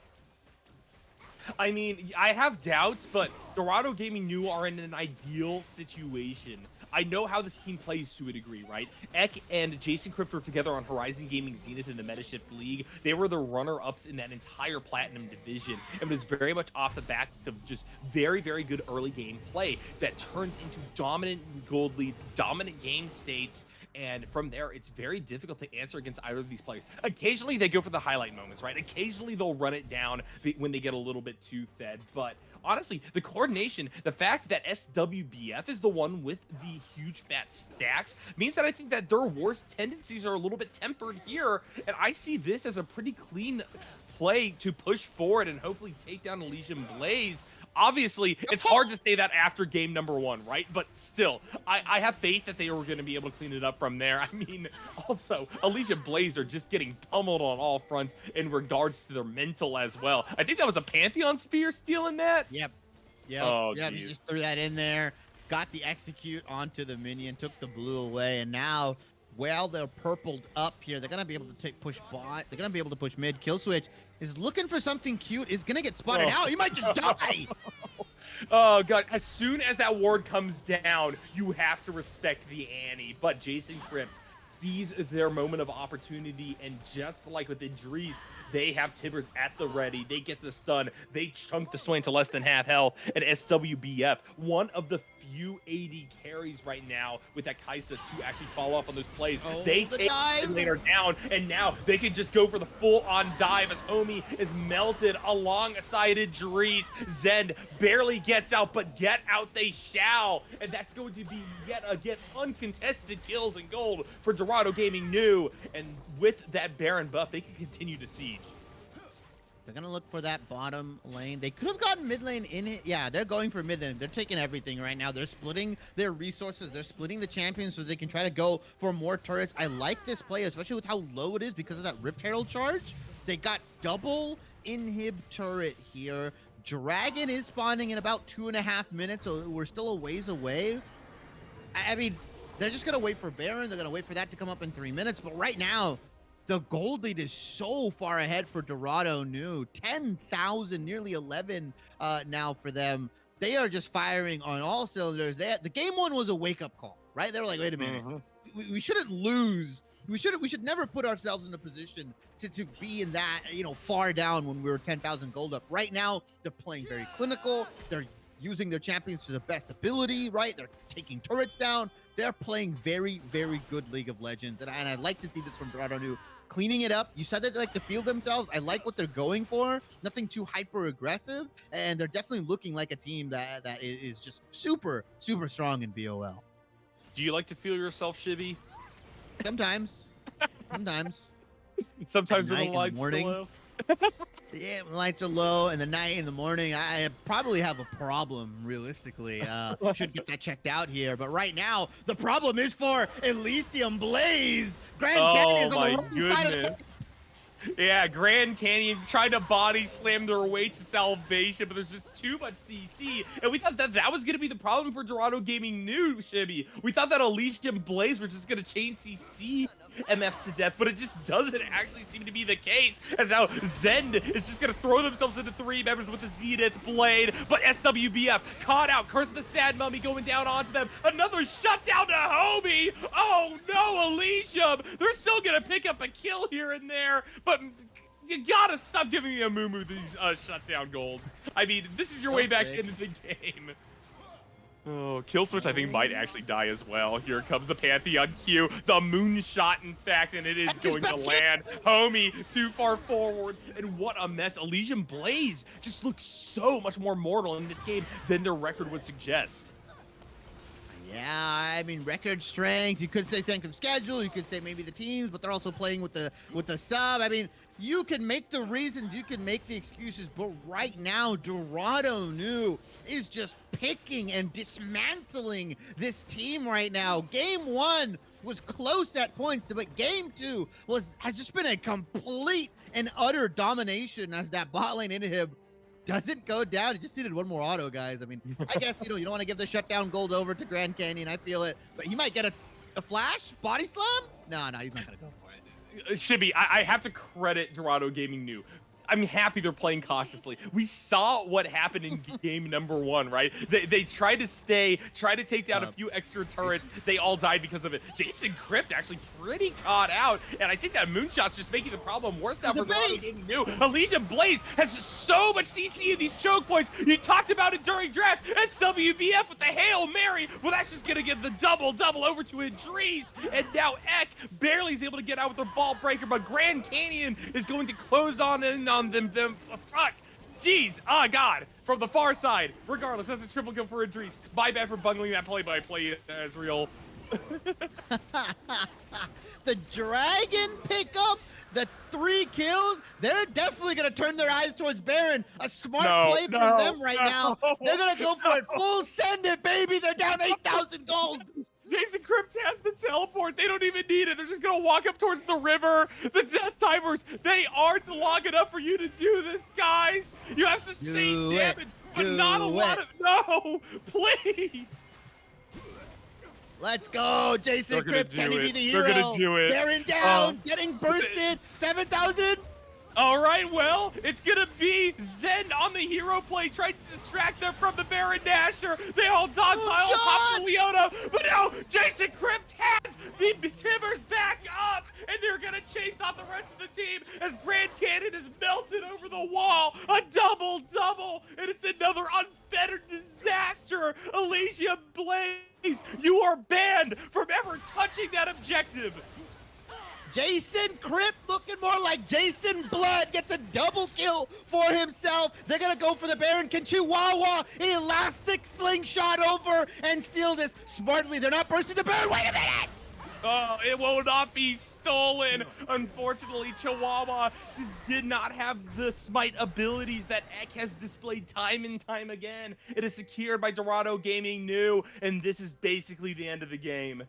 I mean, I have doubts, but Dorado Gaming New are in an ideal situation. I know how this team plays to a degree, right? Ek and Jason Crypt were together on Horizon Gaming Zenith in the Metashift League. They were the runner-ups in that entire Platinum division. And it was very much off the back of just very, very good early game play that turns into dominant gold leads, dominant game states. And from there, it's very difficult to answer against either of these players. Occasionally, they go for the highlight moments, right? Occasionally, they'll run it down when they get a little bit too fed. But honestly, the coordination, the fact that SWBF is the one with the huge fat stacks means that I think that their worst tendencies are a little bit tempered here. And I see this as a pretty clean play to push forward and hopefully take down Elysium Blaze. Obviously, it's hard to say that after game number 1, right? But still, I have faith that they were going to be able to clean it up from there. I mean, also, Elysium Blaze are just getting pummeled on all fronts in regards to their mental as well. I think that was a Pantheon Spear stealing that. Yep. Oh, You geez. just threw that in there, got the execute onto the minion, took the blue away, and now, while they're purpled up here, they're gonna be able to push bot. They're gonna be able to push mid. Kill switch is looking for something cute. Is gonna get spotted out. He might just die. Oh god, as soon as that ward comes down, you have to respect the Annie. But Jason Crypt sees their moment of opportunity, and just like with Idris, they have Tibbers at the ready. They get the stun. They chunk the Swain to less than half health. And SWBF, one of the few AD carries right now with that Kaisa to actually follow up on those plays. Oh, they the take dive. the later down, and now they can just go for the full-on dive as Homie is melted alongside Idris. Zen barely gets out, but get out they shall. And that's going to be yet again uncontested kills and gold for Dorado Gaming New. And with that Baron buff, they can continue to siege. They're gonna look for that bottom lane. They could have gotten mid lane in it. Yeah, they're going for mid lane. They're taking everything right now. They're splitting their resources. They're splitting the champions so they can try to go for more turrets. I like this play, especially with how low it is because of that Rift Herald charge. They got double inhib turret here. Dragon is spawning in about 2.5 minutes, so we're still a ways away. I mean, they're just gonna wait for Baron. They're gonna wait for that to come up in 3 minutes. But right now, the gold lead is so far ahead for Dorado New. 10,000, nearly 11 now for them. They are just firing on all cylinders. The game 1 was a wake-up call, right? They were like, wait a minute, we shouldn't lose. We should never put ourselves in a position to be in that, far down when we were 10,000 gold up. Right now, they're playing very clinical. They're using their champions to the best ability, right? They're taking turrets down. They're playing very, very good League of Legends. And I'd like to see this from Dorado New. Cleaning it up. You said that they like to feel themselves. I like what they're going for. Nothing too hyper aggressive. And they're definitely looking like a team that is just super, super strong in BOL. Do you like to feel yourself, Shibby? Sometimes. Sometimes At when night, the in the lights morning. below. Yeah, when lights are low in the night, in the morning, I probably have a problem, realistically. Should get that checked out here. But right now, the problem is for Elysium Blaze. Grand Canyon is on the wrong side of the... Yeah, Grand Canyon tried to body slam their way to salvation, but there's just too much CC. And we thought that that was going to be the problem for Dorado Gaming New, Shibby. We thought that Elysium Blaze were just going to chain CC MFs to death, but it just doesn't actually seem to be the case, as now Zend is just going to throw themselves into 3 members with the Zenith Blade, but SWBF caught out. Curse of the Sad Mummy going down onto them. Another shutdown to Homie. Oh no, Elysium. They're still going to pick up a kill here and there, but you gotta stop giving me a moo these shutdown golds. I mean, this is your way back into the game. Oh, Kill Switch I think might actually die as well. Here comes the Pantheon Q, the moonshot in fact, and it is going to land. Homie too far forward, and what a mess. Elysium Blaze just looks so much more mortal in this game than their record would suggest. Yeah, I mean, record strength. You could say strength of schedule. You could say maybe the teams, but they're also playing with the sub. I mean, you can make the reasons, you can make the excuses, but right now, Dorado New is just picking and dismantling this team right now. Game 1 was close at points, but game 2 has just been a complete and utter domination as that bot lane inhib doesn't go down. It just needed one more auto, guys. I mean, I guess, you don't want to give the shutdown gold over to Grand Canyon. I feel it. But he might get a flash? Body slam? No, he's not going to go for it. Shibby, I have to credit Dorado Gaming New. I'm happy they're playing cautiously. We saw what happened in game number 1, right? They tried to try to take down a few extra turrets. They all died because of it. Jason Crypt actually pretty caught out, and I think that moonshot's just making the problem worse now for Dorado Gaming New. Elysium Blaze has so much CC in these choke points. You talked about it during draft. SWBF with the Hail Mary. Well, that's just gonna give the double over to Idris, and now Ek barely is able to get out with the ball breaker, but Grand Canyon is going to close on them. Fuck. Jeez. Ah, God. From the far side. Regardless, that's a triple kill for Idris. My bad for bungling that play-by-play, Ezreal. The Dragon pickup, the 3 kills, they're definitely going to turn their eyes towards Baron. A smart play from them right now. They're going to go for it. Full send it, baby. They're down 8,000 gold. Jason Crypt has the teleport. They don't even need it. They're just going to walk up towards the river. The death timers, they aren't long enough for you to do this, guys. You have sustained damage, but not a lot of... No, please. Let's go, Jason Crypt. Can he be the hero? They're going to do it. Baron down, getting bursted. 7,000. All right, well, it's going to be Zen on the hero play, trying to distract them from the Baron Dasher. They all dodge pile pop Leona, but no, Jason Crypt has the Timbers back up, and they're going to chase off the rest of the team as Grand Canyon is melted over the wall. A double, and it's another unfettered disaster. Elysium Blaze, you are banned from ever touching that objective. Jason Crypt looking more like Jason Blood gets a double kill for himself. They're going to go for the Baron. Can Chihuahua elastic slingshot over and steal this smartly? They're not bursting the Baron. Wait a minute! Oh, it will not be stolen. Unfortunately, Chihuahua just did not have the smite abilities that Ek has displayed time and time again. It is secured by Dorado Gaming New, and this is basically the end of the game.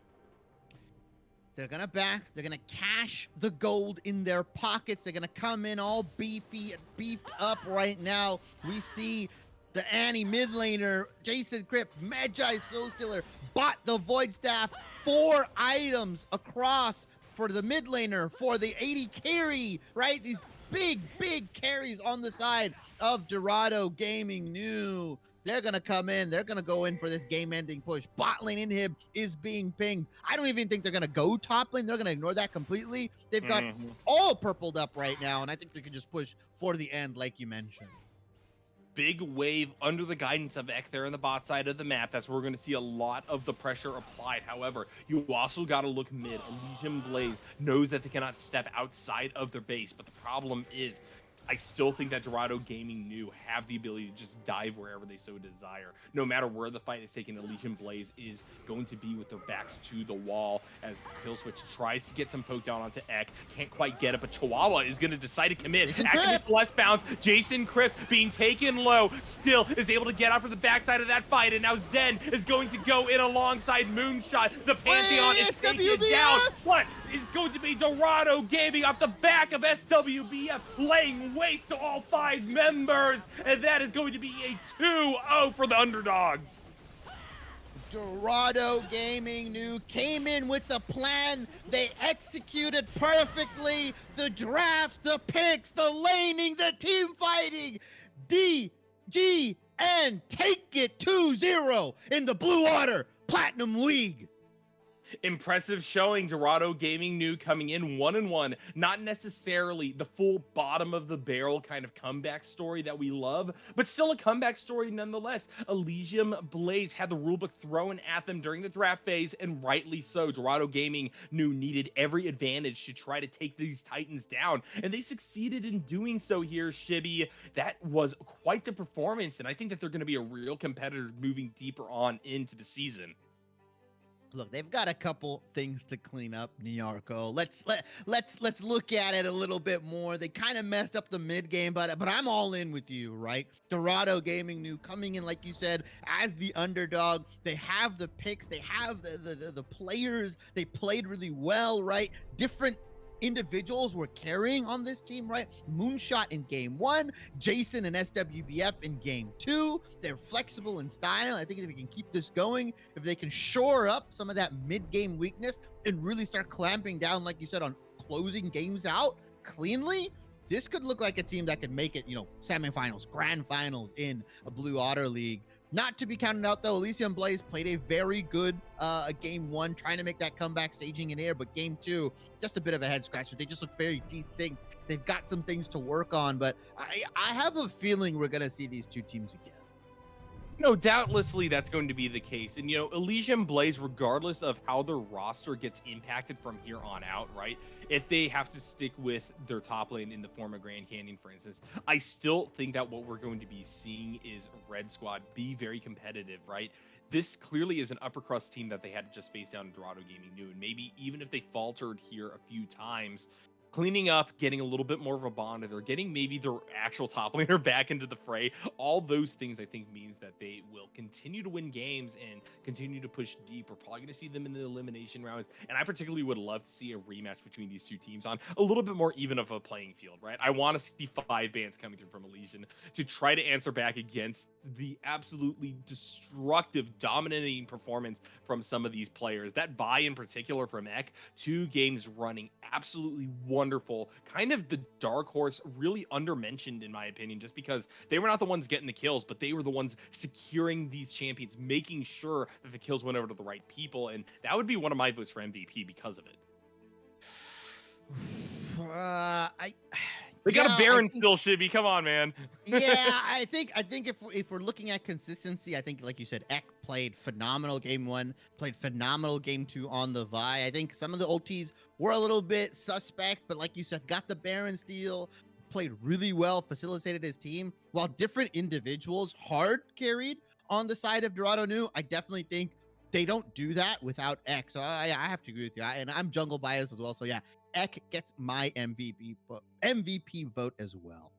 They're going to back. They're going to cash the gold in their pockets. They're going to come in all beefy and beefed up right now. We see the Annie mid laner, Jason Crypt, Magi Soul Stealer, bought the Void Staff, 4 items across for the mid laner, for the 80 carry, right? These big carries on the side of Dorado Gaming New. They're going to come in. They're going to go in for this game-ending push. Bot lane inhib is being pinged. I don't even think they're going to go top lane. They're going to ignore that completely. They've got all purpled up right now, and I think they can just push for the end, like you mentioned. Big wave under the guidance of Ek there on the bot side of the map. That's where we're going to see a lot of the pressure applied. However, you also got to look mid. Elysium Blaze knows that they cannot step outside of their base, but the problem is I still think that Dorado Gaming New have the ability to just dive wherever they so desire. No matter where the fight is taken, Elysium Blaze is going to be with their backs to the wall as Killswitch tries to get some poke down onto Ek. Can't quite get it, but Chihuahua is going to decide to commit. Activates the left bounce. Jason Crypt being taken low still is able to get out from the backside of that fight, and now Zen is going to go in alongside Moonshot. The Pantheon is taken down. What? is going to be Dorado Gaming off the back of SWBF, laying waste to all 5 members, and that is going to be a 2-0 for the underdogs. Dorado Gaming New came in with the plan. They executed perfectly. The draft, the picks, the laning, the team fighting. DGN take it 2-0 in the Blue Water Platinum League. Impressive showing. Dorado Gaming New coming in 1-1. Not necessarily the full bottom of the barrel kind of comeback story that we love, but still a comeback story nonetheless. Elysium Blaze had the rulebook thrown at them during the draft phase, and rightly so. Dorado Gaming New needed every advantage to try to take these Titans down, and they succeeded in doing so here, Shibby. That was quite the performance, and I think that they're going to be a real competitor moving deeper on into the season. Look, they've got a couple things to clean up, Niarco. Let's look at it a little bit more. They kind of messed up the mid game, but I'm all in with you, right? Dorado Gaming New coming in, like you said, as the underdog. They have the picks, they have the players. They played really well, right? Different individuals were carrying on this team, right? Moonshot in game 1, Jason and SWBF in game 2. They're flexible in style. I think if we can keep this going, if they can shore up some of that mid-game weakness and really start clamping down, like you said, on closing games out cleanly, this could look like a team that could make it, semifinals, grand finals in a Blue Otter League. Not to be counted out, though. Elysium Blaze played a very good game 1, trying to make that comeback staging in air, but game 2, just a bit of a head scratcher. They just look very desynced. They've got some things to work on, but I have a feeling we're going to see these two teams again. No, doubtlessly that's going to be the case. And, Elysium Blaze, regardless of how their roster gets impacted from here on out, right? If they have to stick with their top lane in the form of Grand Canyon, for instance, I still think that what we're going to be seeing is Red Squad be very competitive, right? This clearly is an upper crust team that they had to just face down in Dorado Gaming New. And maybe even if they faltered here a few times, cleaning up, getting a little bit more of a bond, or getting maybe their actual top laner back into the fray, all those things I think means that they will continue to win games and continue to push deep. We're probably going to see them in the elimination rounds, and I particularly would love to see a rematch between these two teams on a little bit more even of a playing field, right? I want to see 5 bans coming through from Elysium to try to answer back against the absolutely destructive, dominating performance from some of these players. That Vi in particular from Ek, 2 games running, absolutely wonderful. Kind of the dark horse, really undermentioned in my opinion, just because they were not the ones getting the kills, but they were the ones securing these champions, making sure that the kills went over to the right people, and that would be one of my votes for MVP because of it. They got a Baron still, Shibby. Come on, man. Yeah, I think if we're looking at consistency, I think, like you said, Ek played phenomenal game 1, played phenomenal game 2 on the Vi. I think some of the OTs were a little bit suspect, but like you said, got the Baron steal, played really well, facilitated his team, while different individuals hard carried on the side of Dorado New. I definitely think they don't do that without Ek. So I have to agree with you. And I'm jungle biased as well. So yeah, Ek gets my MVP vote as well.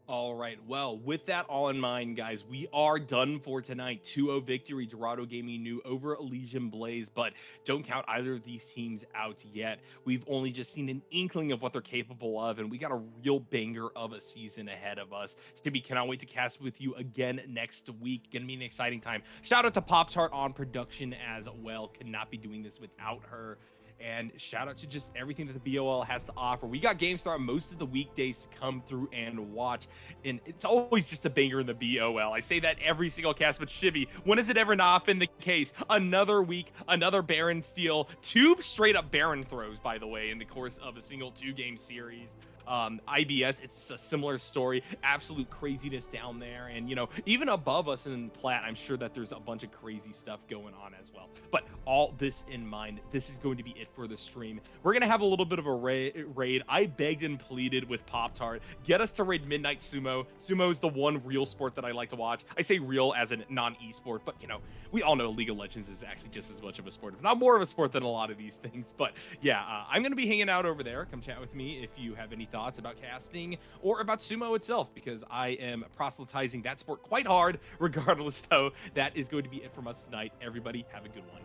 All right. Well, with that all in mind, guys, we are done for tonight. 2-0 victory, Dorado Gaming New over Elysium Blaze, but don't count either of these teams out yet. We've only just seen an inkling of what they're capable of, and we got a real banger of a season ahead of us. Shibby, cannot wait to cast with you again next week. Gonna be an exciting time. Shout out to Pop Tart on production as well. Could not be doing this without her. And shout out to just everything that the BOL has to offer. We got GameStar most of the weekdays to come through and watch, and it's always just a banger in the BOL. I say that every single cast, but Shibby, when has it ever not been the case? Another week, another Baron steal, 2 straight up Baron throws, by the way, in the course of a single 2-game series. IBS, it's a similar story, absolute craziness down there, and even above us in Plat, I'm sure that there's a bunch of crazy stuff going on as well. But all this in mind, this is going to be it for the stream. We're gonna have a little bit of a raid. I begged and pleaded with Pop Tart, get us to raid Midnight Sumo. Sumo is the one real sport that I like to watch. I say real as a non-esport, but we all know League of Legends is actually just as much of a sport, if not more of a sport than a lot of these things. But yeah, I'm gonna be hanging out over there. Come chat with me if you have any thoughts about casting or about sumo itself, because I am proselytizing that sport quite hard. Regardless, though, that is going to be it from us tonight. Everybody have a good one.